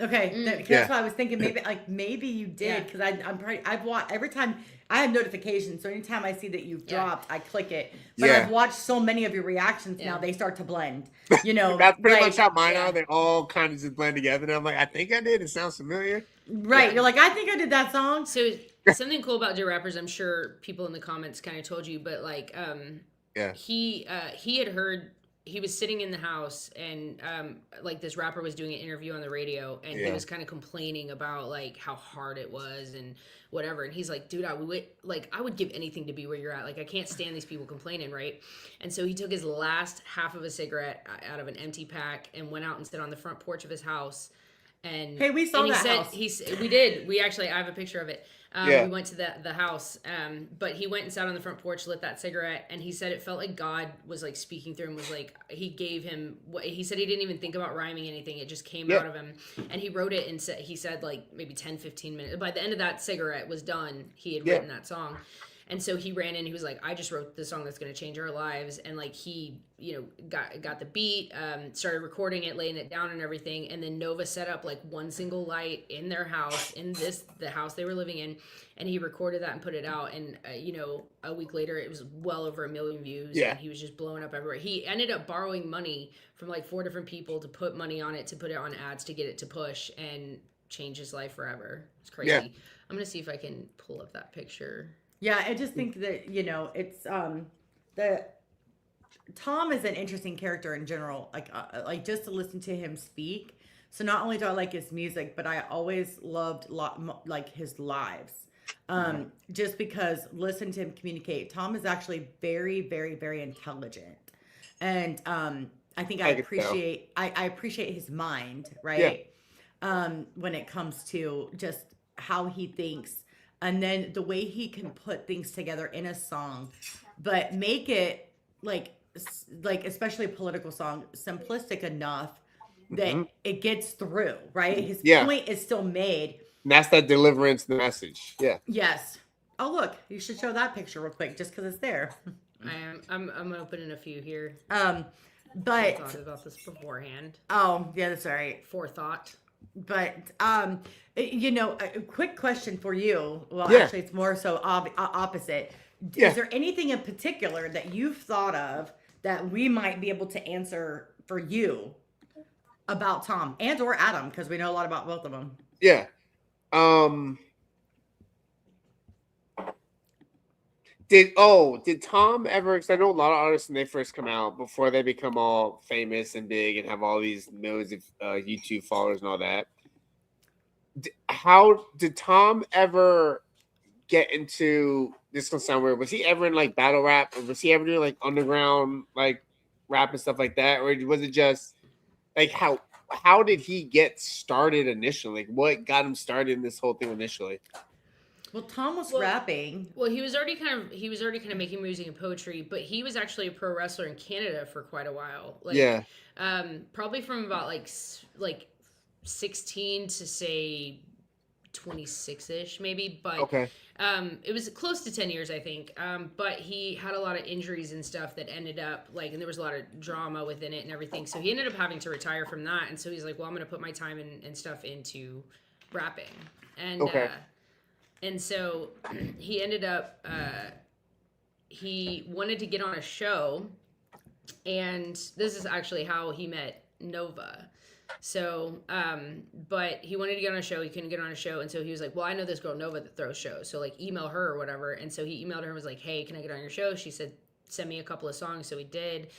Okay, that's why I was thinking maybe you did because I've watched every time I have notifications, so anytime I see that you've dropped, I click it. But I've watched so many of your reactions now; they start to blend. You know, that's pretty much how mine are. They all kind of just blend together, and I'm like, I think I did. It sounds familiar. Right? You're like, I think I did that song. So something cool about Dear Rappers, I'm sure people in the comments kind of told you, but like, he had heard. He was sitting in the house and like this rapper was doing an interview on the radio and he was kind of complaining about like how hard it was and whatever. And he's like, dude, I would give anything to be where you're at. Like, I can't stand these people complaining, right? And so he took his last half of a cigarette out of an empty pack and went out and stood on the front porch of his house. And hey, we saw that house. We did. We actually, I have a picture of it. We went to the house, but he went and sat on the front porch, lit that cigarette, and he said it felt like God was like speaking through him, was like, he gave him what he said. He didn't even think about rhyming anything. It just came out of him. And he wrote it and he said like maybe 10, 15 minutes. By the end of that cigarette was done, he had written that song. And so he ran in, he was like, I just wrote the song that's going to change our lives. And like, he, you know, got the beat, started recording it, laying it down and everything. And then Nova set up like one single light in their house, the house they were living in. And he recorded that and put it out. And, you know, a week later, it was well over 1 million views. Yeah. And he was just blowing up everywhere. He ended up borrowing money from like 4 different people to put money on it, to put it on ads, to get it to push and change his life forever. It's crazy. Yeah. I'm going to see if I can pull up that picture. Yeah, I just think that, you know, it's the Tom is an interesting character in general. Like just to listen to him speak. So not only do I like his music, but I always loved like his lives. Just because listen to him communicate. Tom is actually very, very, very intelligent, and I think I appreciate his mind, right? Yeah. When it comes to just how he thinks. And then the way he can put things together in a song, but make it like especially a political song, simplistic enough that it gets through, right? His point is still made. And that's that deliverance message. Yeah. Yes. Oh, look, you should show that picture real quick just because it's there. I'm opening a few here. But I thought about this beforehand. Oh, yeah, that's all right. Forethought. But you know, a quick question for you. Well, actually, it's more so opposite. Is there anything in particular that you've thought of that we might be able to answer for you about Tom and or Adam? Because we know a lot about both of them. Yeah. Did Tom ever, because I know a lot of artists when they first come out, before they become all famous and big and have all these millions of YouTube followers and all that, how did Tom ever get into, this is gonna sound weird, was he ever in like battle rap, or was he ever doing like underground like rap and stuff like that, or was it just like how did he get started initially? Like what got him started in this whole thing initially? Well, Tom was rapping. Well, he was already kind of making music and poetry, but he was actually a pro wrestler in Canada for quite a while. Like, probably from about like 16 to say 26-ish maybe, but it was close to 10 years, I think. But he had a lot of injuries and stuff that ended up like, and there was a lot of drama within it and everything. So he ended up having to retire from that. And so he's like, well, I'm going to put my time and stuff into rapping. And so he ended up, he wanted to get on a show, and this is actually how he met Nova. So, but he wanted to get on a show. He couldn't get on a show. And so he was like, well, I know this girl Nova that throws shows. So like email her or whatever. And so he emailed her and was like, hey, can I get on your show? She said, send me a couple of songs. So he did.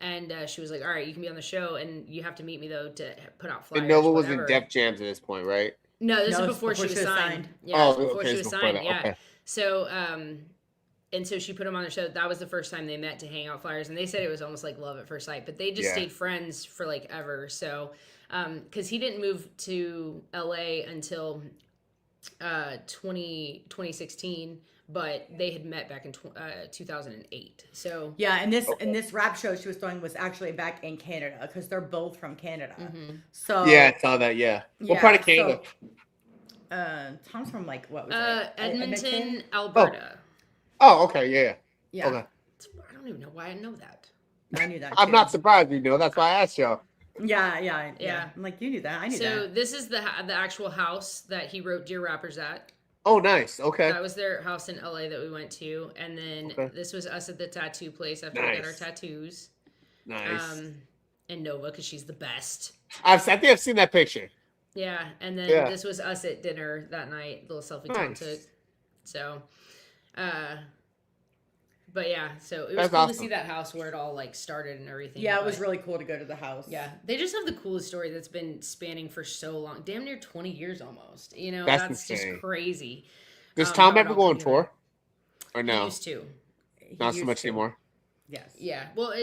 And she was like, all right, you can be on the show. And you have to meet me though to put out flyers. And Nova was in Def Jams at this point, right? No, this is before she was signed. Yeah, before she was signed. Yeah. Okay. So, and so she put him on the show. That was the first time they met to hang out flyers. And they said it was almost like love at first sight, but they just stayed friends for like ever. So, because he didn't move to LA until 2016, but they had met back in 2008. So yeah, and this rap show she was throwing was actually back in Canada because they're both from Canada. Mm-hmm. So yeah, I saw that. Yeah, what part of Canada? So, Tom's from like what was it? Edmonton, Alberta. Oh, okay, yeah. Okay. I don't even know why I know that. I knew that. I'm not surprised you know. That's why I asked y'all. Yeah. I'm like, you knew that. I knew that. So this is the actual house that he wrote Dear Rappers at. Oh, nice. Okay. That was their house in LA that we went to. And then this was us at the tattoo place after we got our tattoos. Nice. And Nova, because she's the best. I think I've seen that picture. Yeah. And then this was us at dinner that night. Little selfie Tom took. So, but yeah, so it was cool to see that house where it all like started and everything. Yeah, it was really cool to go to the house. Yeah, they just have the coolest story that's been spanning for so long, damn near 20 years almost. You know, that's just crazy. Does Tom ever go on tour? Or no? He used to. Not so much anymore. Yes. Yeah. Well,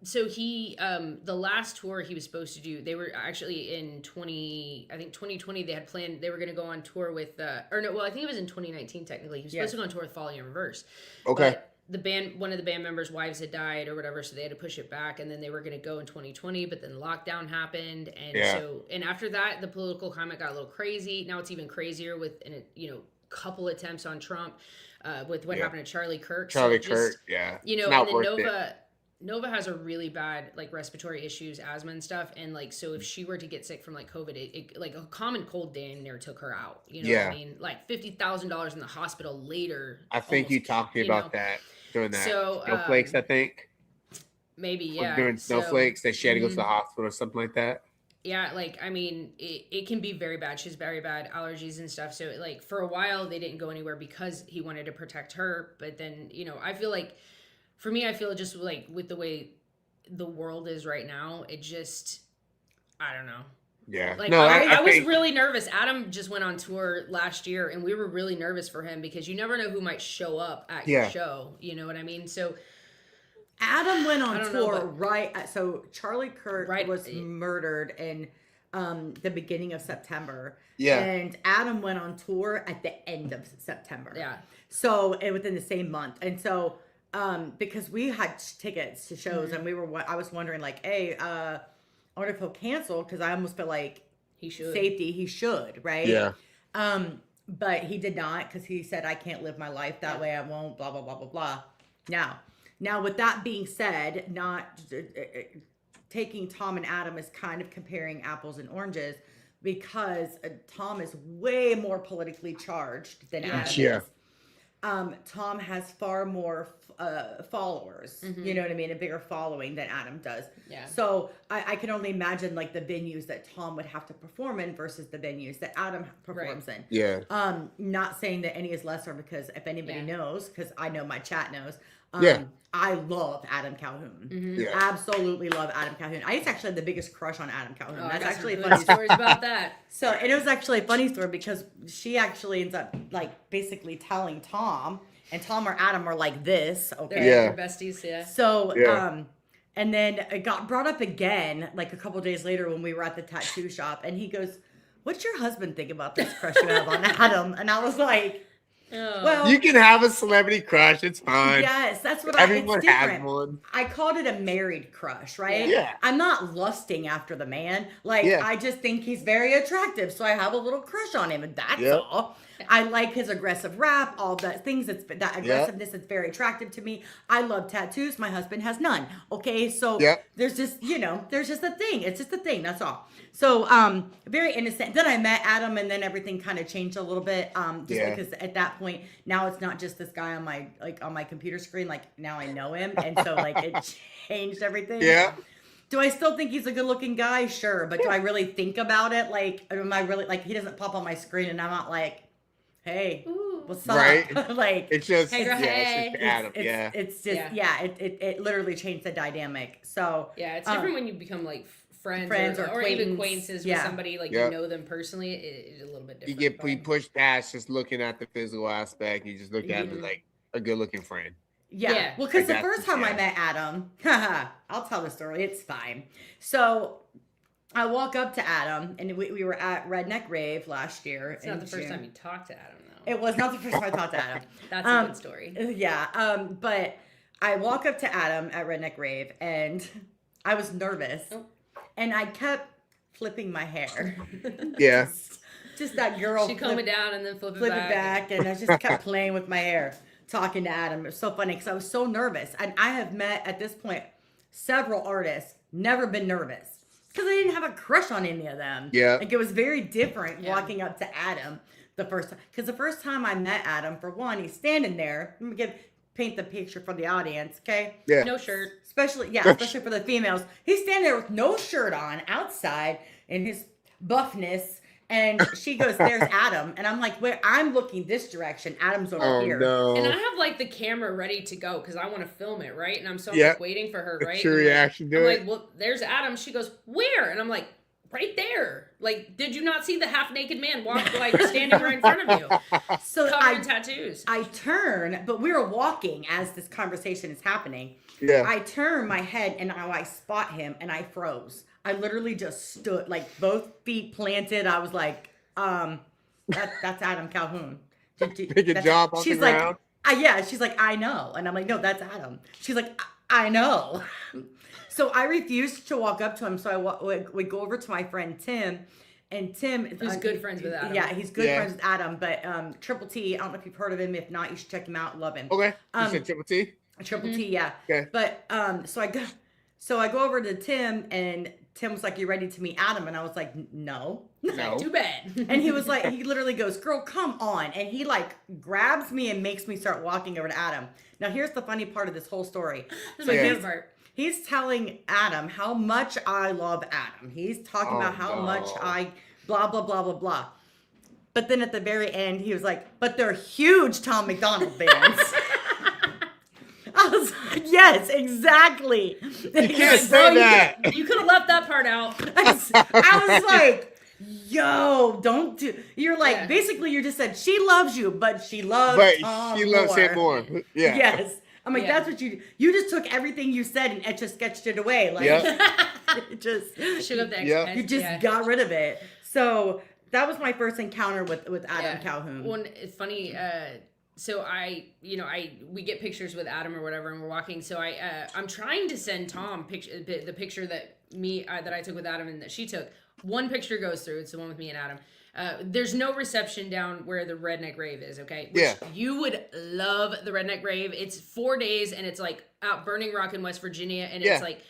so he the last tour he was supposed to do, they were actually in 2020 they had planned they were going to go on tour with I think it was in 2019 technically. He was supposed to go on tour with Falling in Reverse. Okay. But one of the band members' wives had died or whatever, so they had to push it back, and then they were going to go in 2020, but then lockdown happened, and after that the political climate got a little crazy. Now it's even crazier with couple attempts on Trump. with what happened to Charlie Kirk. Charlie Kirk, yeah. You know, and then Nova has a really bad like respiratory issues, asthma and stuff, and like so if she were to get sick from like COVID, it like a common cold damn near took her out. You know what I mean? Like $50,000 in the hospital later. I think you talked to me about that doing that. So snowflakes, I think. Maybe, yeah. Doing snowflakes, that she had to go to the hospital or something like that. Yeah, like I mean, it can be very bad. She has very bad allergies and stuff. So like for a while they didn't go anywhere because he wanted to protect her. But then I feel like. For me, I feel just like with the way the world is right now, it just, I don't know. Yeah. Like I was really nervous. Adam just went on tour last year and we were really nervous for him because you never know who might show up at your show. You know what I mean? So Adam went on tour so Charlie Kirk was murdered in the beginning of September. Yeah. And Adam went on tour at the end of September. Yeah. So within the same month. And so because we had tickets to shows and I was wondering like, hey, I wonder if he'll cancel because I almost feel like he should, right? Yeah. But he did not because he said, I can't live my life that way. I won't, blah, blah, blah, blah, blah. Now with that being said, not taking Tom and Adam is kind of comparing apples and oranges because Tom is way more politically charged than Adam is. Tom has far more followers, you know what I mean, a bigger following than Adam does. Yeah. So I can only imagine like the venues that Tom would have to perform in versus the venues that Adam performs in. Yeah. Not saying that any is lesser because if anybody knows, because I know my chat knows, I love Adam Calhoun. Mm-hmm. Yeah. Absolutely love Adam Calhoun. I used to actually have the biggest crush on Adam Calhoun. Oh, That's actually a funny stories about that. So, and it was actually a funny story because she actually ends up like basically telling Tom, and Tom or Adam are like this, okay? They're besties, yeah. So, and then it got brought up again like a couple days later when we were at the tattoo shop, and he goes, "What's your husband think about this crush you have on Adam?" And I was like, well, you can have a celebrity crush. It's fine. Yes, that's what everyone has one. I called it a married crush, right? Yeah. I'm not lusting after the man. Like, I just think he's very attractive, so I have a little crush on him, and that's all. I like his aggressive rap, all that things. That aggressiveness is very attractive to me. I love tattoos. My husband has none. Okay, so there's just there's just a thing. It's just a thing. That's all. So very innocent. Then I met Adam, and then everything kind of changed a little bit. Because at that point now it's not just this guy on my computer screen. Like now I know him, and so like it changed everything. Yeah. Do I still think he's a good looking guy? Sure, but do I really think about it? Like, am I really like he doesn't pop on my screen, and I'm not like, hey, what's up? Right. Like, it's just hey, it's just Adam. It's just it literally changed the dynamic. So it's different when you become like friends or even acquaintances with somebody like you know them personally. It's a little bit different. You push past just looking at the physical aspect. You just look at him like a good looking friend. Yeah. Well, because the first time I met Adam, I'll tell the story. It's fine. So I walk up to Adam, and we were at Redneck Rave last year. It's not the first time you talked to Adam, though. It was not the first time I talked to Adam. That's a good story. Yeah. But I walk up to Adam at Redneck Rave, and I was nervous. And I kept flipping my hair. Yeah. Just that girl. She comb it down and then flip it back. And I just kept playing with my hair, talking to Adam. It was so funny because I was so nervous. And I have met, at this point, several artists, never been nervous. Because I didn't have a crush on any of them. Yeah. Like, it was very different walking up to Adam the first time. Because the first time I met Adam, for one, he's standing there. Let me paint the picture for the audience, okay? Yeah. No shirt. Especially for the females. He's standing there with no shirt on outside in his buffness. And she goes, "There's Adam." And I'm like, "Where?" I'm looking this direction. Adam's over here. No. And I have like the camera ready to go because I want to film it, right? And I'm like waiting for her, right? What's your reaction to it? Like, well, there's Adam. She goes, "Where?" And I'm like, "Right there." Like, did you not see the half naked man standing right in front of you? So covered in tattoos. I turn, but we were walking as this conversation is happening. Yeah. I turn my head and I spot him and I froze. I literally just stood, like both feet planted. I was like, that's Adam Calhoun. Make a job on the ground. She's like, "I know." And I'm like, "No, that's Adam." She's like, I know. So I refused to walk up to him. So we go over to my friend Tim, And Tim is good friends with Adam. Yeah, he's good friends with Adam. But Triple T, I don't know if you've heard of him. If not, you should check him out. Love him. Okay. You said Triple T? Triple T, yeah. Okay. But so I go over to Tim, and Tim was like, "You ready to meet Adam?" And I was like, "No." Too bad. And he was like, he literally goes, "Girl, come on." And he like grabs me and makes me start walking over to Adam. Now here's the funny part of this whole story. This is my favorite part. He's telling Adam how much I love Adam. He's talking about how much I blah, blah, blah, blah, blah. But then at the very end, he was like, "But they're huge Tom McDonald fans." I was like, yes, exactly. You can't say that. You could have left that part out. I was like, yo, don't do. You're like, basically, you just said she loves you, but she loves Tom she loves him more. Yeah. Yes. I'm like, that's what you just took everything you said and etch a sketched it away. Like, it just shook up the exercise. you just got rid of it. So that was my first encounter with Adam Calhoun. Well, it's funny. So we get pictures with Adam or whatever, and we're walking. So I'm trying to send Tom the picture that I took with Adam and that she took. One picture goes through. It's the one with me and Adam. There's no reception down where the Redneck Rave is, okay? Which you would love the Redneck Rave. It's 4 days, and it's like out Burning Rock in West Virginia, and it's like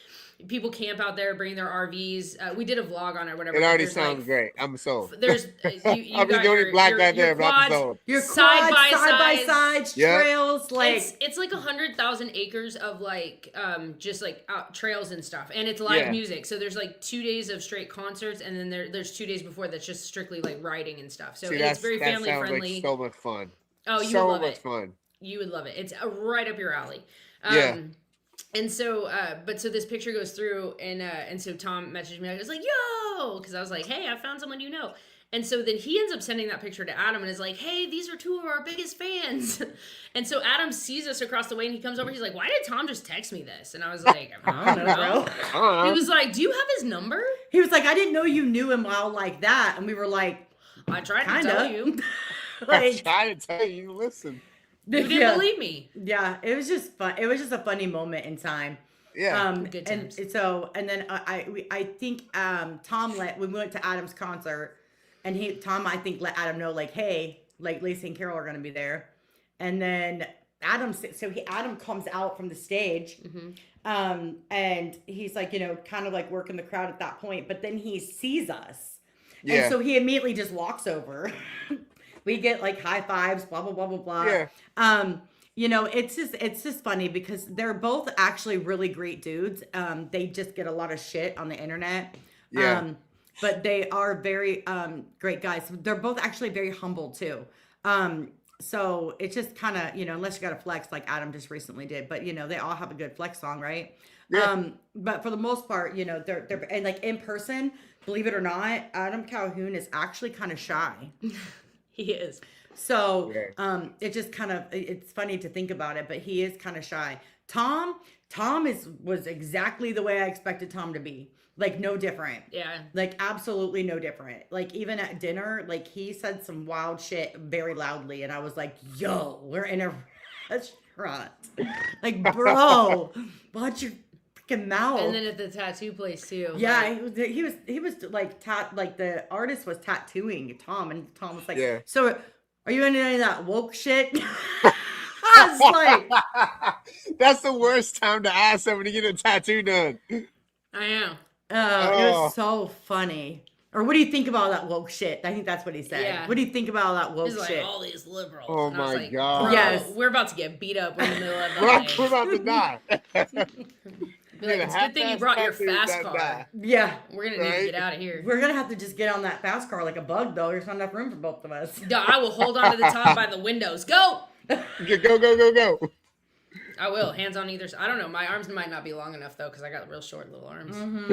people camp out there, bring their RVs. We did a vlog on it or whatever. It already sounds great. I'm sold. There's you I'll be the only black guy there, but I'm sold. Your side by sides, trails, like it's like 100,000 acres of like just like out trails and stuff, and it's live music. So there's like 2 days of straight concerts, and then there's 2 days before that's just strictly like riding and stuff. So it's very family friendly. Like so much fun. Oh, you would love it. So much fun. You would love it. It's right up your alley. And so, so this picture goes through, and so Tom messaged me. I was like, "Yo," because I was like, "Hey, I found someone you know." And so then he ends up sending that picture to Adam and is like, "Hey, these are 2 of our biggest fans." And so Adam sees us across the way, and he comes over. He's like, "Why did Tom just text me this?" And I was like, "I don't know." He was like, "Do you have his number?" He was like, "I didn't know you knew him well like that." And we were like, "I tried to tell you." I tried to tell you. Listen. You didn't believe me. Yeah, it was just fun. It was just a funny moment in time. Yeah. Good times. And then I think Tom we went to Adam's concert, and Tom I think let Adam know like, hey, like Lacey and Carol are gonna be there, and then Adam comes out from the stage, and he's like, kind of like working the crowd at that point, but then he sees us, and so he immediately just walks over. We get like high fives, blah, blah, blah, blah, blah. Yeah. It's just funny because they're both actually really great dudes. They just get a lot of shit on the internet. Yeah. But they are very great guys. They're both actually very humble too. So it's just kind of, unless you got to flex like Adam just recently did, but they all have a good flex song, right? Yeah. But for the most part, they're and like in person, believe it or not, Adam Calhoun is actually kind of shy. He is. So, it just kind of, it's funny to think about it, but he is kind of shy. Tom was exactly the way I expected Tom to be. Like, no different. Yeah. Like, absolutely no different. Like, even at dinner, like, he said some wild shit very loudly, and I was like, yo, we're in a restaurant. Like, bro, watch your freaking mouth. And then at the tattoo place, too. Yeah, like, he was like, like, the artist was tattooing Tom, and Tom was like, so, are you into any of that woke shit? I was like... That's the worst time to ask someone to get a tattoo done. I am. It was so funny. Or what do you think about that woke shit? I think that's what he said. Yeah. What do you think about that woke He's shit? Like, all these liberals. Oh and my God. Yes. We're about to get beat up in the middle of the night. We're about to die. Like, it's a good thing you brought your fast car. Yeah. We're going to need to get out of here. We're going to have to just get on that fast car like a bug, though. There's not enough room for both of us. No, I will hold on to the top by the windows. Go! Go. I will. Hands on either side. I don't know. My arms might not be long enough, though, because I got real short little arms. Mm-hmm.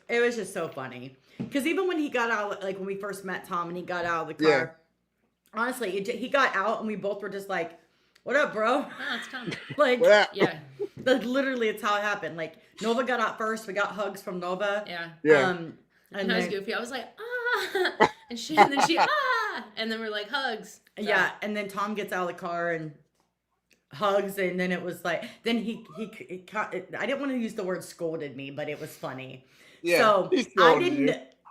It was just so funny. Because even when he got out, like when we first met Tom and he got out of the car, honestly, he got out and we both were just like, what up, bro? Oh, it's Tom. Like, yeah. Literally, it's how it happened. Like, Nova got out first. We got hugs from Nova. Yeah. And I was goofy. I was like, ah. And then she, ah. And then we're like, hugs. So. Yeah. And then Tom gets out of the car and hugs. And then it was like, then he I didn't want to use the word scolded me, but it was funny. Yeah. So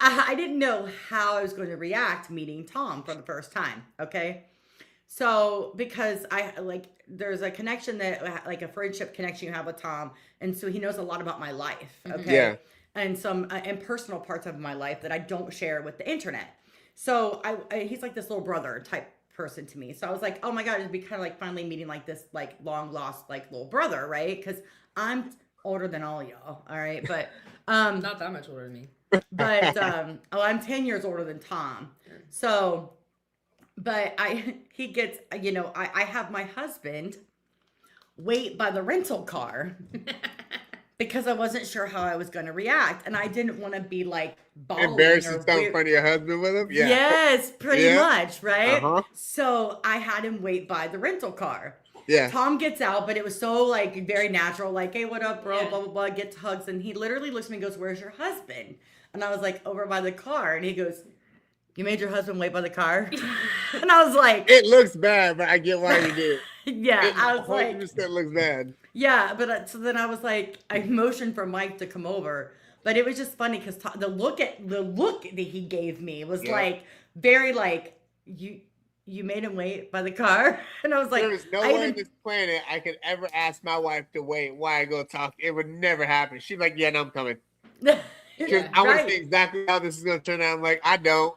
I didn't know how I was going to react meeting Tom for the first time. Okay. So, because there's a connection that, like a friendship connection you have with Tom. And so he knows a lot about my life. Okay. Yeah. And some and personal parts of my life that I don't share with the internet. So he's like this little brother type person to me. So I was like, oh my God, it'd be kind of like finally meeting like this like long lost like little brother, right? Because I'm older than all y'all. All right. But not that much older than me. But I'm 10 years older than Tom. So but he gets, I have my husband wait by the rental car because I wasn't sure how I was going to react. And I didn't want to be like bawling. Embarrassing stuff in front of your husband with him? Yeah. Yes, pretty much, right? Uh-huh. So I had him wait by the rental car. Yeah. Tom gets out, but it was so like very natural, like, hey, what up, bro? Blah, blah, blah, gets hugs. And he literally looks at me and goes, where's your husband? And I was like, over by the car. And he goes, you made your husband wait by the car? And I was like, it looks bad, but I get why you did. Yeah, I was like, 100% looks bad. Yeah, but so then I was like, I motioned for Mike to come over, but it was just funny because the look that he gave me was like very like you made him wait by the car, and I was like, there's no way on this planet I could ever ask my wife to wait while I go talk. It would never happen. She's like, yeah, no, I'm coming. Because I want to see exactly how this is going to turn out. I'm like, I don't.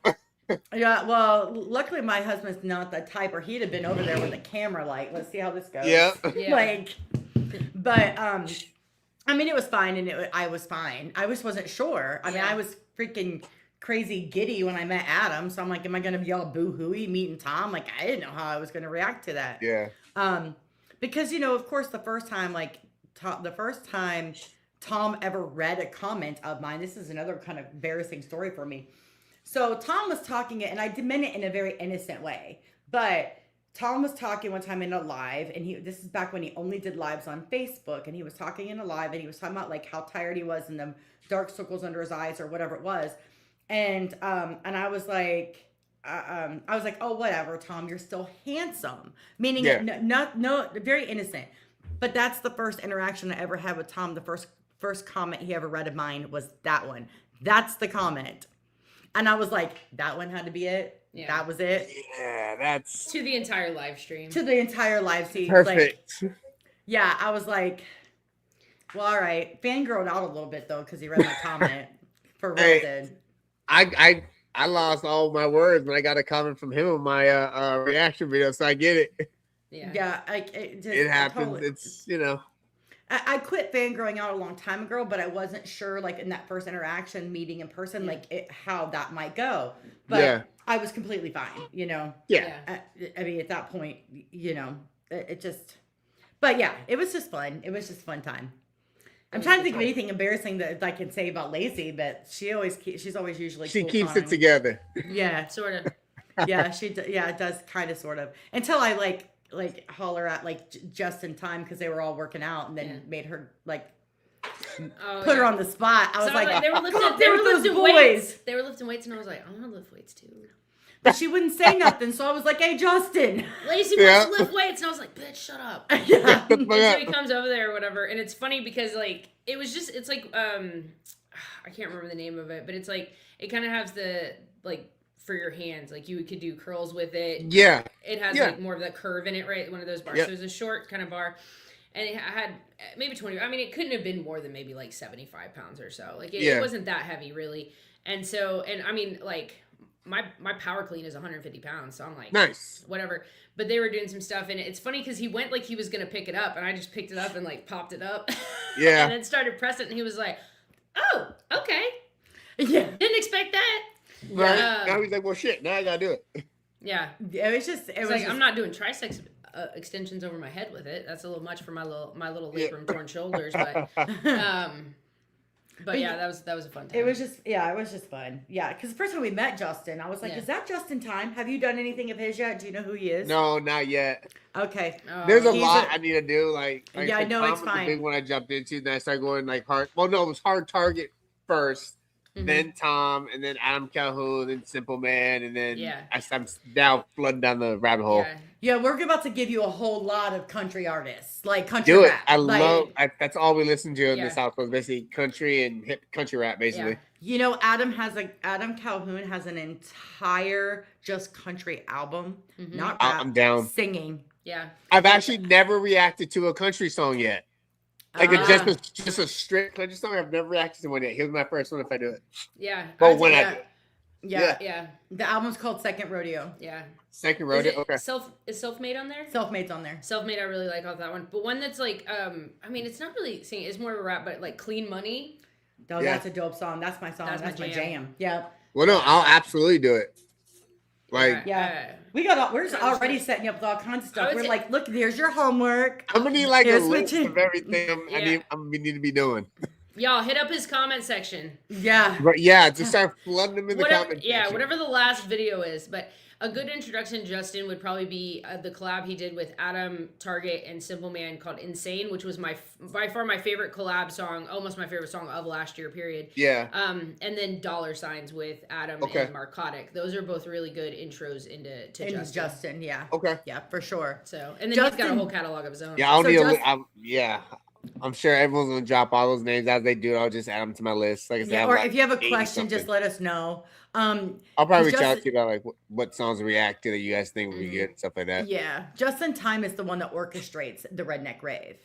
Yeah, well, luckily my husband's not that type, or he'd have been over there with a camera. Like, let's see how this goes. Yeah. Like, but I mean, it was fine, and I was fine. I just wasn't sure. I mean, I was freaking crazy giddy when I met Adam, so I'm like, am I gonna be all boo-hooey meeting Tom? Like, I didn't know how I was gonna react to that. Yeah. Because of course, the first time Tom ever read a comment of mine. This is another kind of embarrassing story for me. So Tom was talking, and I meant it in a very innocent way, but Tom was talking one time in a live, and this is back when he only did lives on Facebook, and he was talking in a live, and he was talking about like how tired he was and the dark circles under his eyes or whatever it was. And I was like, oh, whatever, Tom, you're still handsome. Meaning no, very innocent. But that's the first interaction I ever had with Tom. The first comment he ever read of mine was that one. That's the comment. And I was like, that one had to be it. Yeah. That was it. Yeah, that's to the entire live stream. To the entire live stream. Perfect. Like, yeah, I was like, well, all right. Fangirled out a little bit though, because he read my comment for Roasted. I lost all my words when I got a comment from him on my reaction video, so I get it. Yeah. It happens. Totally, it's I quit fangirling out a long time ago, but I wasn't sure, like in that first interaction, meeting in person, how that might go. But I was completely fine, Yeah. I mean, at that point, it just. But yeah, it was just fun. It was just a fun time. I'm trying to think of anything embarrassing that I can say about Lacey, but she's always usually. She keeps it together. Yeah, sort of. Yeah, it does kind of, sort of, until I like holler at just in time because they were all working out, and then made her put her on the spot. I was like, they were lifting weights. They were lifting weights, and I was like, I want to lift weights too. But she wouldn't say nothing, so I was like, hey, Justin. Lacey wants to lift weights, and I was like, bitch, shut up. Yeah. And so he comes over there or whatever, and it's funny because it's like I can't remember the name of it, but it's like it kind of has the for your hands, like you could do curls with it. Yeah. It has like more of that curve in it, right? One of those bars. So it was a short kind of bar. And it had maybe 20. I mean, it couldn't have been more than maybe 75 pounds or so. Like it wasn't that heavy really. And so, and I mean, my power clean is 150 pounds. So I'm like, nice, whatever. But they were doing some stuff, and it's funny because he went like he was going to pick it up, and I just picked it up and popped it up. Yeah. And then started pressing it, and he was like, oh, okay. Yeah. Didn't expect that. Right. Now he's like, well, shit. Now I gotta do it. Yeah. It was just. I'm not doing tricep extensions over my head with it. That's a little much for my little labrum torn shoulders. But yeah, that was a fun time. It was just fun. Yeah, because the first time we met Justin, I was like, is that Justin Time? Have you done anything of his yet? Do you know who he is? No, not yet. Okay. There's a lot I need to do. Yeah, I know, it's fine. The big one I jumped into, then I started going hard. Well, no, it was hard target first. then Tom, and then Adam Calhoun, and Simple Man, and then I'm now flooding down the rabbit hole. Yeah, we're about to give you a whole lot of country artists, like country Do it. rap. That's all we listen to in the South Coast, basically country and hip country rap, basically. You know, Adam Calhoun has an entire just country album, not rap. I'm down. Singing. Yeah. I've actually never reacted to a country song yet. Like just a straight country song. I've never reacted to one yet. Here's my first one if I do it. Yeah. But when I do. Yeah. The album's called Second Rodeo. Yeah. Second Rodeo. Okay. Is Self-Made on there? Self-Made's on there. Self-Made, I really like off that one. But one that's like, I mean, it's not really singing. It's more of a rap, but like Clean Money. Oh, that's a dope song. That's my song. That's my jam. Yeah. Well, no, I'll absolutely do it. Like, we're already setting you up with all kinds of stuff. We're like, look, there's your homework. I'm gonna need like a list of everything we need to be doing. Y'all hit up his comment section. Yeah. But just start flooding them in the comments. Yeah, whatever the last video is. But a good introduction, Justin, would probably be the collab he did with Adam, Target, and Simple Man called Insane, which was by far my favorite collab song, almost my favorite song of last year, period. Yeah. And then Dollar Signs with Adam and Narcotic. Those are both really good intros into Justin. Yeah. Okay. Yeah, for sure. So, and then he's got a whole catalog of his own. Yeah, I'm sure everyone's gonna drop all those names as they do. I'll just add them to my list. Like I said, or if you have a question, just let us know. I'll probably reach out to you about like what songs to react to that you guys think would be good, stuff like that. Yeah, Justin Time is the one that orchestrates the Redneck Rave.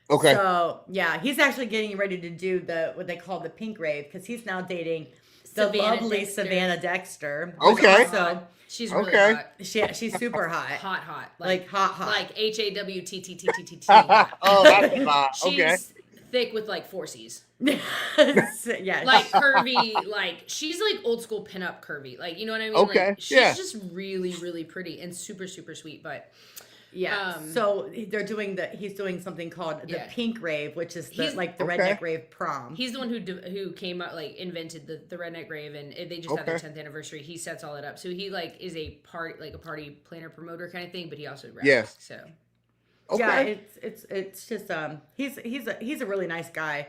Okay. So he's actually getting ready to do what they call the Pink Rave because he's now dating the lovely Savannah Dexter. Okay. So she's really hot. She's super hot. Hot. Like hot. Like HAWTTTTT. Oh, that's hot. Okay. She's thick with like 4 C's. Yeah. Like curvy, like she's like old school pinup curvy. Like, you know what I mean? Okay. Like, she's just really, really pretty and super, super sweet. But so he's doing something called the Pink Rave, which is the Redneck Rave prom. He's the one who came out, like invented the Redneck Rave, and they just had their 10th anniversary. He sets all that up. So he like is a party planner promoter kind of thing, but he also raps. Yes. So yeah, it's just he's a really nice guy.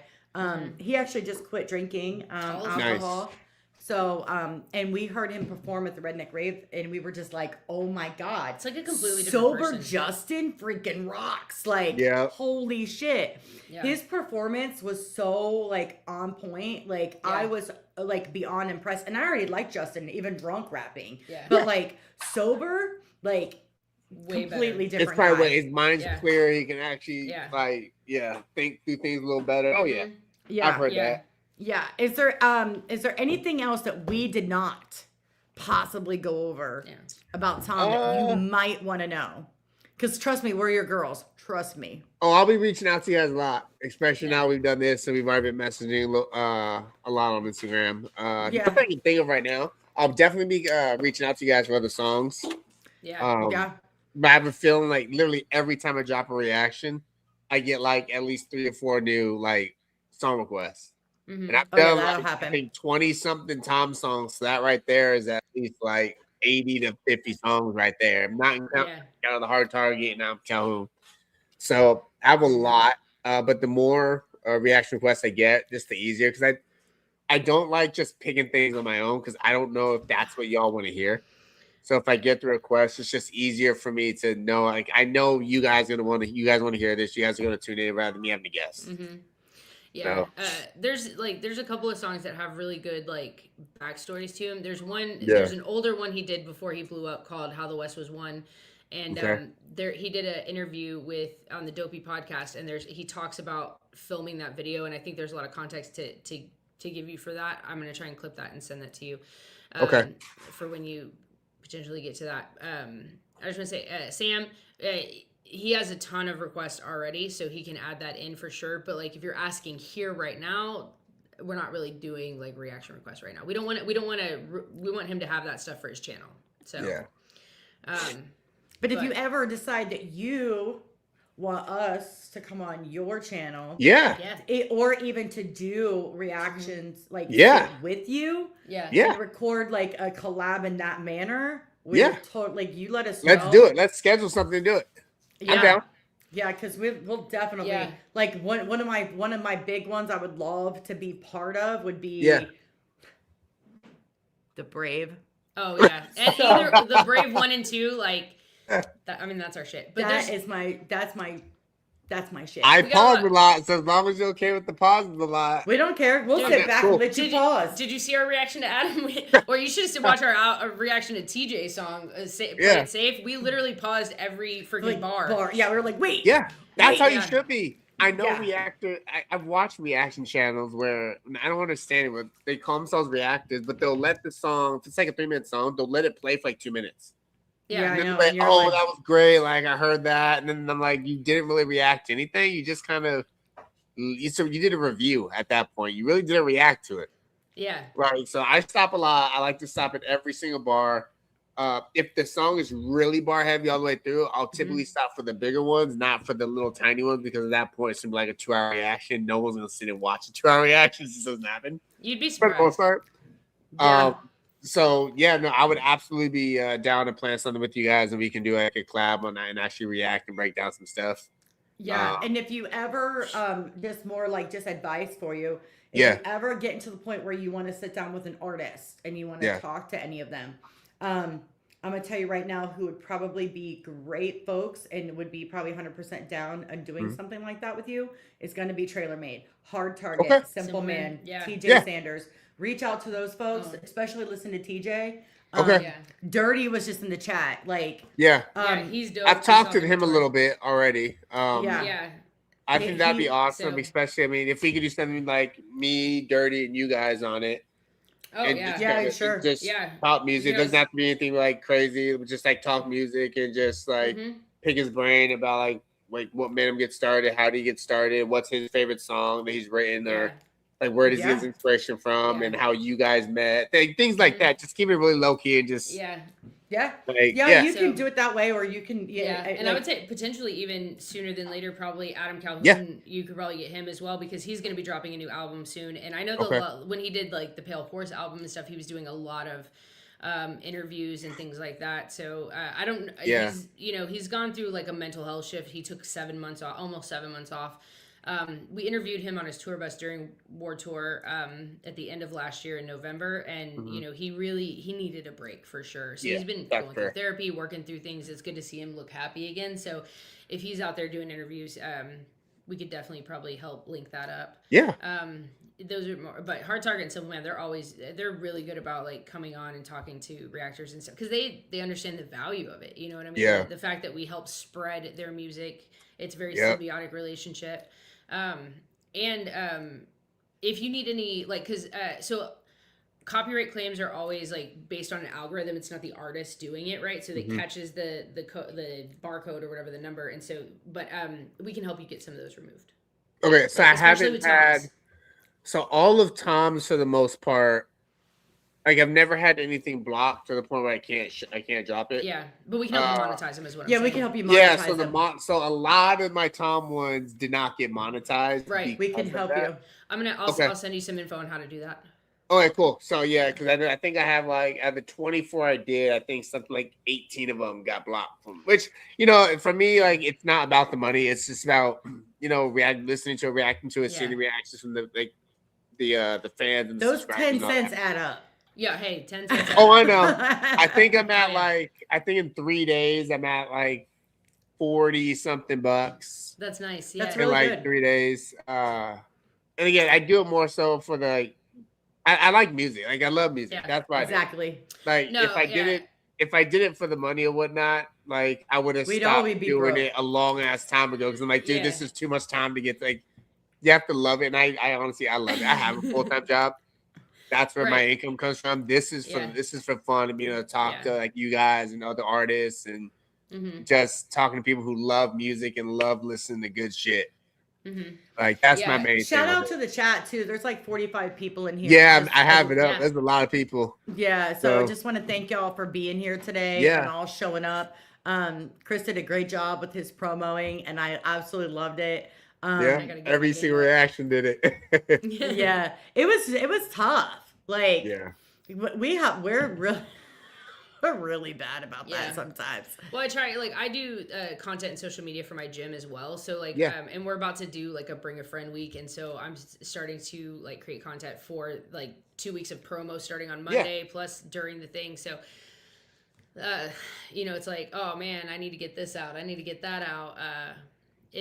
He actually just quit drinking alcohol. Nice. So, and we heard him perform at the Redneck Rave, and we were just like, "Oh my god!" It's like a completely different sober person. Justin freaking rocks! Like, holy shit! Yeah. His performance was so like on point. Like, I was like beyond impressed, and I already liked Justin, even drunk rapping. Yeah. But like sober, like way completely better. different. It's probably guy. when his mind's clear. He can actually think through things a little better. Oh yeah, I've heard that. Yeah. Is there anything else that we did not possibly go over about Tom that you might want to know? Because trust me, we're your girls. Trust me. Oh, I'll be reaching out to you guys a lot, especially now we've done this, so we've already been messaging a lot on Instagram. Nothing I can think of right now. I'll definitely be reaching out to you guys for other songs. Yeah. But I have a feeling like literally every time I drop a reaction, I get like at least 3 or 4 new like song requests. Mm-hmm. And I've done I think 20 something Tom songs. So that right there is at least like 80 to 50 songs right there. I'm not counting out of the Hard Target and I'm Calhoun. So I have a lot. But the more reaction requests I get, just the easier. Because I don't like just picking things on my own because I don't know if that's what y'all want to hear. So if I get the request, it's just easier for me to know. Like I know you guys want to hear this. You guys are gonna tune in rather than me having to guess. Mm-hmm. Yeah, there's a couple of songs that have really good like backstories to him. There's one, there's an older one he did before he blew up called "How the West Was Won," and he did an interview on the Dopey podcast, and he talks about filming that video, and I think there's a lot of context to give you for that. I'm gonna try and clip that and send that to you, for when you potentially get to that. I just want to say, Sam. He has a ton of requests already, so he can add that in for sure. But like, if you're asking here right now, we're not really doing like reaction requests right now. We want him to have that stuff for his channel. So, but if you ever decide that you want us to come on your channel, or even to do reactions like with you, and record like a collab in that manner, like you let us know. Let's do it. Let's schedule something to do it. Yeah. I'm down. Yeah, because we'll definitely like one of my big ones I would love to be part of would be The Brave. Oh yeah, and either the Brave 1 and 2, like, I mean, that's our shit. But that's my shit. I pause a lot, so as long as you're okay with the pauses a lot. We don't care. We'll sit back and let you pause. Did you see our reaction to Adam? Or you should have watched our reaction to TJ's song, Play It Safe. We literally paused every freaking bar. Yeah, we were like, wait. Yeah, that's how you should be. I know Reactor. I've watched reaction channels where I don't understand it, but they call themselves reactors, but they'll let the song, if it's like a 3-minute song, they'll let it play for like 2 minutes. Yeah, I know. Like, oh, that was great. Like, I heard that. And then I'm like, you didn't really react to anything. You just kind of, you did a review at that point. You really didn't react to it. Yeah. Right. So I stop a lot. I like to stop at every single bar. If the song is really bar heavy all the way through, I'll typically stop for the bigger ones, not for the little tiny ones, because at that point it's gonna be like a 2-hour reaction. No one's gonna sit and watch a 2-hour reaction. It just doesn't happen. You'd be surprised. So yeah, no, I would absolutely be down to plan something with you guys, and we can do like a collab on that and actually react and break down some stuff. Yeah, and if you ever, just more like just advice for you, if you ever get into the point where you want to sit down with an artist and you want to talk to any of them, I'm gonna tell you right now who would probably be great folks and would be probably 100% down and doing something like that with you is going to be Trailer Made, Hard Target, Simple Man, TJ Sanders. Reach out to those folks, especially listen to TJ. Dirty was just in the chat. Like, he's dope. I've talked to him a little bit already. I think that'd be awesome, especially, I mean, if we could do something like me, Dirty, and you guys on it. Oh, and just talk music. It doesn't have to be anything like crazy. Just like talk music and just like pick his brain about like what made him get started, how did he get started, what's his favorite song that he's written, or like where does he get his inspiration from, and how you guys met, things like that. Just keep it really low key and just you can do it that way, or you can and I would say potentially even sooner than later, probably Adam Calhoun. You could probably get him as well, because he's going to be dropping a new album soon, and I know when he did like the Pale Horse album and stuff, he was doing a lot of interviews and things like that. So I don't he's gone through like a mental health shift. He took 7 months off, almost 7 months off. We interviewed him on his tour bus during War Tour at the end of last year in November, and he needed a break for sure. So he's been going through therapy, working through things. It's good to see him look happy again. So if he's out there doing interviews, we could definitely probably help link that up. Those are more, but Hard Target and Simple Man, they're really good about like coming on and talking to reactors and stuff, because they understand the value of it. You know what I mean? The fact that we help spread their music, it's a very symbiotic relationship. If you need any, like, so copyright claims are always like based on an algorithm. It's not the artist doing it, right? So it catches the barcode or whatever the number, and so we can help you get some of those removed. Okay, so I haven't had. So all of Tom's, for the most part, like I've never had anything blocked to the point where I can't drop it. Yeah, but we can help you monetize them as well. Yeah, we can help you monetize them. So a lot of my Tom ones did not get monetized. Right, we can help you. I'll send you some info on how to do that. Okay, cool. So because I think I have like out of the 24 I did, I think something like 18 of them got blocked from. Which for me, like it's not about the money. It's just about listening to it, reacting to it, seeing the reactions from the fans and those 10 cents add up. Yeah, hey, 10 cents. Oh, I know. I think I'm at I think in 3 days I'm at like 40 something bucks. That's nice. Yeah, that's really good. 3 days. And again, I do it more so for I like music. Like I love music. Yeah, that's why. Exactly. If I did it for the money or whatnot, like I would have stopped doing it a long ass time ago. Because I'm like, dude, this is too much time to get you have to love it. And I honestly, I love it. I have a full-time job. That's where my income comes from. This is for fun and being able to talk to like you guys and other artists and just talking to people who love music and love listening to good shit. Like that's my main thing. Shout out to the chat too. There's like 45 people in here. Yeah, I have it up. There's a lot of people. Yeah, so I just want to thank y'all for being here today and all showing up. Chris did a great job with his promoing, and I absolutely loved it. Every single reaction did it. It was tough. Like we're really bad about that sometimes. Well, I try, I do content and social media for my gym as well. So and we're about to do like a bring a friend week. And so I'm starting to create content for 2 weeks of promo starting on Monday, plus during the thing. So, you know, it's like, oh man, I need to get this out. I need to get that out.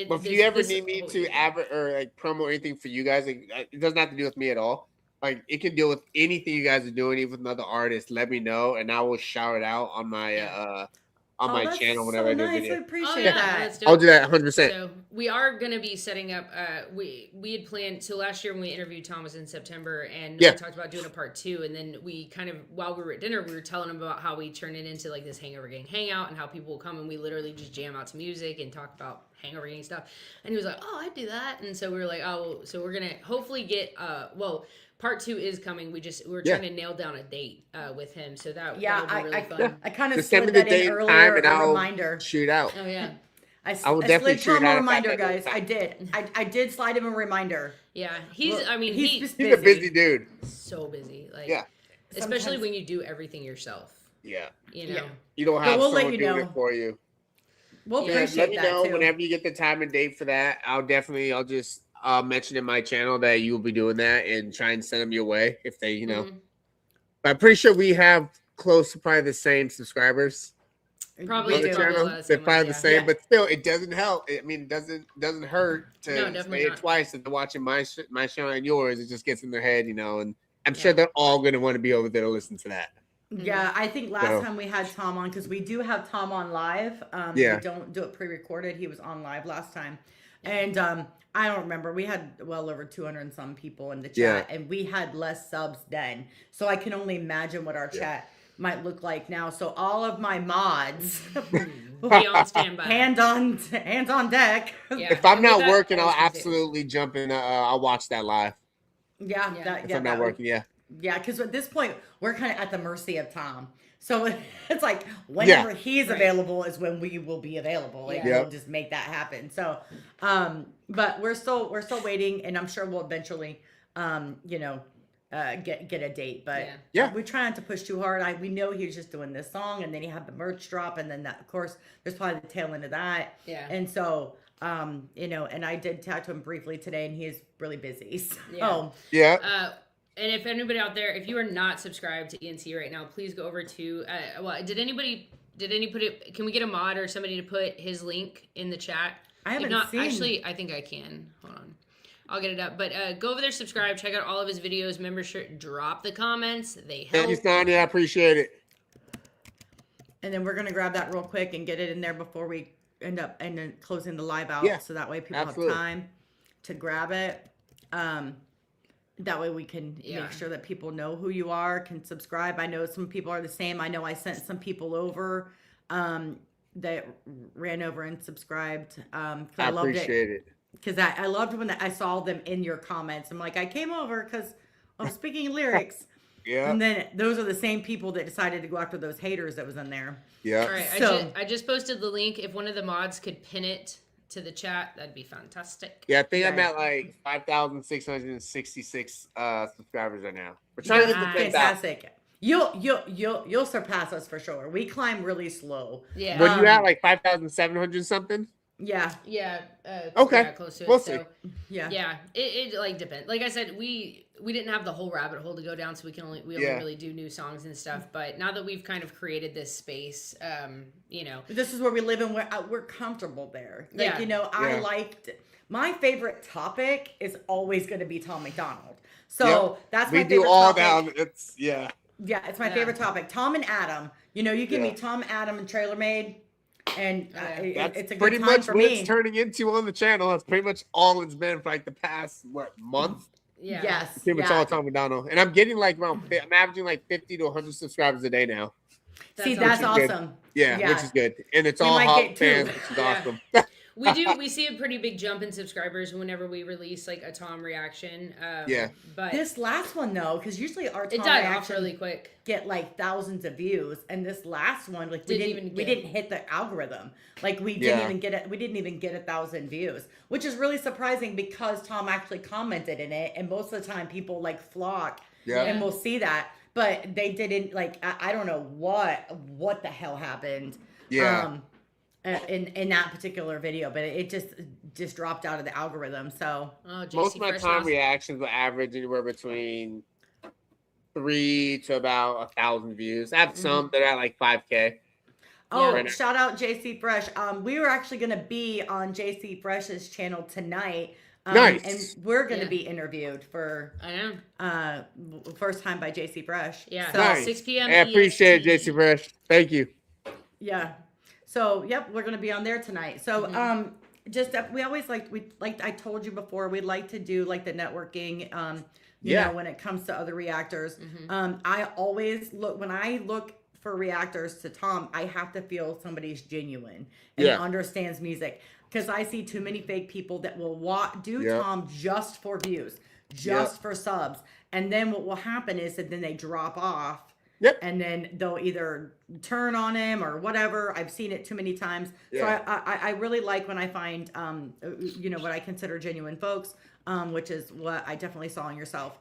But if you ever need me to or like promo anything for you guys, like, it doesn't have to do with me at all. Like it can deal with anything you guys are doing, even with another artist. Let me know, and I will shout it out on my my channel whenever I do a video. I appreciate that. I'll do that 100%. So we are going to be setting up. We had planned. So last year when we interviewed Tom was in September, and we talked about doing a part 2. And then we kind of, while we were at dinner, we were telling him about how we turn it into like this Hangover Gang hangout, and how people will come and we literally just jam out to music and talk about Hangover Gang stuff. And he was like, "Oh, I'd do that." And so we were like, "Oh, so we're gonna hopefully get Part 2 is coming. We're trying to nail down a date with him, so that'll be really fun. I kind of slid that in earlier, a reminder. Shoot out. Oh yeah. I will definitely slid Tom a reminder, guys. I did. I did slide him a reminder. Yeah, he's he's a busy dude. So busy, like especially Sometimes. when you do everything yourself. Yeah, you know, you don't have someone doing it for you. We'll appreciate let me know too. whenever you get the time and date for that. I'll just mention in my channel that you will be doing that and try and send them your way if they, you know. But I'm pretty sure we have close to probably the same subscribers. Probably on the channel. They're probably the same, but still, it doesn't help. I mean, it doesn't hurt to say it twice. If they're watching my show and yours, it just gets in their head, you know. And I'm sure they're all going to want to be over there to listen to that. Yeah, I think last time we had Tom on, because we do have Tom on live. We don't do it pre-recorded. He was on live last time. And I don't remember. We had well over 200 and some people in the chat, and we had less subs then. So I can only imagine what our chat might look like now. So all of my mods will be on standby. Hands on deck. Yeah. If I'm not working, I'll absolutely jump in. I'll watch that live. If I'm not working, Yeah, because at this point, we're kind of at the mercy of Tom. So it's like whenever he's available is when we will be available. Like we'll just make that happen. So, but we're still waiting, and I'm sure we'll eventually, get a date. But we try not to push too hard. We know he's just doing this song, and then he had the merch drop, and then that, of course, there's probably the tail end of that. Yeah. And so, and I did talk to him briefly today, and he is really busy. So, and if anybody out there, if you are not subscribed to ENC right now, please go over to, did any put it, can we get a mod or somebody to put his link in the chat? I haven't seen. Actually, I think I can. Hold on. I'll get it up. But go over there, subscribe, check out all of his videos, membership, drop the comments. They help. Thank you, Sonia. I appreciate it. And then we're going to grab that real quick and get it in there before we end up closing the live out. So that way people have time to grab it. That way we can make sure that people know who you are, can subscribe. I know some people are the same. I know I sent some people over that ran over and subscribed. I appreciate it. Because I loved when I saw them in your comments. I'm like, I came over because I'm speaking lyrics. And then those are the same people that decided to go after those haters that was in there. Yeah. All right. So, I just posted the link. If one of the mods could pin it to the chat, that'd be fantastic. Yeah, I think I'm at like 5,666 subscribers right now. We're trying to hit the 10,000. Fantastic. You'll surpass us for sure. We climb really slow. Yeah. Were you at like 5,700 something? Yeah. Yeah. Okay. Yeah, close to we'll it. see. So, yeah. It like depends. Like I said, we didn't have the whole rabbit hole to go down, so we only really do new songs and stuff. But now that we've kind of created this space, this is where we live and we're comfortable there. Like, I liked my favorite topic is always going to be Tom McDonald. So that's my favorite topic. We do all down. It's Yeah, it's my favorite topic. Tom and Adam. You give me Tom, Adam, and Trailer Made. And it's a good pretty time much for what me. it's turning into on the channel. That's pretty much all it's been for like the past month. Yeah. Yes. Pretty much all Tom McDonald, and I'm getting like I'm averaging like 50 to 100 subscribers a day now. That's awesome. Yeah, which is good, and it's all hot fans, which is awesome. We see a pretty big jump in subscribers whenever we release like a Tom reaction. But this last one though, because usually our Tom reactions really quick get like thousands of views, and this last one like we didn't hit the algorithm. Like we didn't even get it. We didn't even get 1,000 views, which is really surprising because Tom actually commented in it, and most of the time people like flock and we'll see that, but they didn't. Like I don't know what the hell happened. In that particular video, but it just dropped out of the algorithm. So most of my Tom reactions will average anywhere between 3 to about 1,000 views. I have some that are like 5K. Oh, right now. shout out JC Fresh. We were actually going to be on JC Fresh's channel tonight. Nice. And we're going to be interviewed for I know. First time by JC Fresh. Yeah. So, Nice. 6 p.m. I appreciate EST. it, JC Fresh. Thank you. yeah. So, yep, we're going to be on there tonight. So, just we always like I told you before, we like to do like the networking you know, when it comes to other reactors. I always when I look for reactors to Tom, I have to feel somebody's genuine and understands music, because I see too many fake people that will do Tom just for views, just for subs, and then what will happen is that then they drop off. And then they'll either turn on him or whatever. I've seen it too many times. So I really like when I find, you know, what I consider genuine folks, which is what I definitely saw in yourself.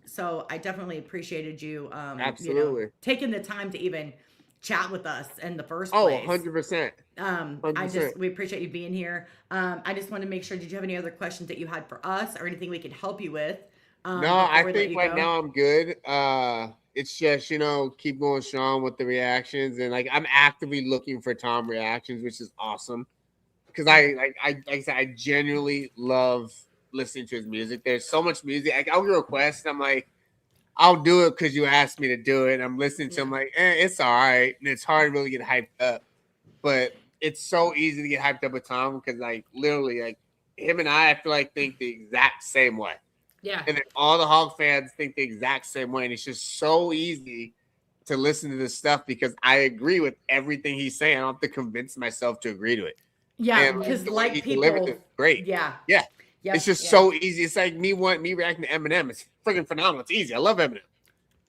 So I definitely appreciated you, Absolutely. you know, taking the time to even chat with us in the first place. 100%. 100%. We appreciate you being here. I just want to make sure, did you have any other questions that you had for us or anything we could help you with? No, I think right now I'm good. It's just, you know, keep going strong with the reactions, and like I'm actively looking for Tom reactions, which is awesome, because I genuinely love listening to his music. There's so much music. Like, I'll get requests, and I'm like, I'll do it because you asked me to do it. And I'm listening to him like, it's all right, and it's hard to really get hyped up, but it's so easy to get hyped up with Tom because like literally like him and I feel like think the exact same way. Yeah. And then all the Hog fans think the exact same way. And it's just so easy to listen to this stuff because I agree with everything he's saying. I don't have to convince myself to agree to it. Yeah, because like people, great. Yeah. It's just so easy. It's like me reacting to Eminem. It's freaking phenomenal. It's easy. I love Eminem.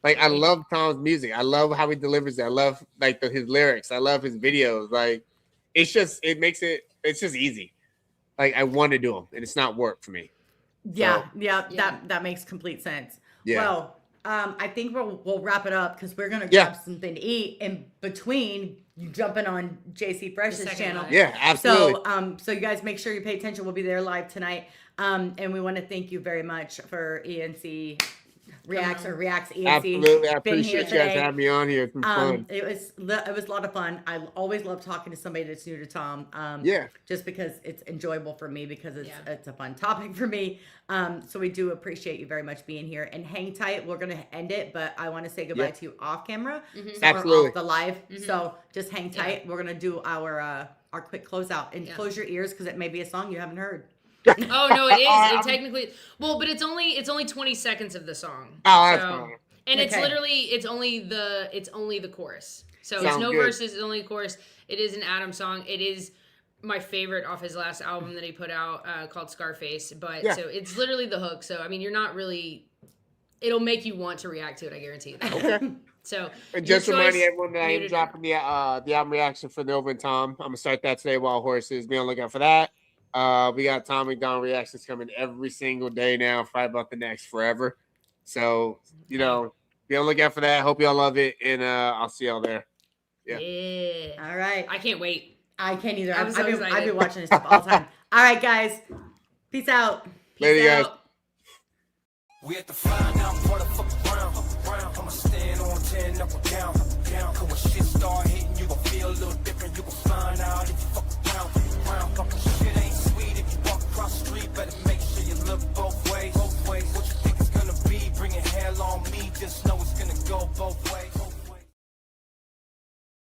Like, I love Tom's music. I love how he delivers it. I love like his lyrics. I love his videos. Like, it's just easy. Like, I want to do them, and it's not work for me. Yeah, that makes complete sense. Yeah. Well, I think we'll wrap it up because we're gonna grab something to eat in between you jumping on JC Fresh's channel. Yeah, absolutely. So you guys make sure you pay attention. We'll be there live tonight. And we want to thank you very much for ENC Reacts ENC. Absolutely, I appreciate you guys having me on here. It's been fun. It was a lot of fun. I always love talking to somebody that's new to Tom. Just because it's enjoyable for me because it's a fun topic for me. So we do appreciate you very much being here, and hang tight. We're gonna end it, but I want to say goodbye to you off camera, or off the live. So just hang tight. We're gonna do our quick closeout, and close your ears because it may be a song you haven't heard. Oh no, it is. It technically, but it's only 20 seconds of the song. Oh, that's fine. And it's literally it's only the chorus. So it's no verses, it's only the chorus. It is an Adam song. It is my favorite off his last album that he put out called Scarface. But so it's literally the hook. So I mean, you're not really. It'll make you want to react to it. I guarantee you that. Okay. So and just reminding everyone that I am dropping the album reaction for Nova and Tom. I'm gonna start that today. Wild Horses. Be on the lookout for that. We got Tom McDonald reactions coming every single day now, Fight About the Next forever. So, you know, be on the lookout for that. Hope y'all love it, and I'll see y'all there. Yeah. All right. I can't wait. I can't either. I've been watching this stuff all the time. All right, guys. Peace out. Later, guys. We at the fly now, for the fuck around. I'ma stand on 10 up or down. Cause when shit start hitting, you gon' feel a little different. You gon' find out if you fuck around. Shit ain't sweet if you walk across the street. Better make sure you look both ways. What you think it's gonna be? Bringing hell on me. Just know it's gonna go both ways.